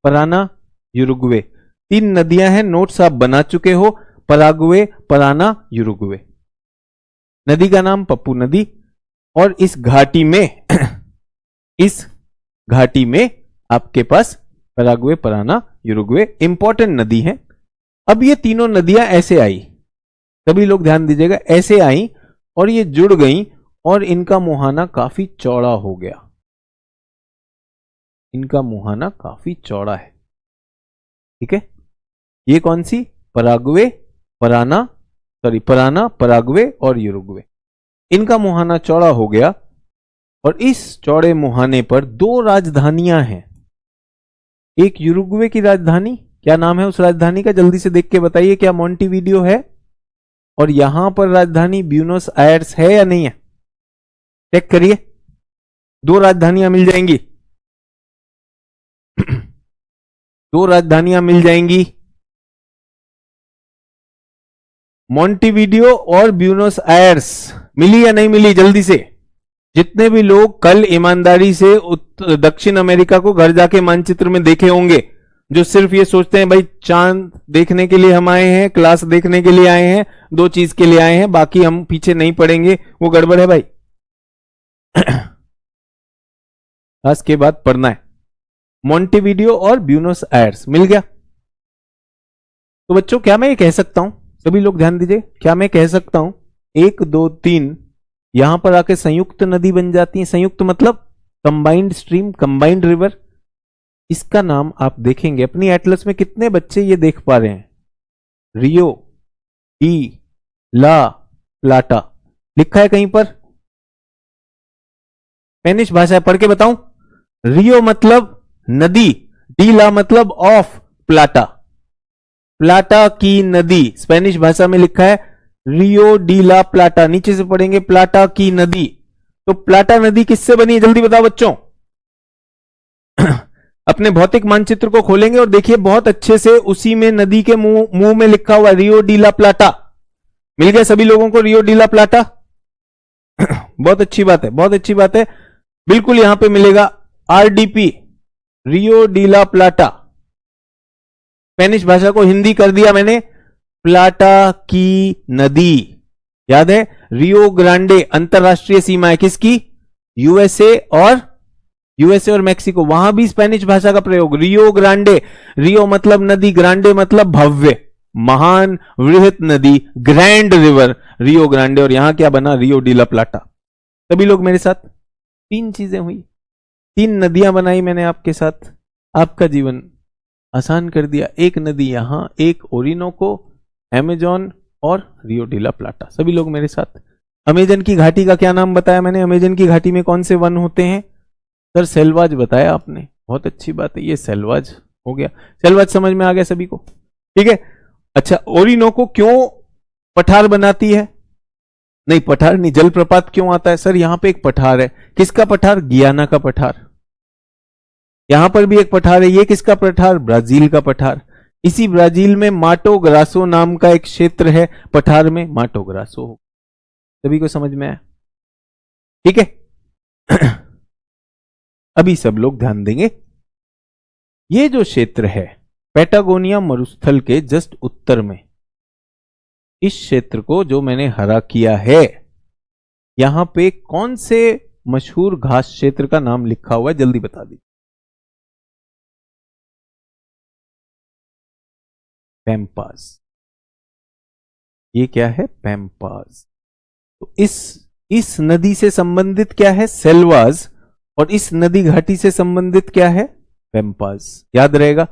पराना, यूरुग्वे, 3 नदियां हैं, नोट्स आप बना चुके हो, पराग्वे, पराना, यूरुग्वे। नदी का नाम पप्पू नदी। और इस घाटी में इस घाटी में आपके पास पराग्वे, पराना, यूरुग्वे इंपॉर्टेंट नदी है। अब ये तीनों नदियां ऐसे आई, सभी लोग ध्यान दीजिएगा, ऐसे आई और ये जुड़ गई और इनका मुहाना काफी चौड़ा हो गया। इनका मुहाना काफी चौड़ा है। ठीक है, ये कौन सी? पराग्वे, पराना, पराना, पराग्वे और यूरुग्वे। इनका मुहाना चौड़ा हो गया और इस चौड़े मुहाने पर 2 राजधानियां हैं। एक यूरुग्वे की राजधानी, क्या नाम है उस राजधानी का? जल्दी से देख के बताइए, क्या मोंटेवीडियो है? और यहां पर राजधानी ब्यूनोस आयर्स है या नहीं है? चेक करिए, 2 राजधानियां मिल जाएंगी। 2 राजधानियां मिल जाएंगी, मोंटेवीडियो और ब्यूनोस आयर्स। मिली या नहीं मिली? जल्दी से, जितने भी लोग कल ईमानदारी से दक्षिण अमेरिका को घर जाके मानचित्र में देखे होंगे, जो सिर्फ ये सोचते हैं भाई चांद देखने के लिए हम आए हैं, क्लास देखने के लिए आए हैं, 2 चीज के लिए आए हैं, बाकी हम पीछे नहीं पड़ेंगे, वो गड़बड़ है भाई। क्लास के बाद पढ़ना है। मोंटेवीडियो और ब्यूनोस आयर्स मिल गया। तो बच्चों क्या मैं ये कह सकता हूं, सभी लोग ध्यान दीजिए, क्या मैं कह सकता हूं 1 2 3 यहां पर आके संयुक्त नदी बन जाती है? संयुक्त मतलब कंबाइंड स्ट्रीम, कंबाइंड रिवर। इसका नाम आप देखेंगे अपनी एटलस में, कितने बच्चे ये देख पा रहे हैं? रियो डी ला प्लाटा लिखा है कहीं पर? स्पेनिश भाषा है, पढ़ के बताऊं? रियो मतलब नदी, डीला मतलब ऑफ, प्लाटा, प्लाटा की नदी, स्पेनिश भाषा में लिखा है रियो डीला प्लाटा, नीचे से पढ़ेंगे प्लाटा की नदी। तो प्लाटा नदी किससे बनी है, जल्दी बताओ बच्चों। अपने भौतिक मानचित्र को खोलेंगे और देखिए बहुत अच्छे से उसी में नदी के मुंह में लिखा हुआ रियो डीला प्लाटा। मिल गया सभी लोगों को रियो डीला प्लाटा? बहुत अच्छी बात है, बहुत अच्छी बात है। बिल्कुल यहां पे मिलेगा आरडीपी, रियो डीला प्लाटा। स्पेनिश भाषा को हिंदी कर दिया मैंने, प्लाटा की नदी। याद है रियो ग्रांडे अंतरराष्ट्रीय सीमा है किसकी, यूएसए और मैक्सिको, वहां भी स्पेनिश भाषा का प्रयोग, रियो ग्रांडे। रियो मतलब नदी, ग्रांडे मतलब भव्य, महान, वृहत नदी, ग्रैंड रिवर, रियो ग्रांडे। और यहां क्या बना, रियो डीला प्लाटा। सभी लोग मेरे साथ, तीन चीजें हुई, तीन नदियां बनाई मैंने आपके साथ, आपका जीवन आसान कर दिया। एक नदी यहां, एक ओरिनोको, अमेजॉन और रियो डीला प्लाटा। सभी लोग मेरे साथ। अमेजन की घाटी का क्या नाम बताया मैंने, अमेजन की घाटी में कौन से वन होते हैं सर, सेल्वाज बताया आपने, बहुत अच्छी बात है, ये सेल्वाज हो गया, सेल्वाज समझ में आ गया सभी को, ठीक है। अच्छा, ओरिनोको क्यों पठार बनाती है, नहीं पठार नहीं, जलप्रपात क्यों आता है सर, यहां पे एक पठार है, किसका पठार, गियाना का पठार। यहां पर भी एक पठार है, ये किसका पठार, ब्राजील का पठार। इसी ब्राजील में माटो ग्रासो नाम का एक क्षेत्र है, पठार में माटो ग्रासो। सभी को समझ में आया, ठीक है। अभी सब लोग ध्यान देंगे, ये जो क्षेत्र है पैटागोनिया मरुस्थल के जस्ट उत्तर में, इस क्षेत्र को जो मैंने हरा किया है, यहां पे कौन से मशहूर घास क्षेत्र का नाम लिखा हुआ है, जल्दी बता दीजिए। पैम्पास, ये क्या है, पैम्पास। तो इस नदी से संबंधित क्या है, सेल्वास, और इस नदी घाटी से संबंधित क्या है, पैम्पास। याद रहेगा,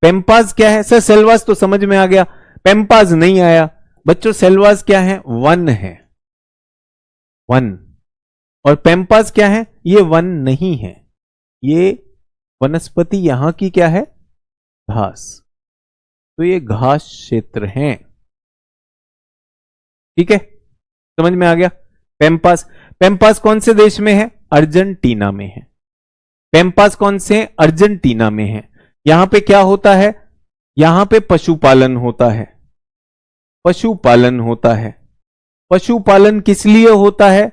पैम्पास क्या है सर, सेल्वास तो समझ में आ गया, पैम्पास नहीं आया बच्चों। सेल्वास क्या है, वन है, वन। और पैम्पास क्या है, ये वन नहीं है, ये वनस्पति यहां की क्या है, घास। तो ये घास क्षेत्र हैं, ठीक है, समझ में आ गया। पैम्पास, पैम्पास कौन से देश में है, अर्जेंटीना में है। पैम्पास कौन से, अर्जेंटीना में है। यहां पे क्या होता है, यहां पे पशुपालन होता है, पशुपालन होता है। पशुपालन किस लिए होता है,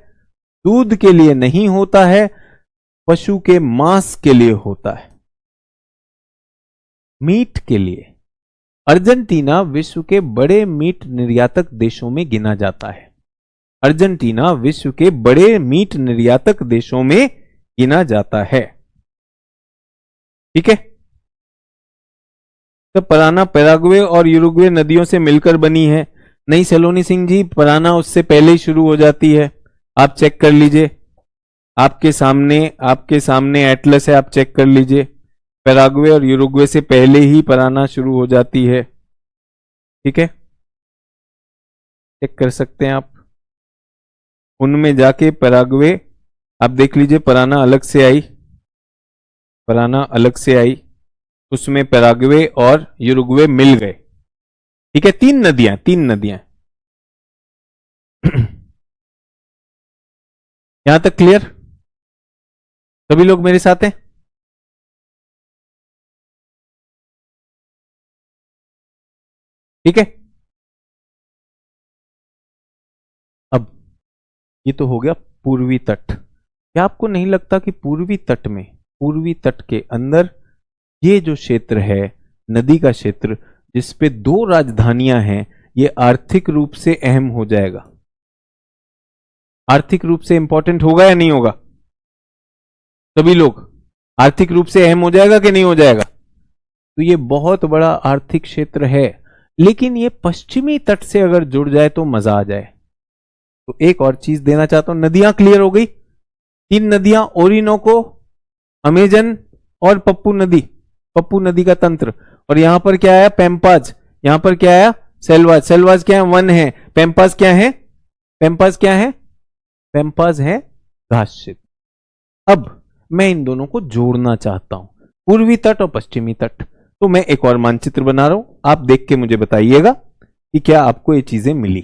दूध के लिए नहीं होता है, पशु के मांस के लिए होता है, मीट के लिए। अर्जेंटीना विश्व के बड़े मीट निर्यातक देशों में गिना जाता है, अर्जेंटीना विश्व के बड़े मीट निर्यातक देशों में गिना जाता है, ठीक है। तो पराना पैराग्वे और यूरुग्वे नदियों से मिलकर बनी है। नहीं सलोनी सिंह जी, पराना उससे पहले ही शुरू हो जाती है, आप चेक कर लीजिए, आपके सामने एटलस है, आप चेक कर लीजिए। पैराग्वे और यूरुग्वे से पहले ही पराना शुरू हो जाती है, ठीक है, चेक कर सकते हैं आप। उनमें जाके पैराग्वे आप देख लीजिए, पराना अलग से आई, पराना अलग से आई, उसमें पैराग्वे और यूरुग्वे मिल गए, ठीक है। तीन नदियां यहां तक क्लियर, सभी लोग मेरे साथ हैं। ठीक है, अब ये तो हो गया पूर्वी तट। क्या आपको नहीं लगता कि पूर्वी तट के अंदर ये जो क्षेत्र है, नदी का क्षेत्र जिसपे दो राजधानियां हैं, ये आर्थिक रूप से अहम हो जाएगा, आर्थिक रूप से इंपॉर्टेंट होगा या नहीं होगा, सभी लोग, आर्थिक रूप से अहम हो जाएगा कि नहीं हो जाएगा। तो ये बहुत बड़ा आर्थिक क्षेत्र है, लेकिन ये पश्चिमी तट से अगर जुड़ जाए तो मजा आ जाए। तो एक और चीज देना चाहता हूं, नदियां क्लियर हो गई, तीन नदियां, ओरिनोको, अमेजन और पप्पू नदी का तंत्र। और यहां पर क्या आया, पैम्पाज, यहां पर क्या आया, सेल्वाज। सेल्वाज क्या है, वन है। पैम्पाज क्या है, पैम्पाज क्या है, पैम्पाज है घास क्षेत्र। अब मैं इन दोनों को जोड़ना चाहता हूं, पूर्वी तट और पश्चिमी तट। तो मैं एक और मानचित्र बना रहा हूं, आप देख के मुझे बताइएगा कि क्या आपको ये चीजें मिली।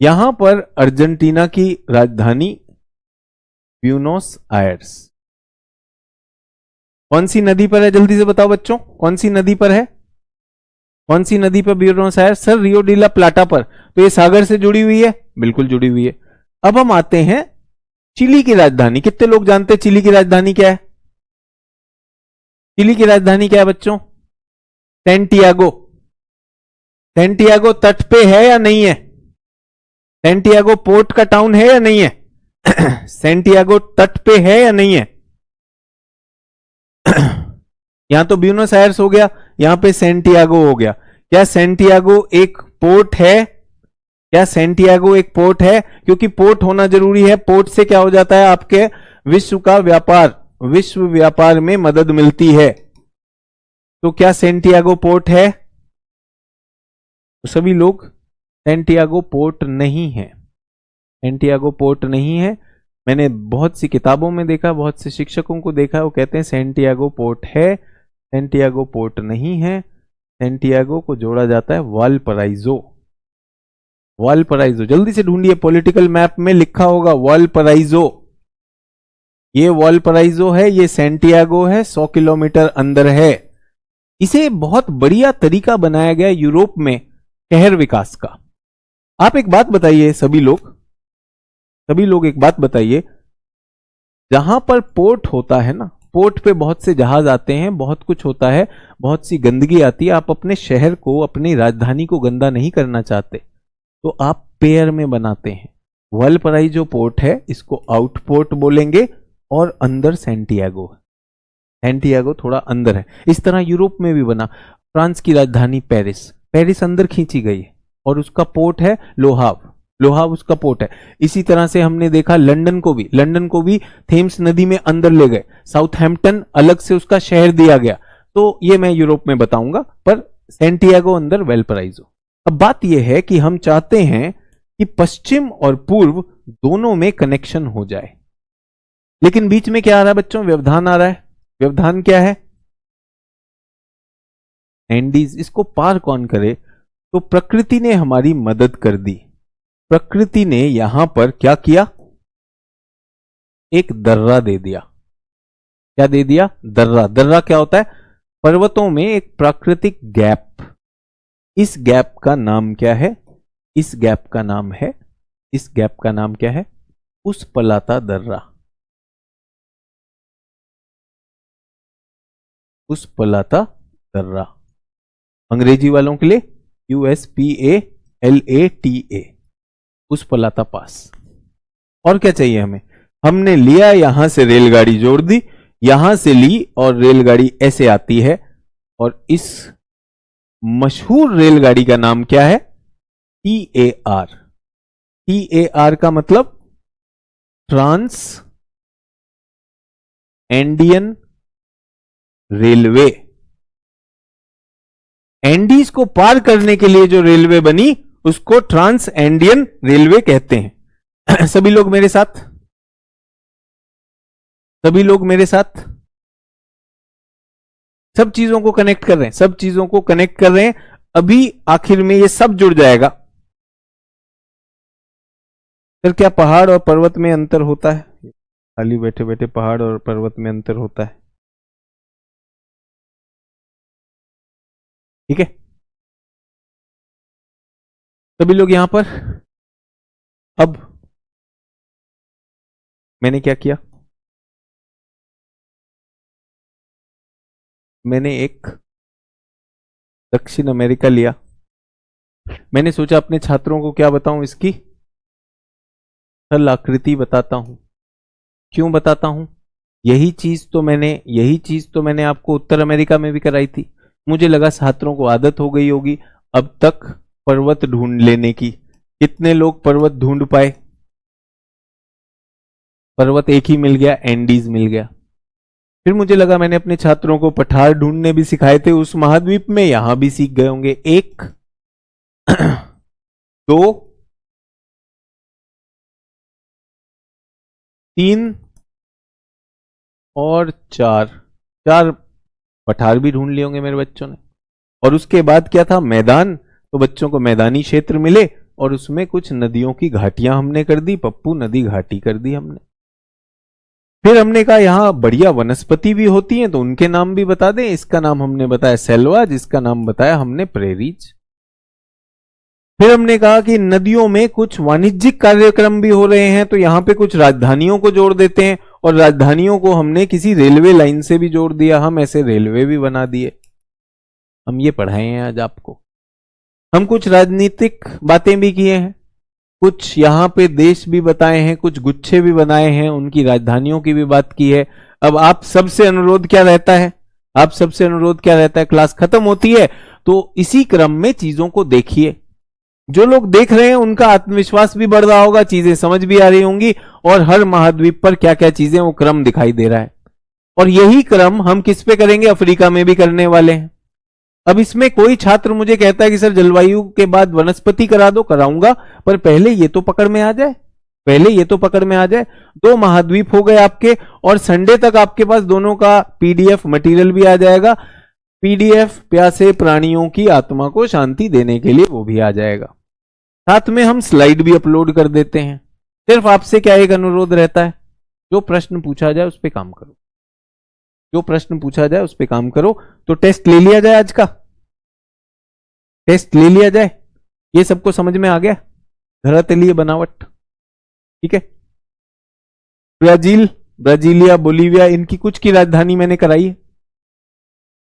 यहां पर अर्जेंटीना की राजधानी ब्यूनोस आयर्स। कौन सी नदी पर है, जल्दी से बताओ बच्चों, कौन सी नदी पर है? कौन सी नदी पर Buenos Aires? Sir Rio de la Plata पर। तो ये सागर से जुड़ी हुई है, बिल्कुल जुड़ी हुई है। अब हम आते हैं चिली की राजधानी। कितने लोग जानते हैं चिली की राजधानी क्या है? चिली की राजधानी क्या है बच्चों? सैंटियागो। सैंटियागो तट पे है या नहीं है? सैंटियागो पोर्ट का टाउन है या नहीं है? सैंटियागो तट पे है या नहीं है? यहां तो ब्यूनोस आयर्स हो गया, यहां पे सैंटियागो हो गया। क्या सैंटियागो एक पोर्ट है? क्या सैंटियागो एक पोर्ट है? क्योंकि पोर्ट होना जरूरी है, पोर्ट से क्या हो जाता है, आपके विश्व का व्यापार, विश्व व्यापार में मदद मिलती है। तो क्या सैंटियागो पोर्ट है? तो सभी लोग, सैंटियागो पोर्ट नहीं है, सैंटियागो पोर्ट नहीं है। मैंने बहुत सी किताबों में देखा, बहुत से शिक्षकों को देखा, वो कहते हैं सैंटियागो पोर्ट है, सैंटियागो पोर्ट नहीं है। सैंटियागो को जोड़ा जाता है वालपराइजो। वालपराइजो जल्दी से ढूंढिए, पॉलिटिकल मैप में लिखा होगा वालपराइजो। ये वालपराइजो है, ये सैंटियागो है, 100 किलोमीटर अंदर है। इसे बहुत बढ़िया तरीका बनाया गया यूरोप में शहर विकास का। आप एक बात बताइए, सभी लोग एक बात बताइए, जहां पर पोर्ट होता है ना, पोर्ट पे बहुत से जहाज आते हैं, बहुत कुछ होता है, बहुत सी गंदगी आती है। आप अपने शहर को, अपनी राजधानी को गंदा नहीं करना चाहते, तो आप पेयर में बनाते हैं। वालपराइजो पोर्ट है, इसको आउटपोर्ट बोलेंगे, और अंदर सैंटियागो है। सैंटियागो थोड़ा अंदर है। इस तरह यूरोप में भी बना। फ्रांस की राजधानी पेरिस, पेरिस अंदर खींची गई है और उसका पोर्ट है लोहाव, लोहाव उसका पोर्ट है। इसी तरह से हमने देखा लंदन को भी थेम्स नदी में अंदर ले गए। साउथहैम्पटन अलग से उसका शहर दिया गया। तो ये मैं यूरोप में बताऊंगा, पर सैंटियागो अंदर वेलपराइजो। अब बात यह है कि हम चाहते हैं कि पश्चिम और पूर्व दोनों में कनेक्शन हो जाए, लेकिन बीच में क्या आ रहा है बच्चों? व्यवधान आ रहा है। व्यवधान क्या है? एंडीज। इसको पार कौन करे? तो प्रकृति ने हमारी मदद कर दी। प्रकृति ने यहां पर क्या किया? एक दर्रा दे दिया। क्या दे दिया? दर्रा। दर्रा क्या होता है? पर्वतों में एक प्राकृतिक गैप। इस गैप का नाम क्या है? इस गैप का नाम है, इस गैप का नाम क्या है? उस्पलाता दर्रा। उस्पलाता दर्रा। अंग्रेजी वालों के लिए USPALATA, उस्पलाता पास। और क्या चाहिए हमें? हमने लिया, यहां से रेलगाड़ी जोड़ दी, यहां से ली और रेलगाड़ी ऐसे आती है, और इस मशहूर रेलगाड़ी का नाम क्या है? TAR। TAR का मतलब ट्रांस एंडियन रेलवे। एंडीज को पार करने के लिए जो रेलवे बनी उसको ट्रांस एंडियन रेलवे कहते हैं। सभी लोग मेरे साथ, सभी लोग मेरे साथ, सब चीजों को कनेक्ट कर रहे हैं, सब चीजों को कनेक्ट कर रहे हैं। अभी आखिर में ये सब जुड़ जाएगा। फिर क्या पहाड़ और पर्वत में अंतर होता है? खाली बैठे बैठे पहाड़ और पर्वत में अंतर होता है? ठीक है, सभी लोग यहां पर। अब मैंने क्या किया? मैंने एक दक्षिण अमेरिका लिया। मैंने सोचा अपने छात्रों को क्या बताऊं, इसकी सरल आकृति बताता हूं। क्यों बताता हूं? यही चीज तो मैंने आपको उत्तर अमेरिका में भी कराई थी। मुझे लगा छात्रों को आदत हो गई होगी अब तक पर्वत ढूंढ लेने की। कितने लोग पर्वत ढूंढ पाए? पर्वत एक ही मिल गया, एंडीज मिल गया। फिर मुझे लगा मैंने अपने छात्रों को पठार ढूंढने भी सिखाए थे उस महाद्वीप में, यहां भी सीख गए होंगे। 1 2 3 और 4 पठार भी ढूंढ लिए होंगे मेरे बच्चों ने। और उसके बाद क्या था, मैदान, तो बच्चों को मैदानी क्षेत्र मिले और उसमें कुछ नदियों की घाटियां हमने कर दी, पप्पू नदी घाटी कर दी हमने। फिर हमने कहा यहां बढ़िया वनस्पति भी होती हैं तो उनके नाम भी बता दें। इसका नाम हमने बताया सेल्वा, जिसका नाम बताया हमने प्रेरीज। फिर हमने कहा कि नदियों में कुछ वाणिज्यिक कार्यक्रम भी हो रहे हैं तो यहां पे कुछ राजधानियों को जोड़ देते हैं, और राजधानियों को हमने किसी रेलवे लाइन से भी जोड़ दिया, हम ऐसे रेलवे भी बना दिए। हम ये पढ़ाए हैं आज आपको। हम कुछ राजनीतिक बातें भी किए हैं, कुछ यहां पे देश भी बताए हैं, कुछ गुच्छे भी बनाए हैं, उनकी राजधानियों की भी बात की है। अब आप सबसे अनुरोध क्या रहता है, आप सबसे अनुरोध क्या रहता है, क्लास खत्म होती है तो इसी क्रम में चीजों को देखिए। जो लोग देख रहे हैं उनका आत्मविश्वास भी बढ़ रहा होगा, चीजें समझ भी आ रही होंगी, और हर महाद्वीप पर क्या क्या चीजें, वो क्रम दिखाई दे रहा है। और यही क्रम हम किस पे करेंगे, अफ्रीका में भी करने वाले हैं। अब इसमें कोई छात्र मुझे कहता है कि सर जलवायु के बाद वनस्पति करा दो, कराऊंगा, पर पहले ये तो पकड़ में आ जाए, पहले ये तो पकड़ में आ जाए। 2 महाद्वीप हो गए आपके, और संडे तक आपके पास दोनों का पीडीएफ मटेरियल भी आ जाएगा। पीडीएफ प्यासे प्राणियों की आत्मा को शांति देने के लिए वो भी आ जाएगा। साथ में हम स्लाइड भी अपलोड कर देते हैं। सिर्फ आपसे क्या एक अनुरोध रहता है, जो प्रश्न पूछा जाए उस पर काम करो, जो प्रश्न पूछा जाए उस पर काम करो। तो टेस्ट ले लिया जाए, आज का टेस्ट ले लिया जाए। ये सबको समझ में आ गया, धरातलीय बनावट, ठीक है। ब्राजील, ब्राजीलिया, बोलीविया, इनकी कुछ की राजधानी मैंने कराई है,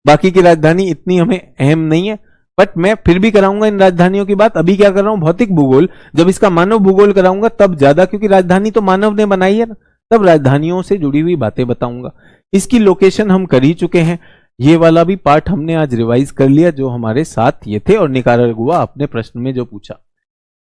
बाकी की राजधानी इतनी हमें अहम नहीं है, बट मैं फिर भी कराऊंगा इन राजधानियों की बात। अभी क्या कर रहा हूं, भौतिक भूगोल, जब इसका मानव भूगोल कराऊंगा तब ज्यादा, क्योंकि राजधानी तो मानव ने बनाई है ना, तब राजधानियों से जुड़ी हुई बातें बताऊंगा। इसकी लोकेशन हम कर ही चुके हैं, ये वाला भी पार्ट हमने आज रिवाइज कर लिया जो हमारे साथ ये थे। और निकारागुआ आपने प्रश्न में जो पूछा,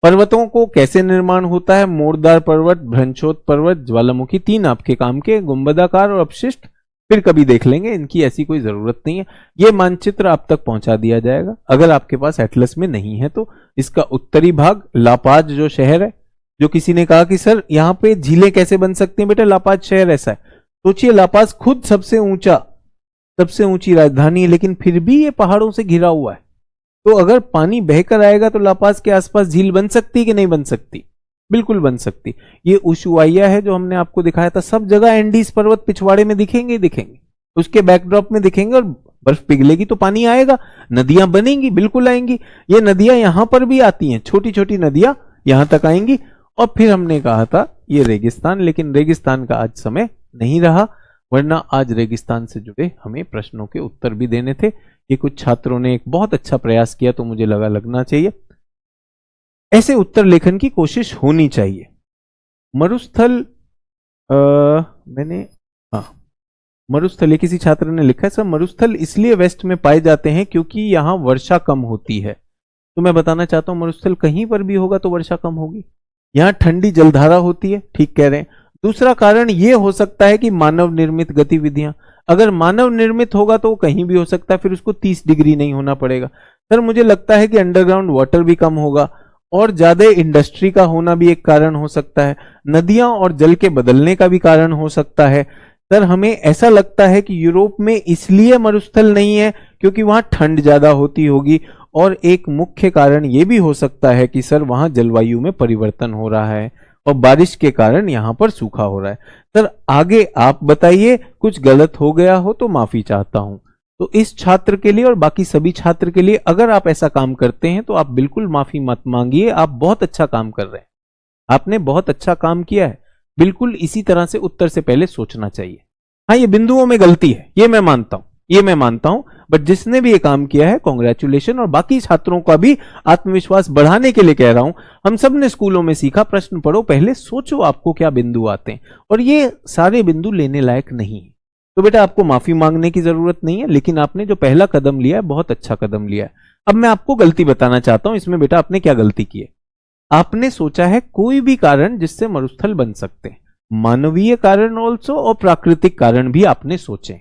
पर्वतों को कैसे निर्माण होता है, मोड़दार पर्वत, भ्रंशोत पर्वत, ज्वालामुखी, 3 आपके काम के, गुंबदाकार और अपशिष्ट फिर कभी देख लेंगे, इनकी ऐसी कोई जरूरत नहीं है। ये मानचित्र आप तक पहुंचा दिया जाएगा, अगर आपके पास एटलस में नहीं है तो। इसका उत्तरी भाग लापाज जो शहर है, जो किसी ने कहा कि सर यहाँ पे झीलें कैसे बन सकती हैं, बेटा लापाज शहर ऐसा है। सोचिए, लापाज खुद सबसे ऊंची राजधानी है, लेकिन फिर भी ये पहाड़ों से घिरा हुआ है। तो अगर पानी बहकर आएगा तो लापाज के आसपास झील बन सकती कि नहीं बन सकती, बिल्कुल बन सकती। ये उशुआइया है जो हमने आपको दिखाया था, सब जगह एंडीज पर्वत पिछवाड़े में दिखेंगे ही दिखेंगे, उसके बैकड्रॉप में दिखेंगे, और बर्फ पिघलेगी तो पानी आएगा, नदियां बनेंगी, बिल्कुल आएंगी। ये नदियां यहां पर भी आती हैं, छोटी छोटी नदियां यहां तक आएंगी। और फिर हमने कहा था ये रेगिस्तान, लेकिन रेगिस्तान का आज समय नहीं रहा, वरना आज रेगिस्तान से जुड़े हमें प्रश्नों के उत्तर भी देने थे। ये कुछ छात्रों ने एक बहुत अच्छा प्रयास किया तो मुझे लगा लगना चाहिए, ऐसे उत्तर लेखन की कोशिश होनी चाहिए। मरुस्थल, मरुस्थल, ये किसी छात्र ने लिखा है सर, मरुस्थल इसलिए वेस्ट में पाए जाते हैं क्योंकि यहां वर्षा कम होती है। तो मैं बताना चाहता हूं, मरुस्थल कहीं पर भी होगा तो वर्षा कम होगी, यहां ठंडी जलधारा होती है, ठीक कह रहे हैं। दूसरा कारण यह हो सकता है कि मानव निर्मित गतिविधियां, अगर मानव निर्मित होगा तो कहीं भी हो सकता है, फिर उसको 30 डिग्री नहीं होना पड़ेगा। सर मुझे लगता है कि अंडरग्राउंड वाटर भी कम होगा, और ज्यादा इंडस्ट्री का होना भी एक कारण हो सकता है, नदियां और जल के बदलने का भी कारण हो सकता है। सर हमें ऐसा लगता है कि यूरोप में इसलिए मरुस्थल नहीं है क्योंकि वहां ठंड ज्यादा होती होगी, और एक मुख्य कारण यह भी हो सकता है कि सर वहां जलवायु में परिवर्तन हो रहा है और बारिश के कारण यहां पर सूखा हो रहा है। सर आगे आप बताइए, कुछ गलत हो गया हो तो माफी चाहता हूं। तो इस छात्र के लिए और बाकी सभी छात्र के लिए, अगर आप ऐसा काम करते हैं तो आप बिल्कुल माफी मत मांगिए, आप बहुत अच्छा काम कर रहे हैं, आपने बहुत अच्छा काम किया है। बिल्कुल इसी तरह से उत्तर से पहले सोचना चाहिए। हाँ, ये बिंदुओं में गलती है, ये मैं मानता हूं, बट जिसने भी ये काम किया है कांग्रेचुलेशन, और बाकी छात्रों का भी आत्मविश्वास बढ़ाने के लिए कह रहा हूं। हम सब ने स्कूलों में सीखा, प्रश्न पढ़ो, पहले सोचो आपको क्या बिंदु आते हैं, और ये सारे बिंदु लेने लायक नहीं है। तो बेटा आपको माफी मांगने की जरूरत नहीं है, लेकिन आपने जो पहला कदम लिया है बहुत अच्छा कदम लिया है। अब मैं आपको गलती बताना चाहता हूं, इसमें बेटा आपने क्या गलती की है। आपने सोचा है कोई भी कारण जिससे मरुस्थल बन सकते हैं, मानवीय कारण ऑल्सो और प्राकृतिक कारण भी आपने सोचे।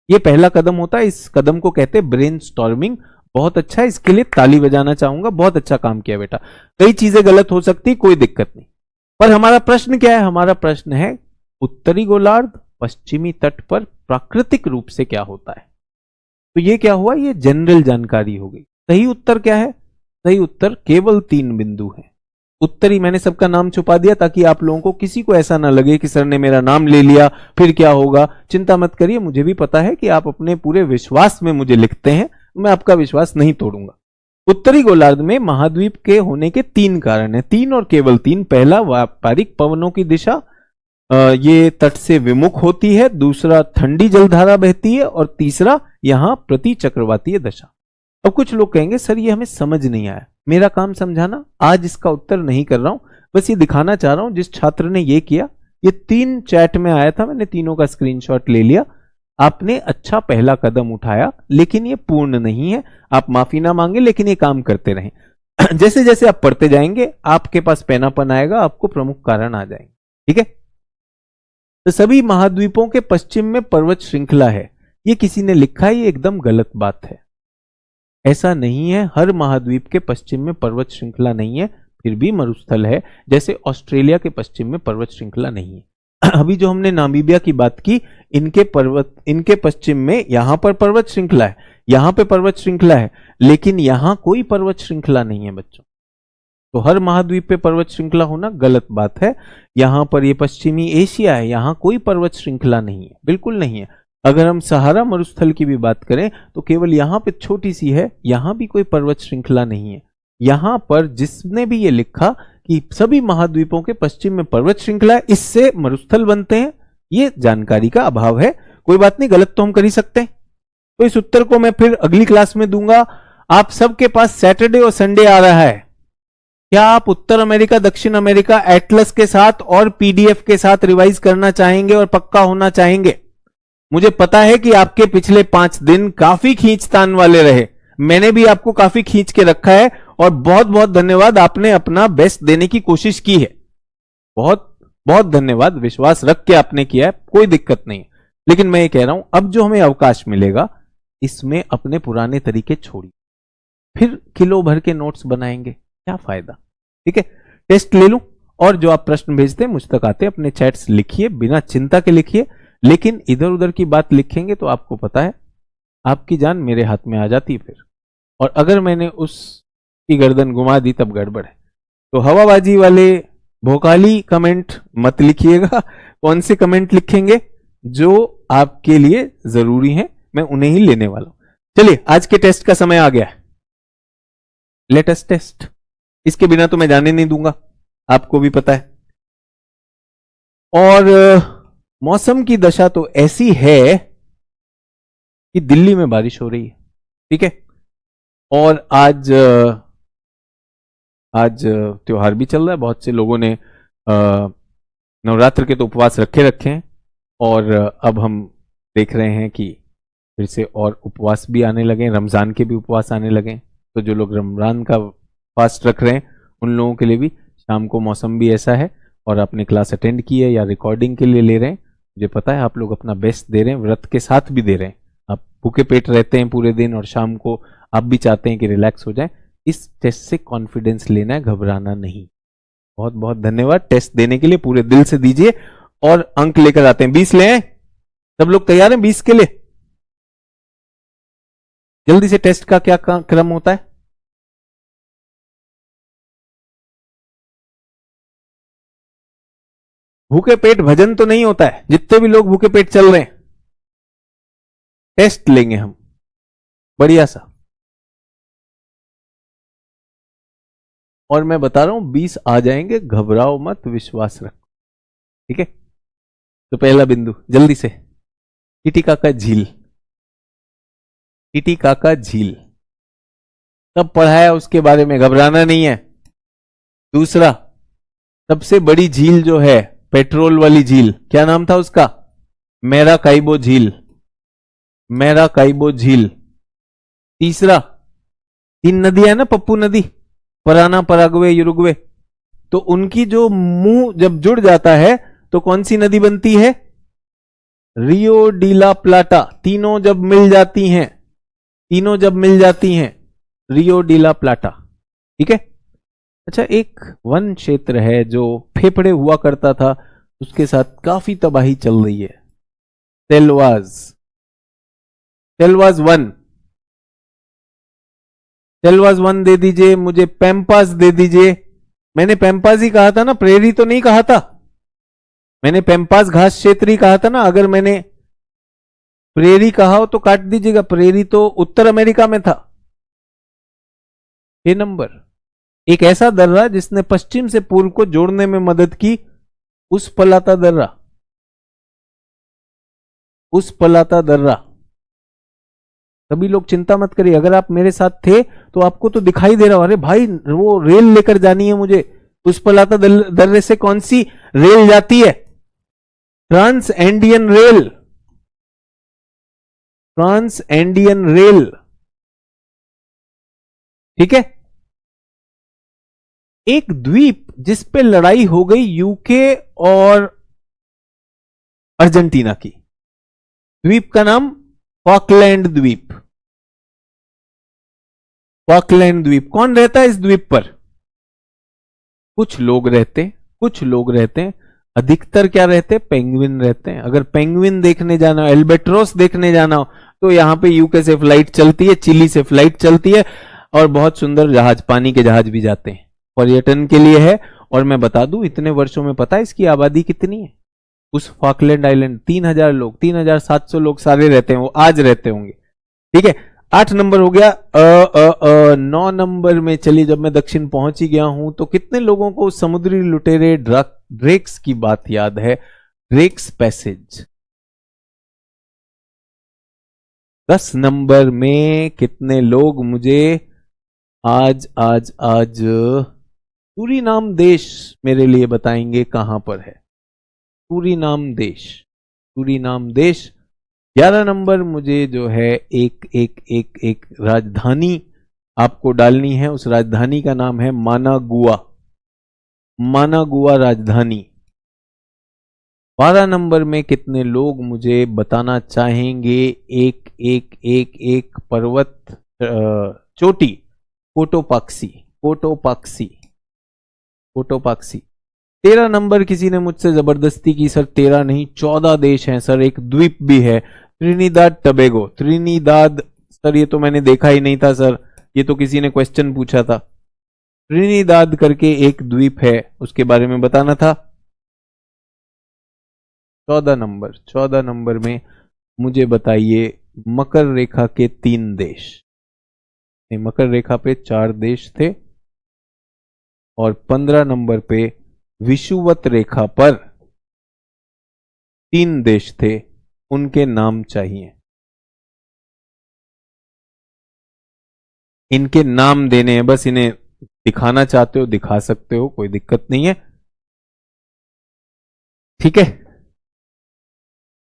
ये पहला कदम होता है, इस कदम को कहते हैं ब्रेनस्टॉर्मिंग। बहुत अच्छा है, इसके लिए ताली बजाना चाहूंगा, बहुत अच्छा काम किया बेटा। कई चीजें गलत हो सकती, कोई दिक्कत नहीं, पर हमारा प्रश्न क्या है, हमारा प्रश्न है उत्तरी गोलार्ध, पश्चिमी तट पर प्राकृतिक रूप से क्या होता है। तो ये क्या हुआ, ये जनरल जानकारी हो गई। सही उत्तर क्या है, सही उत्तर केवल 3 बिंदु हैं। उत्तरी, मैंने सबका नाम छुपा दिया ताकि आप लोगों को किसी को ऐसा ना लगे कि सर ने मेरा नाम ले लिया फिर क्या होगा। चिंता मत करिए, मुझे भी पता है कि आप अपने पूरे विश्वास में मुझे लिखते हैं, मैं आपका विश्वास नहीं तोड़ूंगा। उत्तरी गोलार्ध में महाद्वीप के होने के 3 कारण हैं, 3 और केवल 3। पहला, व्यापारिक पवनों की दिशा ये तट से विमुख होती है। दूसरा, ठंडी जलधारा बहती है। और तीसरा, यहां प्रति चक्रवातीय दशा। अब कुछ लोग कहेंगे सर ये हमें समझ नहीं आया, मेरा काम समझाना, आज इसका उत्तर नहीं कर रहा हूं, बस ये दिखाना चाह रहा हूं। जिस छात्र ने ये किया, ये 3 चैट में आया था, मैंने तीनों का स्क्रीनशॉट ले लिया। आपने अच्छा पहला कदम उठाया, लेकिन ये पूर्ण नहीं है। आप माफी ना मांगे, लेकिन ये काम करते रहें। जैसे जैसे आप पढ़ते जाएंगे आपके पास पैनापन आएगा, आपको प्रमुख कारण आ जाएंगे। ठीक है, तो सभी महाद्वीपों के पश्चिम में पर्वत श्रृंखला है, ये किसी ने लिखा है, ये एकदम गलत बात है। ऐसा नहीं है, हर महाद्वीप के पश्चिम में पर्वत श्रृंखला नहीं है, फिर भी मरुस्थल है। जैसे ऑस्ट्रेलिया के पश्चिम में पर्वत श्रृंखला नहीं है। अभी जो हमने नामीबिया की बात की, इनके पश्चिम में यहां पर पर्वत श्रृंखला है, यहां पे पर्वत श्रृंखला है, लेकिन यहां कोई पर्वत श्रृंखला नहीं है बच्चों। तो हर महाद्वीप पे पर्वत श्रृंखला होना गलत बात है। यहां पर ये पश्चिमी एशिया है, यहां कोई पर्वत श्रृंखला नहीं है, बिल्कुल नहीं है। अगर हम सहारा मरुस्थल की भी बात करें तो केवल यहां पे छोटी सी है, यहां भी कोई पर्वत श्रृंखला नहीं है। यहां पर जिसने भी ये लिखा कि सभी महाद्वीपों के पश्चिम में पर्वत श्रृंखला है, इससे मरुस्थल बनते हैं, ये जानकारी का अभाव है। कोई बात नहीं, गलत तो हम कर ही सकते हैं। तो इस उत्तर को मैं फिर अगली क्लास में दूंगा। आप सबके पास सैटरडे और संडे आ रहा है, क्या आप उत्तर अमेरिका, दक्षिण अमेरिका एटलस के साथ और पीडीएफ के साथ रिवाइज करना चाहेंगे और पक्का होना चाहेंगे? मुझे पता है कि आपके पिछले 5 दिन काफी खींचतान वाले रहे, मैंने भी आपको काफी खींच के रखा है, और बहुत बहुत धन्यवाद, आपने अपना बेस्ट देने की कोशिश की है। बहुत बहुत धन्यवाद, विश्वास रख के आपने किया है, कोई दिक्कत नहीं है। लेकिन मैं ये कह रहा हूं, अब जो हमें अवकाश मिलेगा इसमें अपने पुराने तरीके छोड़िए, फिर किलो भर के नोट्स बनाएंगे, क्या फायदा। ठीक है, टेस्ट ले लूं, और जो आप प्रश्न भेजते हैं मुझ तक आते हैं, अपने चैट्स लिखिए, बिना चिंता के लिखिए। लेकिन इधर उधर की बात लिखेंगे तो आपको पता है आपकी जान मेरे हाथ में आ जाती फिर, और अगर मैंने उसकी गर्दन घुमा दी तब गड़बड़ है। तो हवाबाजी वाले भोकाली कमेंट मत लिखिएगा। कौन से कमेंट लिखेंगे जो आपके लिए जरूरी हैं, मैं उन्हें ही लेने वाला हूं। चलिए, आज के टेस्ट का समय आ गया है, लेटेस्ट टेस्ट। इसके बिना तो मैं जाने नहीं दूंगा, आपको भी पता है। और मौसम की दशा तो ऐसी है कि दिल्ली में बारिश हो रही है। ठीक है, और आज त्योहार भी चल रहा है, बहुत से लोगों ने नवरात्र के तो उपवास रखे हैं, और अब हम देख रहे हैं कि फिर से और उपवास भी आने लगे, रमजान के भी उपवास आने लगे। तो जो लोग रमजान का फास्ट रख रहे हैं उन लोगों के लिए भी शाम को मौसम भी ऐसा है, और आपने क्लास अटेंड की है या रिकॉर्डिंग के लिए ले रहे हैं, मुझे पता है आप लोग अपना बेस्ट दे रहे हैं, व्रत के साथ भी दे रहे हैं। आप भूखे पेट रहते हैं पूरे दिन, और शाम को आप भी चाहते हैं कि रिलैक्स हो जाए। इस टेस्ट से कॉन्फिडेंस लेना है, घबराना नहीं। बहुत बहुत धन्यवाद, टेस्ट देने के लिए पूरे दिल से दीजिए, और अंक लेकर आते हैं। 20 ले आए, सब लोग तैयार हैं 20 के लिए? जल्दी से, टेस्ट का क्या क्रम होता है? भूखे पेट भजन तो नहीं होता है, जितने भी लोग भूखे पेट चल रहे हैं टेस्ट लेंगे हम बढ़िया सा। और मैं बता रहा हूं 20 आ जाएंगे, घबराओ मत, विश्वास रखो। ठीक है, तो पहला बिंदु जल्दी से, टिटिकाका झील। टिटिकाका झील तब पढ़ाया, उसके बारे में घबराना नहीं है। दूसरा, सबसे बड़ी झील जो है पेट्रोल वाली झील, क्या नाम था उसका? मैराकाइबो झील, मैराकाइबो झील। तीसरा, 3 नदियां है ना, पप्पू नदी, पराना, पराग्वे, युरुग्वे, तो उनकी जो मुंह जब जुड़ जाता है तो कौन सी नदी बनती है? रियो डी ला प्लाटा। तीनों जब मिल जाती हैं, तीनों जब मिल जाती हैं, रियो डी ला प्लाटा। ठीक है। अच्छा, एक वन क्षेत्र है जो फेफड़े हुआ करता था, उसके साथ काफी तबाही चल रही है। सेलवाज, सेलवाज वन, सेलवाज वन दे दीजिए, मुझे पैम्पास दे दीजिए। मैंने पैम्पास ही कहा था ना, प्रेरी तो नहीं कहा था। मैंने पैम्पास घास क्षेत्र ही कहा था ना। अगर मैंने प्रेरी कहा हो तो काट दीजिएगा, प्रेरी तो उत्तर अमेरिका में था। 6 नंबर, एक ऐसा दर्रा जिसने पश्चिम से पूर्व को जोड़ने में मदद की, उस पलाता दर्रा, उस पलाता दर्रा। सभी लोग चिंता मत करिए, अगर आप मेरे साथ थे तो आपको तो दिखाई दे रहा हो, अरे भाई वो रेल लेकर जानी है मुझे। उस पलाता दर्रे से कौन सी रेल जाती है? Trans Andean rail, trans Andean rail. ठीक है। एक द्वीप जिस पे लड़ाई हो गई यूके और अर्जेंटीना की, द्वीप का नाम फॉकलैंड द्वीप। फॉकलैंड द्वीप। कौन रहता है इस द्वीप पर? कुछ लोग रहते, कुछ लोग रहते हैं। अधिकतर क्या रहते हैं? पेंगुइन रहते हैं। अगर पेंगुइन देखने जाना हो, एल्बेट्रोस देखने जाना हो, तो यहां पे यूके से फ्लाइट चलती है, चिली से फ्लाइट चलती है, और बहुत सुंदर जहाज, पानी के जहाज भी जाते हैं, पर्यटन के लिए है। और मैं बता दूं, इतने वर्षों में पता है इसकी आबादी कितनी है? उस फॉकलैंड आइलैंड 3000 लोग, 3700 लोग सारे रहते हैं, वो आज रहते होंगे। ठीक है। 8 नंबर हो गया। 9 नंबर में चलिए, जब मैं दक्षिण पहुंच ही गया हूं, तो कितने लोगों को समुद्री लुटेरे ड्रेक्स की बात याद है? ड्रेक्स पैसेज। 10 नंबर में कितने लोग मुझे आज आज आज सूरीनाम देश मेरे लिए बताएंगे कहां पर है? सूरीनाम देश, सूरीनाम देश। 11 नंबर मुझे जो है एक एक एक एक राजधानी आपको डालनी है, उस राजधानी का नाम है मानागुआ, मानागुआ राजधानी। 12 नंबर में कितने लोग मुझे बताना चाहेंगे एक एक एक एक पर्वत चोटी? कोटोपाक्सी, कोटोपाक्सी, कोटोपाक्सी। 13 नंबर किसी ने मुझसे जबरदस्ती की, सर 13 नहीं 14 देश हैं सर, एक द्वीप भी है, त्रिनिदाद टबेगो। त्रिनिदाद सर ये तो मैंने देखा ही नहीं था सर, ये तो किसी ने क्वेश्चन पूछा था। त्रिनिदाद करके एक द्वीप है, उसके बारे में बताना था। 14 नंबर, 14 नंबर में मुझे बताइए मकर रेखा के 3 देश। मकर रेखा पे 4 देश थे, और 15 नंबर पे विषुवत रेखा पर 3 देश थे, उनके नाम चाहिए। इनके नाम देने हैं, बस इन्हें दिखाना चाहते हो दिखा सकते हो, कोई दिक्कत नहीं है। ठीक है,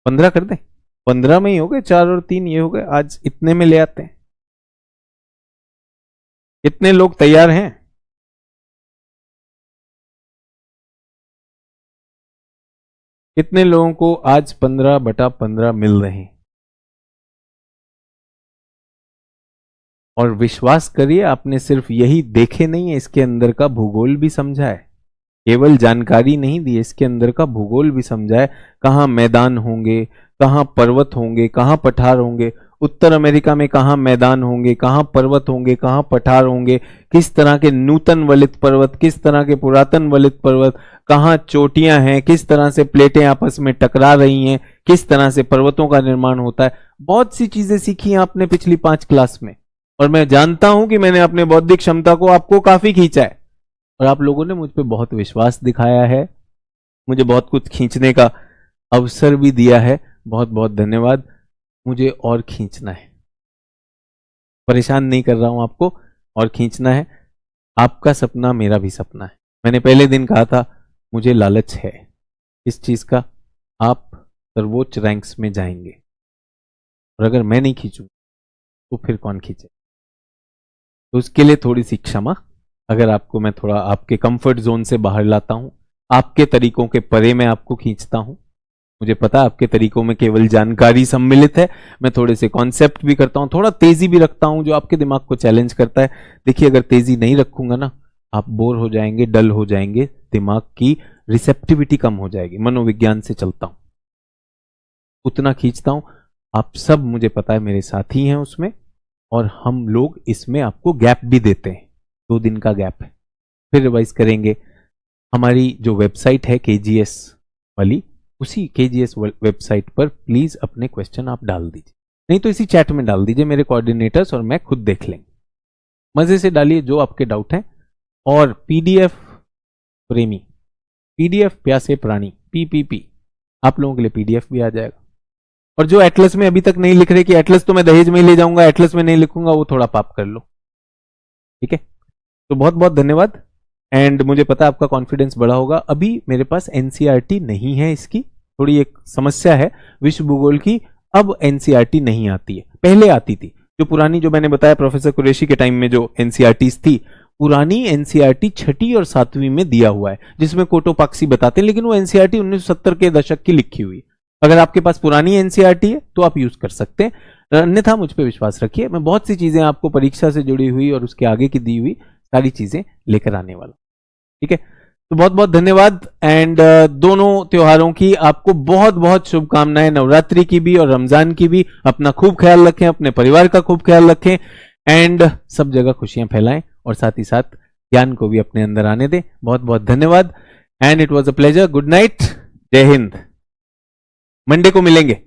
15 कर दें? 15 में ही हो गए, 4 और 3 ये हो गए, आज इतने में ले आते हैं। कितने लोग तैयार हैं? कितने लोगों को आज 15/15 मिल रहे हैं? और विश्वास करिए, आपने सिर्फ यही देखे नहीं है, इसके अंदर का भूगोल भी समझा है। केवल जानकारी नहीं दी, इसके अंदर का भूगोल भी समझा है। कहां मैदान होंगे, कहां पर्वत होंगे, कहां पठार होंगे। उत्तर अमेरिका में कहां मैदान होंगे, कहां पर्वत होंगे, कहां पठार होंगे, किस तरह के नूतन वलित पर्वत, किस तरह के पुरातन वलित पर्वत, कहां चोटियां हैं, किस तरह से प्लेटें आपस में टकरा रही हैं, किस तरह से पर्वतों का निर्माण होता है। बहुत सी चीजें सीखी हैं आपने पिछली 5 क्लास में, और मैं जानता हूं कि मैंने अपने बौद्धिक क्षमता को आपको काफी खींचा है, और आप लोगों ने मुझ पर बहुत विश्वास दिखाया है, मुझे बहुत कुछ खींचने का अवसर भी दिया है। बहुत बहुत धन्यवाद। मुझे और खींचना है, परेशान नहीं कर रहा हूं आपको, और खींचना है। आपका सपना मेरा भी सपना है। मैंने पहले दिन कहा था मुझे लालच है इस चीज का, आप सर्वोच्च रैंक्स में जाएंगे, और अगर मैं नहीं खींचूं तो फिर कौन खींचे? तो उसके लिए थोड़ी सी क्षमा। अगर आपको मैं थोड़ा आपके कंफर्ट जोन से बाहर लाता हूं, आपके तरीकों के परे मैं आपको खींचता हूं। मुझे पता है आपके तरीकों में केवल जानकारी सम्मिलित है, मैं थोड़े से कॉन्सेप्ट भी करता हूं, थोड़ा तेजी भी रखता हूं जो आपके दिमाग को चैलेंज करता है। देखिए, अगर तेजी नहीं रखूंगा ना, आप बोर हो जाएंगे, डल हो जाएंगे, दिमाग की रिसेप्टिविटी कम हो जाएगी। मनोविज्ञान से चलता हूं, उतना खींचता हूं। आप सब मुझे पता है मेरे साथी हैं उसमें, और हम लोग इसमें आपको गैप भी देते हैं, 2 दिन का गैप है, फिर रिवाइज करेंगे। हमारी जो वेबसाइट है केजीएस वाली, उसी केजीएस वेबसाइट पर प्लीज अपने क्वेश्चन आप डाल दीजिए, नहीं तो इसी चैट में डाल दीजिए, मेरे कोऑर्डिनेटर्स और मैं खुद देख लेंगे। मजे से डालिए जो आपके डाउट हैं। और पीडीएफ प्रेमी, पीडीएफ प्यासे प्राणी, पीपीपी, आप लोगों के लिए पीडीएफ भी आ जाएगा। और जो एटलस में अभी तक नहीं लिख रहे कि एटलस तो मैं दहेज में ही ले जाऊंगा, एटलस में नहीं लिखूंगा, वो थोड़ा पाप कर लो, ठीक है। तो बहुत बहुत धन्यवाद। एंड मुझे पता है आपका कॉन्फिडेंस बढ़ा होगा। अभी मेरे पास एनसीईआरटी नहीं है, इसकी थोड़ी एक समस्या है विश्व भूगोल की। अब एनसीईआरटी नहीं आती है, पहले आती थी। जो पुरानी, जो मैंने बताया प्रोफेसर कुरैशी के टाइम में जो एनसीईआरटीज थी, पुरानी एनसीईआरटी 6ठी और 7वीं में दिया हुआ है, जिसमें कोटोपाक्सी बताते हैं, लेकिन वो एनसीईआरटी 1970 के दशक की लिखी हुई। अगर आपके पास पुरानी एनसीईआरटी है तो आप यूज कर सकते हैं, अन्यथा मुझ पर विश्वास रखिए। मैं बहुत सी चीजें आपको परीक्षा से जुड़ी हुई और उसके आगे की दी हुई सारी चीजें लेकर आने वाला, ठीक है। तो बहुत बहुत धन्यवाद। एंड दोनों त्योहारों की आपको बहुत बहुत शुभकामनाएं, नवरात्रि की भी और रमजान की भी। अपना खूब ख्याल रखें, अपने परिवार का खूब ख्याल रखें, एंड सब जगह खुशियां फैलाएं, और साथ ही साथ ज्ञान को भी अपने अंदर आने दें। बहुत बहुत धन्यवाद, and it was a pleasure. Good night, जय हिंद। मंडे को मिलेंगे।